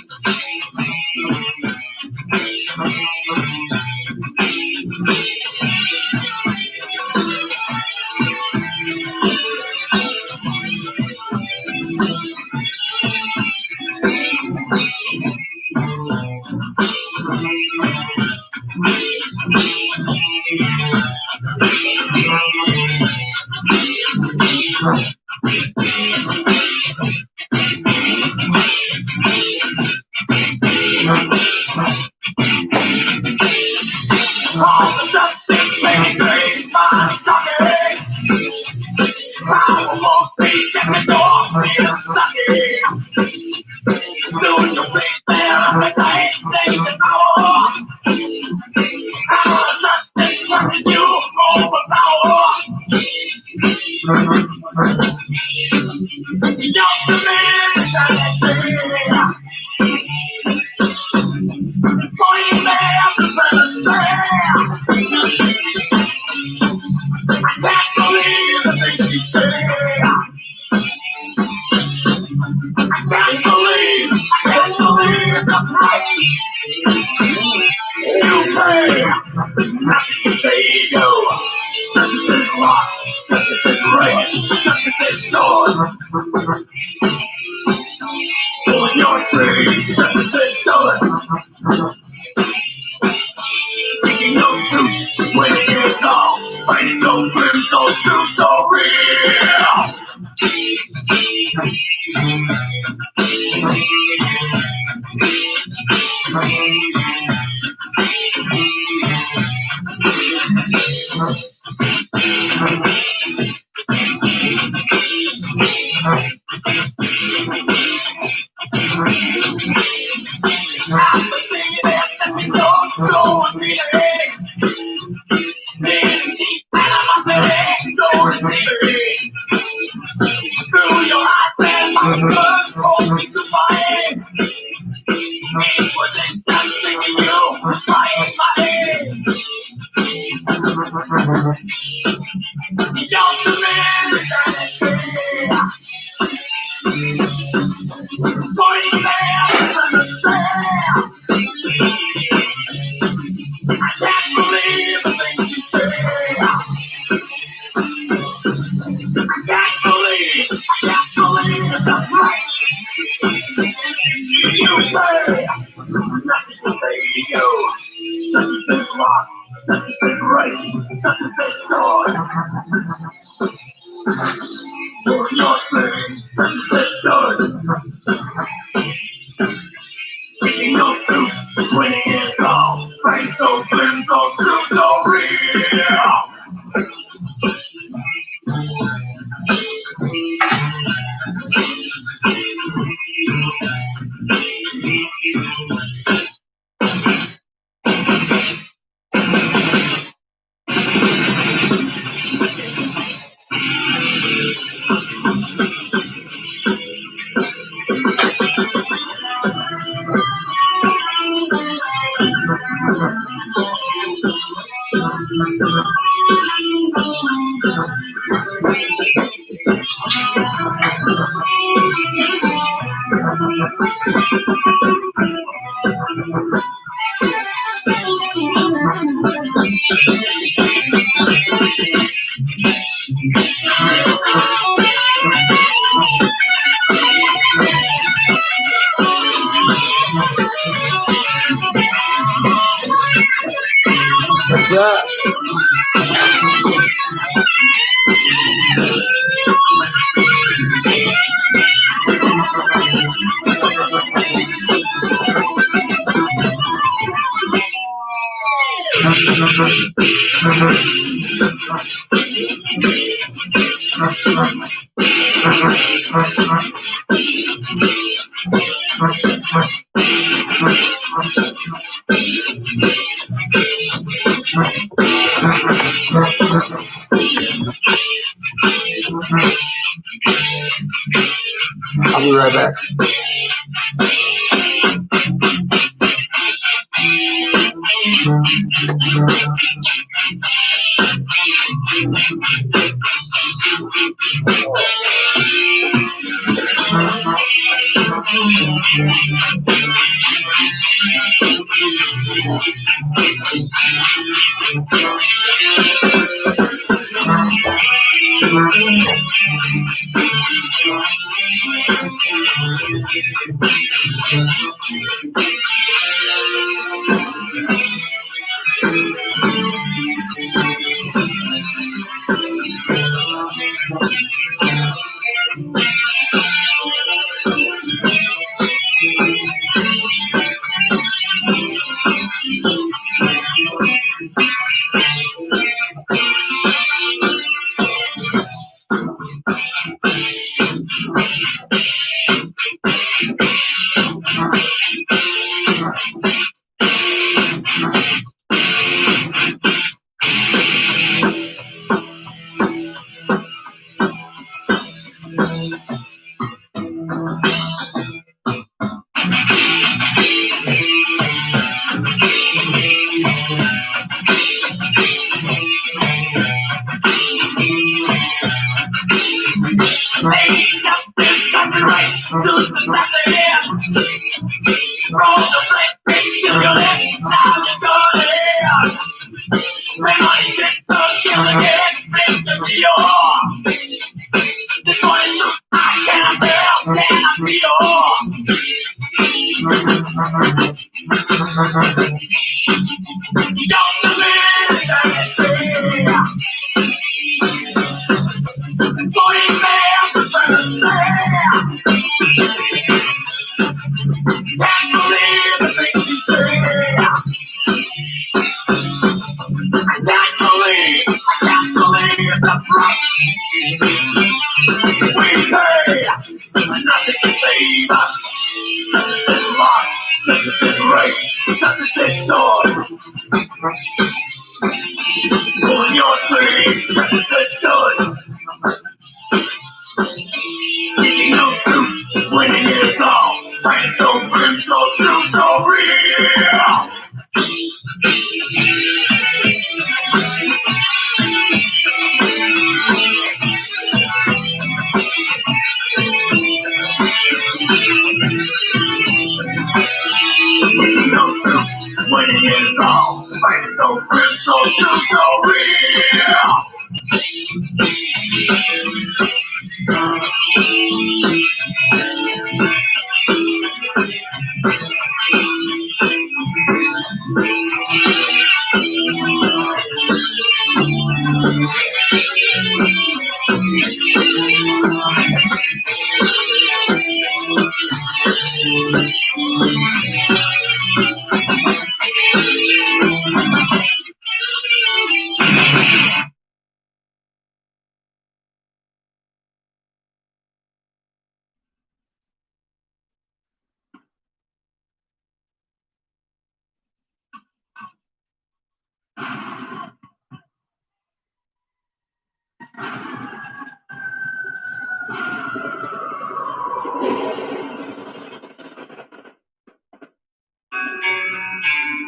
right back.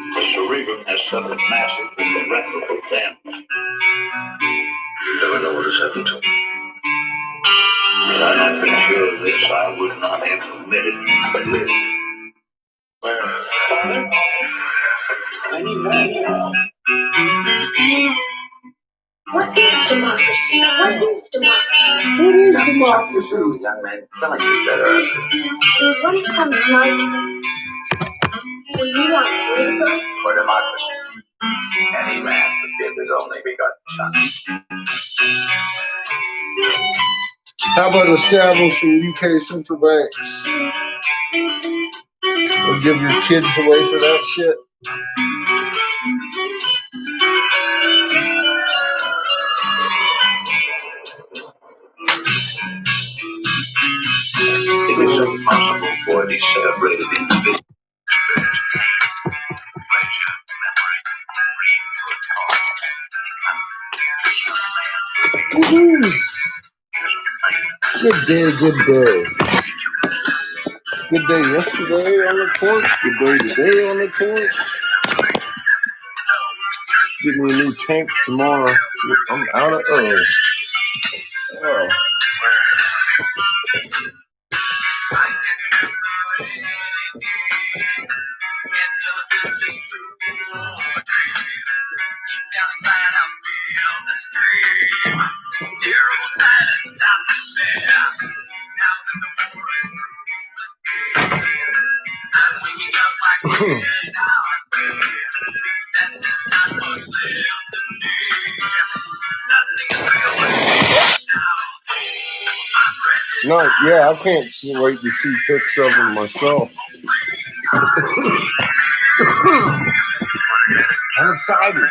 Mr. Regan has suffered massive and irreparable damage. You never know what has happened to him. Had I not been sure of this, I would not have committed but lived. Father? I need help. What is democracy? What is democracy? What is democracy? Young man, sound like you better. When it comes to my time, will you want freedom? For democracy, any man would give his only begotten son. How about establishing UK central banks? Or give your kids away for that shit? It is impossible for these celebrated individuals. Woohoo! Good day, good day. Good day yesterday on the porch. Good day today on the porch. Get me a new tank tomorrow. I'm out of oil. Oh. No, yeah, I can't wait to see pics of them myself. I'm excited.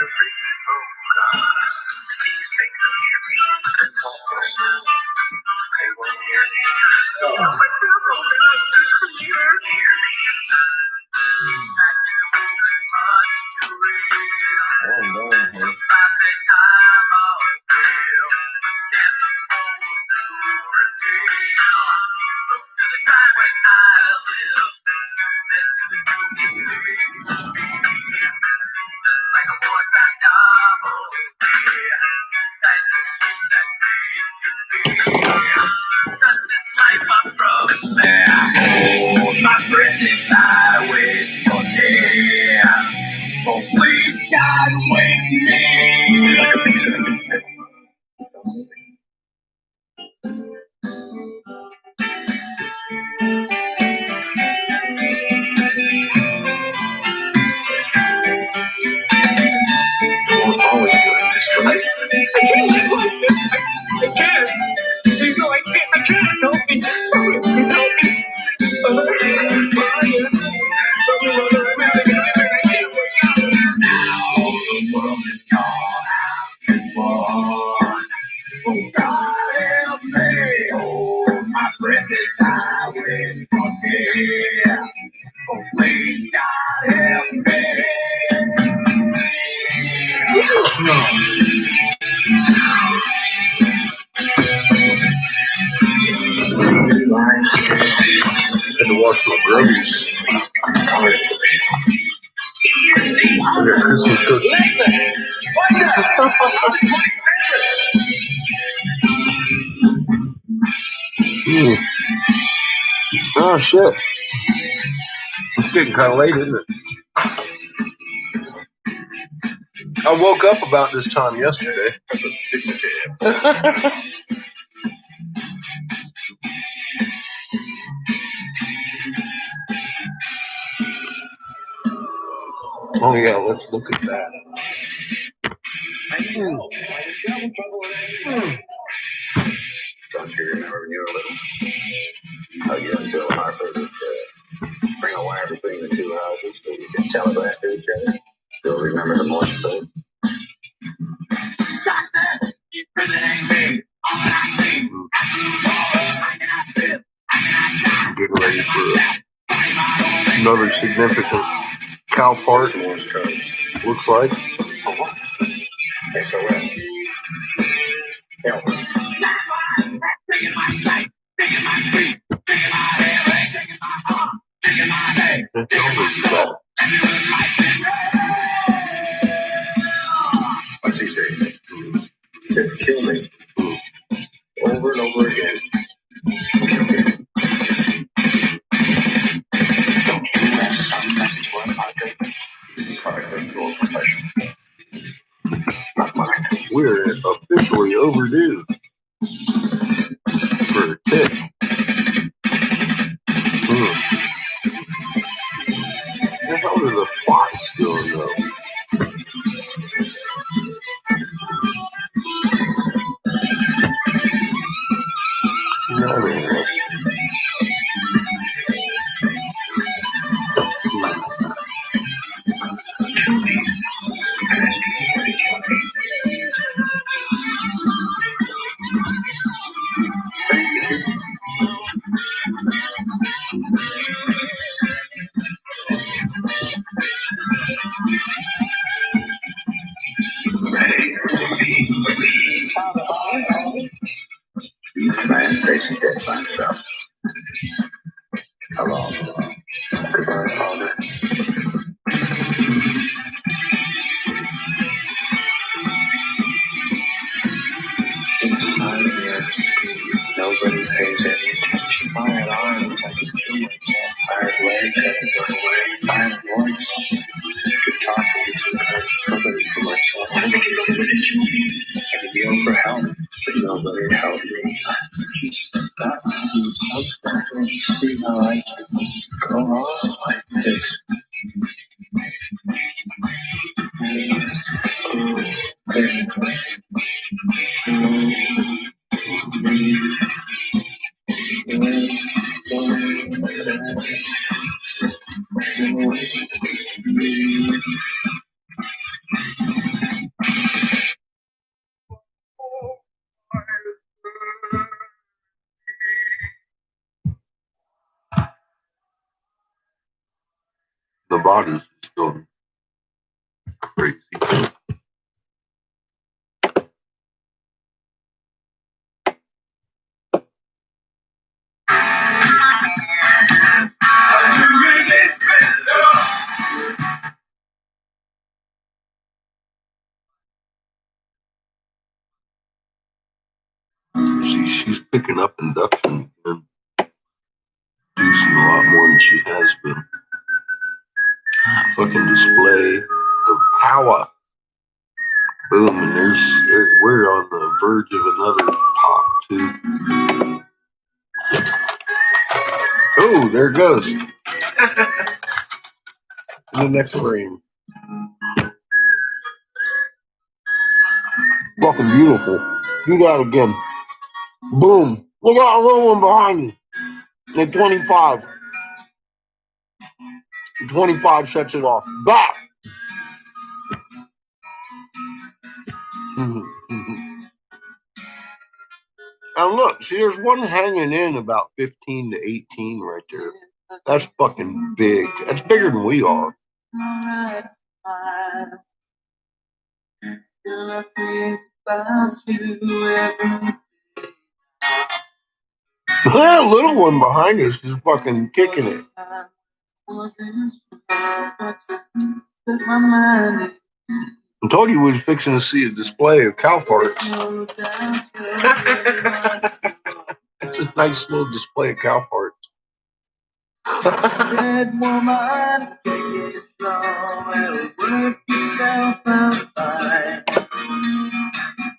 Had to wash my grubbies. I got Christmas cookies. Oh shit. It's getting kind of late, isn't it? I woke up about this time yesterday. Oh yeah, let's look at that. Don't you remember when you were little? How you and Bill Harper would bring a wire between the two houses so you could telegraph to each other? Still remember the Morse code? Getting ready for another significant cow part. Looks like. What's he say? Just kill me. Over and over again. Don't you have some message for him, Padre? Not mine. We're officially overdue for a tick. What the hell are the flies doing though? Not interesting. Man, Stacy dead by himself. Hello. Goodbye, Father. Inside here, nobody pays any attention. Tired arms, I can feel myself. Tired legs, I can run away. Tired voice, could talk to me sometimes. Nobody for myself. I could yell for help, but nobody to help me. Got to do something. See how I can go on like this. The body's still crazy. She's picking up induction and producing a lot more than she has been. Fucking display of power. Boom, and we're on the verge of another pop too. Oh, there it goes. In the next frame. Fucking beautiful. Do that again. Boom. Look at that little one behind me. At 25. 25 shuts it off. Back. And look, see, there's one hanging in about 15 to 18 right there. That's fucking big. That's bigger than we are. That little one behind us is fucking kicking it. I told you we was fixing to see a display of cow farts. It's a nice little display of cow farts. Said woman, take it slow and work yourself out fine.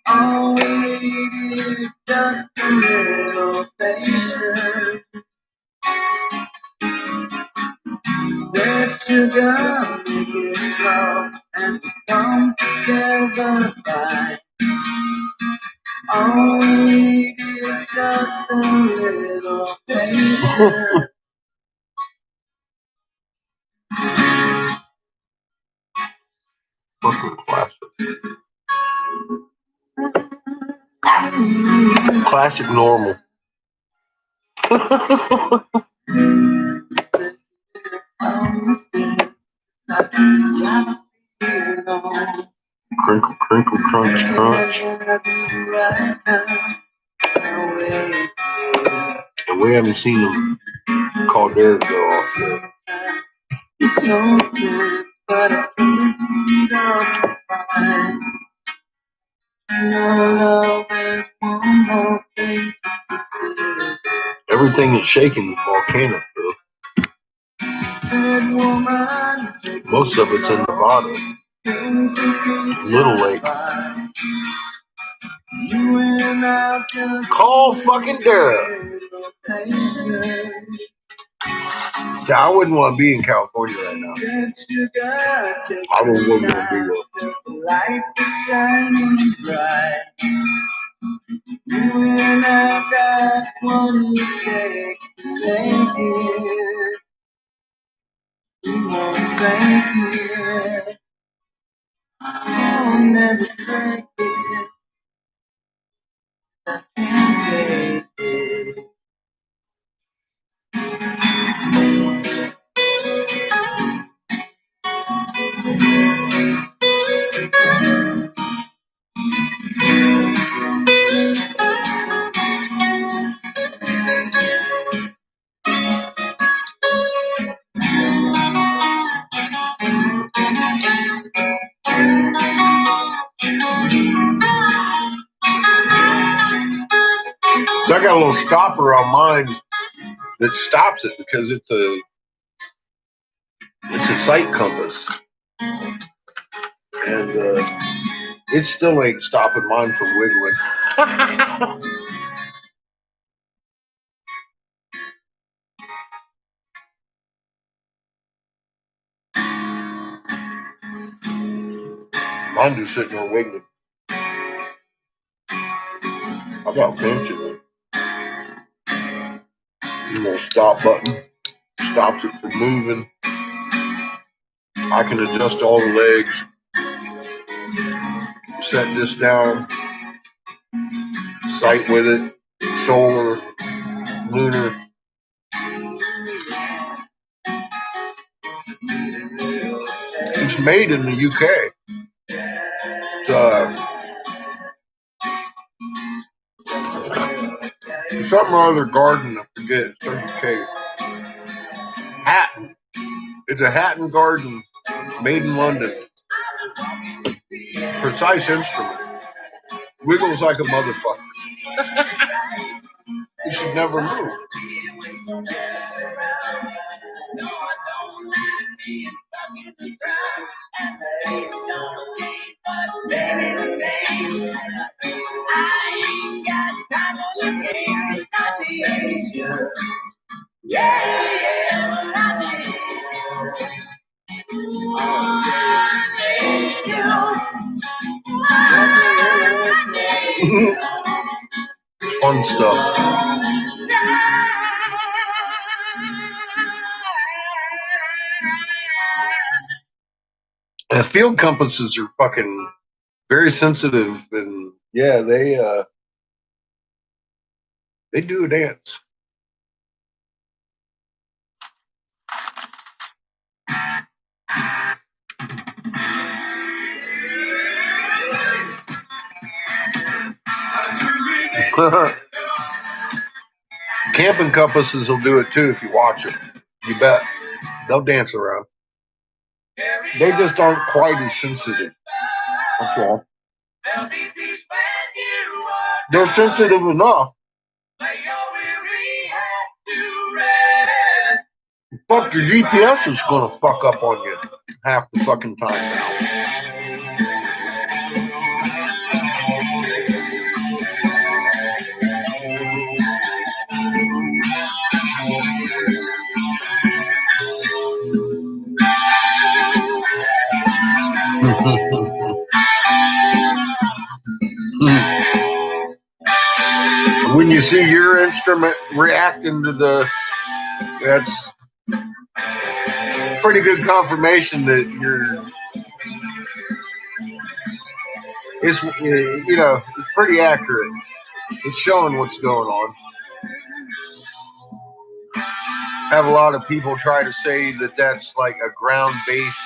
All we need is just a little patience. Said sugar, make it slow and come together fine. All we need is just a little patience. Fucking classic. Classic normal. Crinkle, crinkle, crunch, crunch. And we haven't seen him call Derek go off yet. It's so good, but I can't beat up fine. No love is one more thing to consider. Everything is shaking volcanic, though. Most of it's in Nevada. Little Lake. Call fucking Derek. Yeah, I wouldn't want to be in California right now. I wouldn't want to be there. Lights are shining bright. You and I got what it takes to make it. We won't make it. I'll never break it. I can't take it. So I got a little stopper on mine that stops it because it's a sight compass, and it still ain't stopping mine from wiggling. Mine just sitting there wiggling. I got fancy one. Little stop button stops it from moving. I can adjust all the legs. Set this down. Sight with it. Solar, lunar. It's made in the UK. It's something or other garden, I forget. It's UK. Hatton. It's a Hatton garden made in London. Precise instrument. Wiggles like a motherfucker. You should never move. Fun stuff. And field compasses are fucking very sensitive, and yeah, they do a dance. Camping compasses will do it too if you watch them. You bet. They'll dance around. They just aren't quite as sensitive. That's all. They're sensitive enough. Fuck, your GPS is gonna fuck up on you half the fucking time now. When you see your instrument reacting to that's pretty good confirmation that it's pretty accurate. It's showing what's going on. Have a lot of people try to say that that's like a ground-based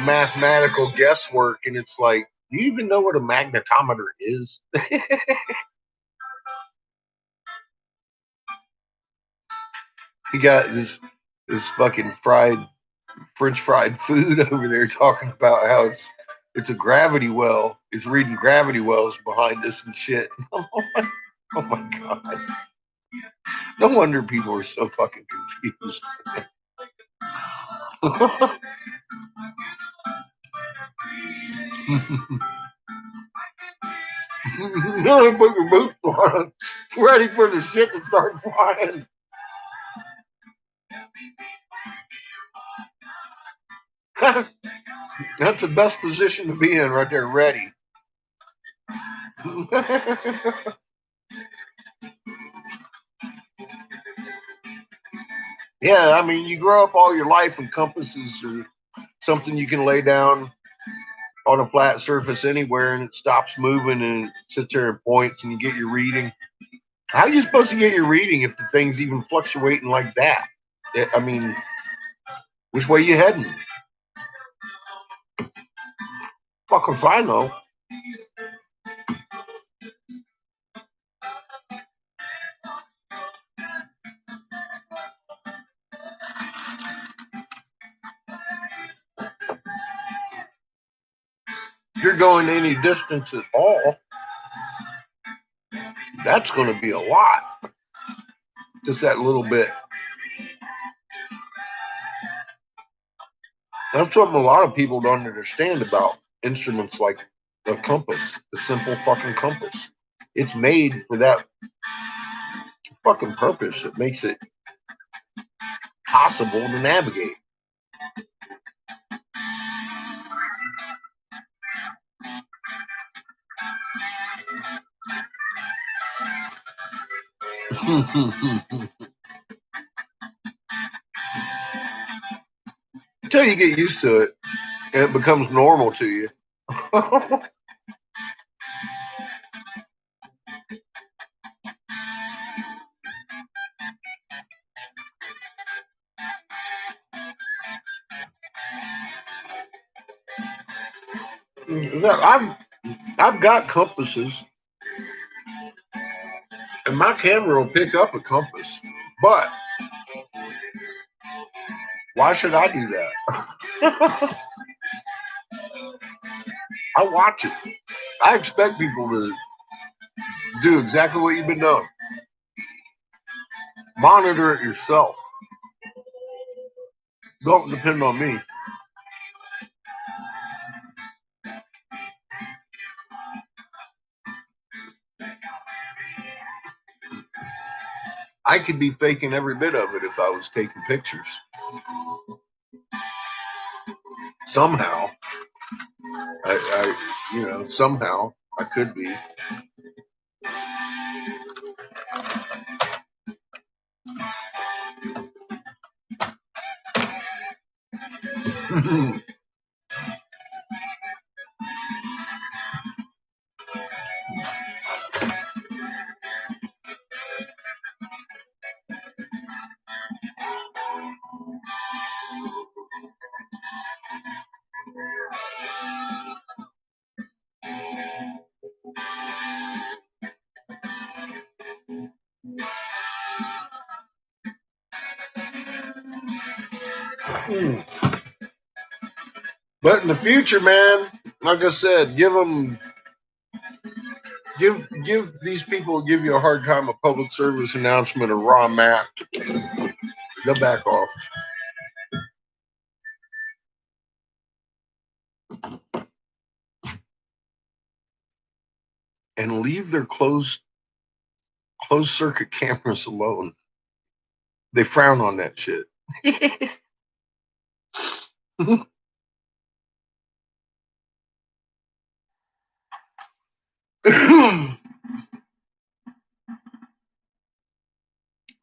mathematical guesswork, and it's like, do you even know what a magnetometer is? You got this fucking French fried food over there talking about how it's a gravity well. It's reading gravity wells behind us and shit. Oh my god. No wonder people are so fucking confused. You put your boots on, ready for the shit to start flying. That's the best position to be in right there, ready. Yeah, I mean, you grow up all your life and compasses are something you can lay down on a flat surface anywhere and it stops moving and it sits there and points and you get your reading. How are you supposed to get your reading if the thing's even fluctuating like that? I mean, which way you heading? Fuck if I know. If you're going any distance at all, That's going to be a lot. Just that little bit. That's something a lot of people don't understand about instruments like a compass, the simple fucking compass. It's made for that fucking purpose. It makes it possible to navigate. Until you get used to it and it becomes normal to you. I've got compasses, and my camera will pick up a compass, but why should I do that? I watch it. I expect people to do exactly what you've been doing. Monitor it yourself. Don't depend on me. I could be faking every bit of it if I was taking pictures. Somehow. Somehow I could be. But in the future, man, like I said, give these people give you a hard time a public service announcement, a raw map. They'll back off. And leave their closed circuit cameras alone. They frown on that shit.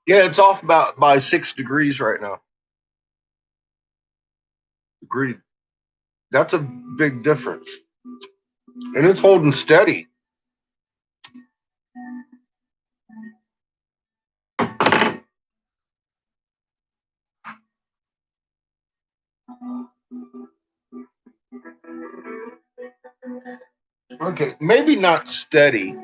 Yeah, it's off by 6 degrees right now. Agreed. That's a big difference. And it's holding steady. Okay, maybe not steady.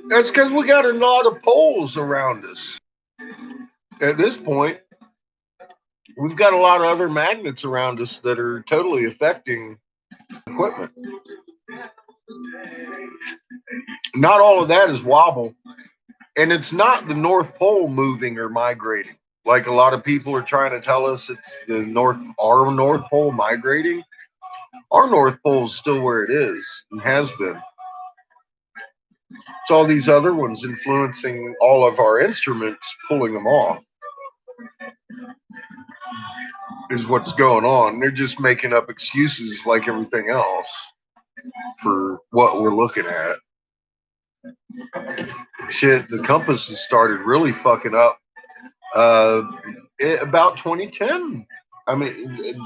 That's because we got a lot of poles around us. At this point, we've got a lot of other magnets around us that are totally affecting equipment. Not all of that is wobble. And it's not the North Pole moving or migrating. Like a lot of people are trying to tell us it's our North Pole migrating. Our North Pole is still where it is and has been. It's all these other ones influencing all of our instruments, pulling them off. Is what's going on. They're just making up excuses like everything else for what we're looking at. Shit, the compass has started really fucking up about 2010. I mean,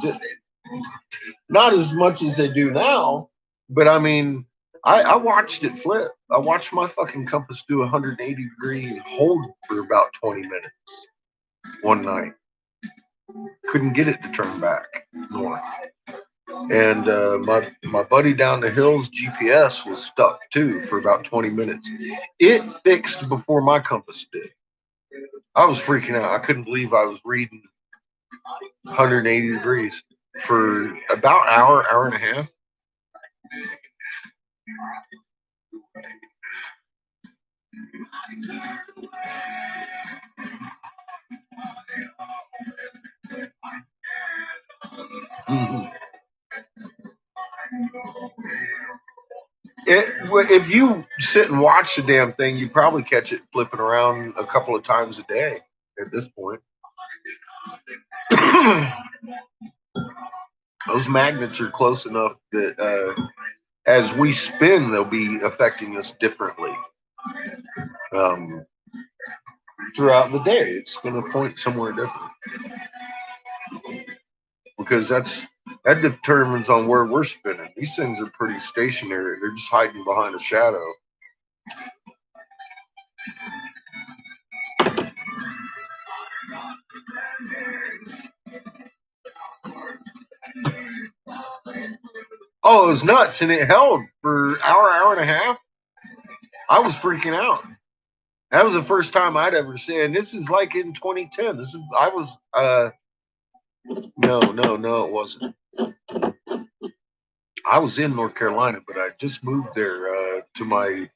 not as much as they do now, but I mean, I watched it flip. I watched my fucking compass do 180 degree hold for about 20 minutes one night. Couldn't get it to turn back north. And my buddy down the hill's GPS was stuck too for about 20 minutes. It fixed before my compass did. I was freaking out. I couldn't believe I was reading 180 degrees for about hour and a half. Mm-hmm. If you sit and watch the damn thing, you probably catch it flipping around a couple of times a day at this point. Those magnets are close enough that as we spin, they'll be affecting us differently throughout the day. It's going to point somewhere different because that determines on where we're spinning. These things are pretty stationary. They're just hiding behind a shadow. Oh, it was nuts, and it held for hour and a half. I was freaking out. That was the first time I'd ever seen. And this is like in 2010. No, it wasn't. I was in North Carolina, but I just moved there to my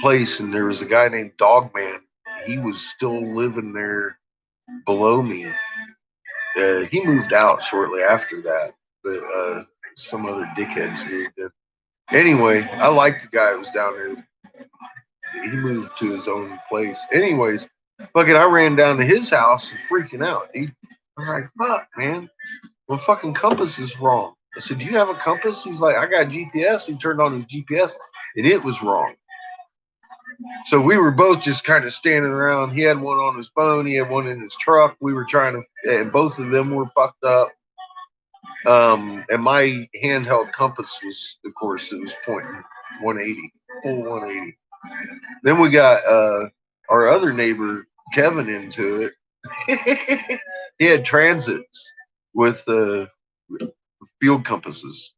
place, and there was a guy named Dogman. He was still living there below me. He moved out shortly after that, but some other dickheads moved in. Anyway, I liked the guy who was down there. He moved to his own place. Anyways, fucking, I ran down to his house and freaking out. I was like, fuck, man, my fucking compass is wrong. I said, do you have a compass? He's like, I got GPS. He turned on his GPS, and it was wrong. So we were both just kind of standing around. He had one on his phone. He had one in his truck. We were trying to, and both of them were fucked up. And my handheld compass was, of course, it was pointing 180, full 180. Then we got our other neighbor, Kevin, into it. He had transits with field compasses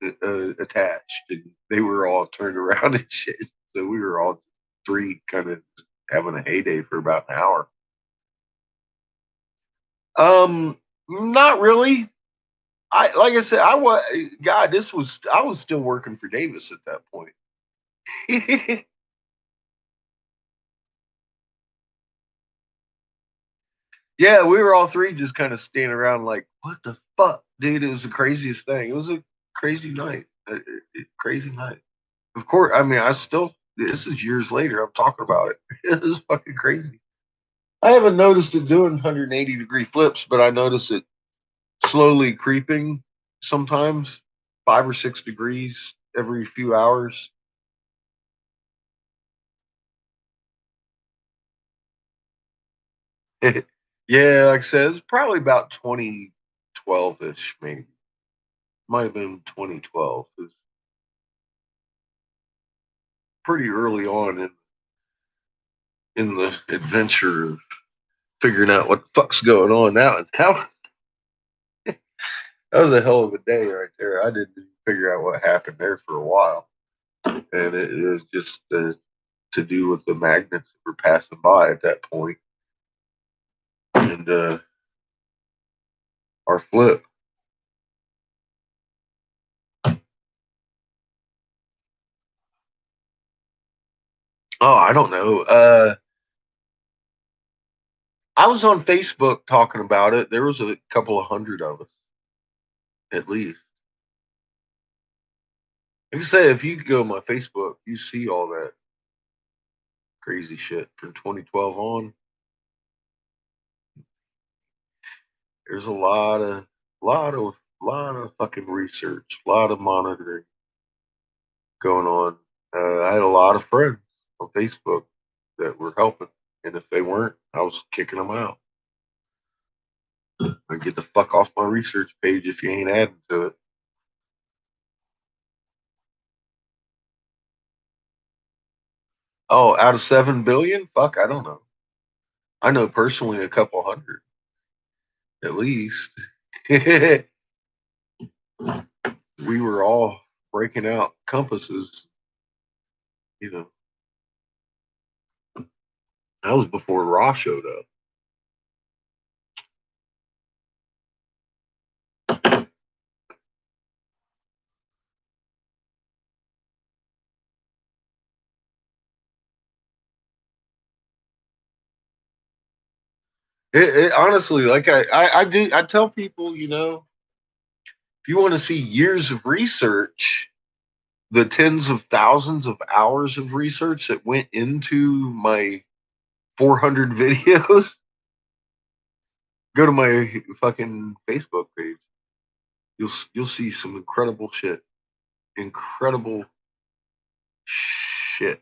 attached, and they were all turned around and shit. So we were all three kind of having a heyday for about an hour. Not really. Like I said, I was still working for Davis at that point. Yeah, we were all three just kind of standing around like, what the fuck, dude? It was the craziest thing. It was a crazy night. Crazy night. Of course, I mean, this is years later. I'm talking about it. It was fucking crazy. I haven't noticed it doing 180-degree flips, but I notice it slowly creeping sometimes, 5 or 6 degrees every few hours. Yeah, like I said, it's probably about 2012-ish, maybe. Might have been 2012. It was pretty early on in the adventure of figuring out what the fuck's going on now. That was a hell of a day right there. I didn't figure out what happened there for a while. And it was just to do with the magnets that were passing by at that point. And our flip. Oh, I don't know. I was on Facebook talking about it. There was a couple of hundred of us, at least. Like I say, if you go to my Facebook, you see all that crazy shit from 2012 on. There's a lot of fucking research, a lot of monitoring going on. I had a lot of friends on Facebook that were helping, and if they weren't, I was kicking them out. I get the fuck off my research page if you ain't adding to it. Oh, out of 7 billion? Fuck, I don't know. I know personally a couple hundred, at least. We were all breaking out compasses, you know. That was before Raw showed up. It honestly, like I tell people, if you want to see years of research, the tens of thousands of hours of research that went into my 400 videos, go to my fucking Facebook page. You'll see some incredible shit. Incredible shit.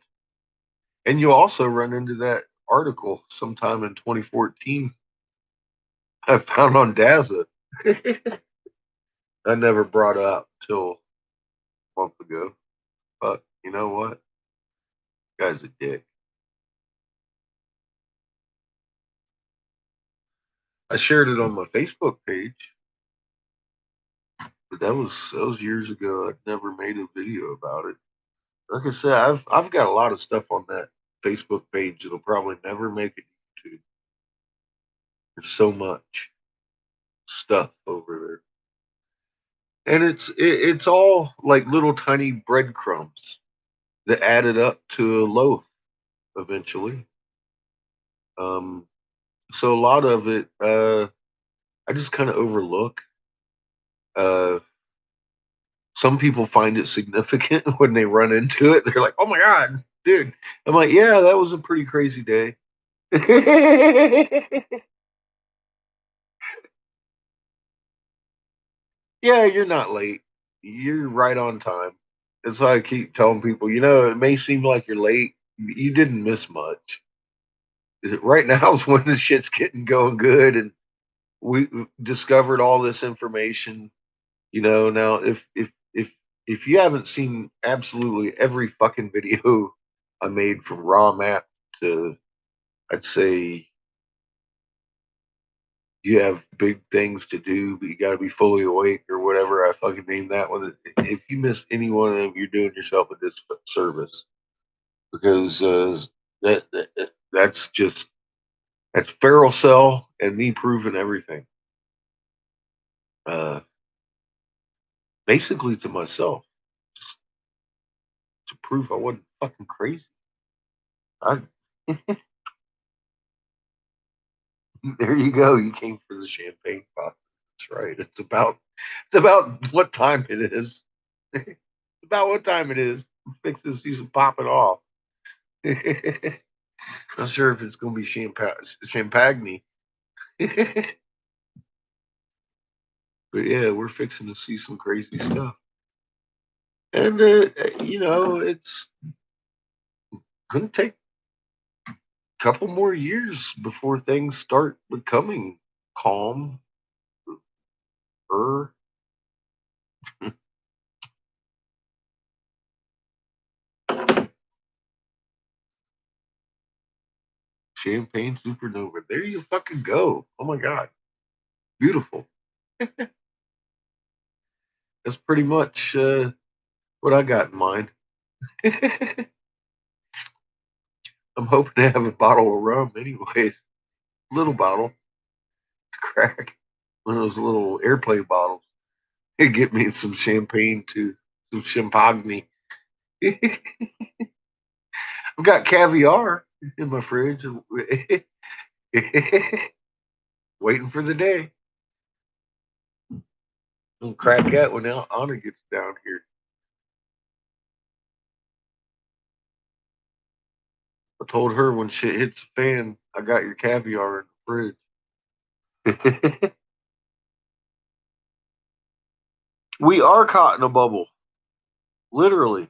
And you'll also run into that article sometime in 2014 I found on Daza. I never brought up till a month ago. But you know what? Guy's a dick. I shared it on my Facebook page, but that was years ago. I'd never made a video about it. Like I said, I've got a lot of stuff on that Facebook page that'll probably never make it to YouTube. There's so much stuff over there, and it's all like little tiny breadcrumbs that added up to a loaf eventually. Um, so a lot of it, I just kind of overlook. Uh, some people find it significant when they run into it. They're like, "Oh my god, dude!" I'm like, "Yeah, that was a pretty crazy day." Yeah, you're not late. You're right on time. That's why I keep telling people, it may seem like you're late. You didn't miss much. Right now is when the shit's getting going good, and we discovered all this information. Now if you haven't seen absolutely every fucking video I made from raw map to, I'd say you have big things to do, but you got to be fully awake or whatever I fucking named that one. If you miss any one of them, you're doing yourself a disservice because that's feral cell and me proving everything. Uh, Basically to myself, just to prove I wasn't fucking crazy. I There you go. You came for the champagne pop. That's right. It's about what time it is. It's about what time it is. I'm fixing to see some popping off. Not sure if it's gonna be champagne. But yeah, we're fixing to see some crazy stuff. And it's gonna take a couple more years before things start becoming calm. Er, Champagne supernova. There you fucking go. Oh my god. Beautiful. That's pretty much what I got in mind. I'm hoping to have a bottle of rum anyways. Little bottle to crack. One of those little airplane bottles. And get me some champagne too. Some champagne. I've got caviar in my fridge. Waiting for the day. I'll crack that when Anna gets down here. I told her when shit hits the fan, I got your caviar in the fridge. We are caught in a bubble. Literally.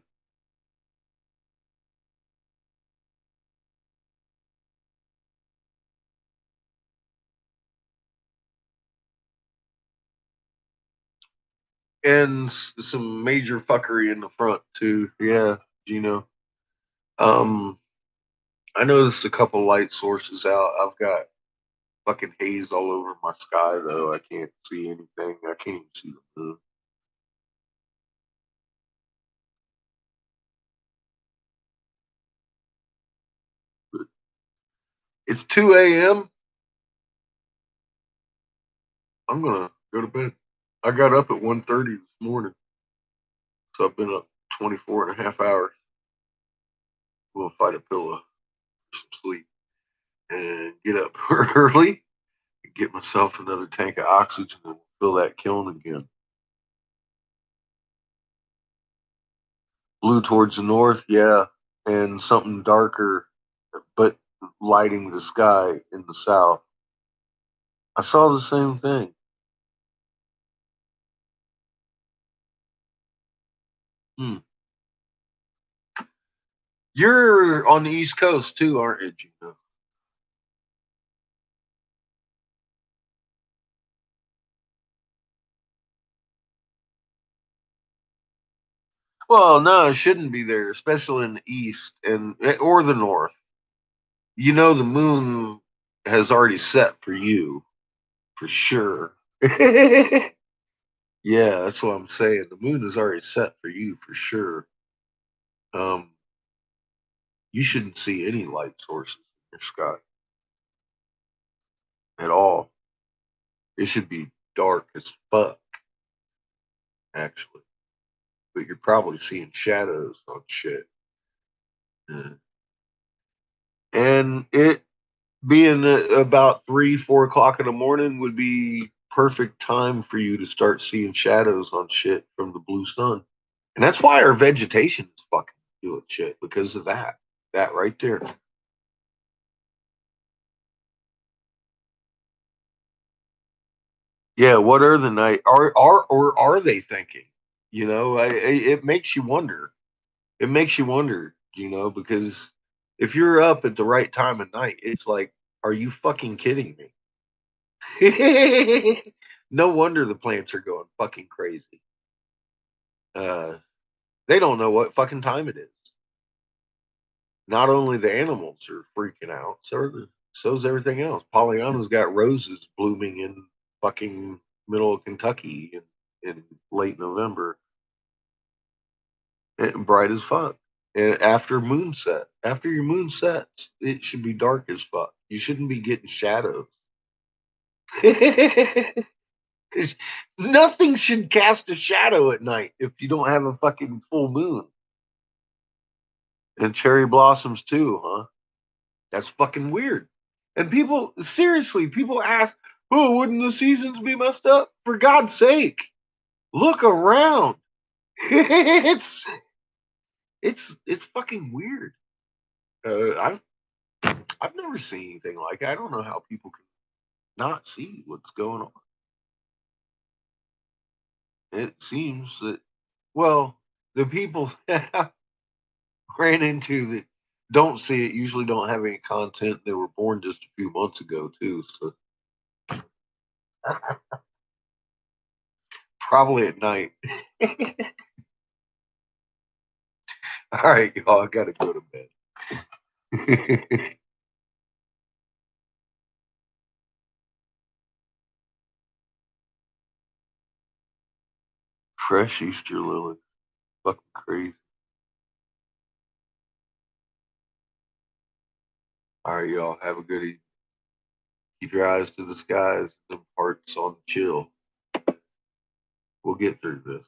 And some major fuckery in the front too. Yeah, Gino. Um, I noticed a couple light sources out. I've got fucking haze all over my sky though. I can't see anything. I can't even see the moon. It's 2 a.m. I'm gonna go to bed. I got up at 1:30 this morning, so I've been up 24 and a half hours. We'll fight a pillow for some sleep and get up early and get myself another tank of oxygen and fill that kiln again. Blue towards the north, yeah, and something darker, but lighting the sky in the south. I saw the same thing. Hmm. You're on the East Coast too, aren't you, Gino? Well, no, it shouldn't be there, especially in the East and or the North. You know, the moon has already set for you, for sure. Yeah, that's what I'm saying. The moon is already set for you, for sure. Um, you shouldn't see any light sources in your sky at all. It should be dark as fuck, actually. But you're probably seeing shadows on shit. Yeah. And it being about 3, 4 o'clock in the morning would be perfect time for you to start seeing shadows on shit from the blue sun. And that's why our vegetation is fucking doing shit because of that. That right there. Yeah, what are the night are they thinking? You know, it makes you wonder. It makes you wonder, you know, because if you're up at the right time of night, it's like, are you fucking kidding me? No wonder the plants are going fucking crazy. Uh, they don't know what fucking time it is. Not only the animals are freaking out, so's everything else. Pollyanna's got roses blooming in fucking middle of Kentucky in late November, and bright as fuck. And after your moon sets, it should be dark as fuck. You shouldn't be getting shadows. Nothing should cast a shadow at night if you don't have a fucking full moon. And cherry blossoms too, huh? That's fucking weird. And people, seriously, people ask, oh, wouldn't the seasons be messed up? For God's sake, look around. it's it's fucking weird. I've never seen anything like it. I don't know how people can not see what's going on. It seems that, well, the people that ran into that don't see it usually don't have any content. They were born just a few months ago too, so probably at night. All right, y'all, I gotta go to bed. Fresh Easter lily, fucking crazy. All right, y'all, have a good evening. Keep your eyes to the skies and hearts on the chill. We'll get through this.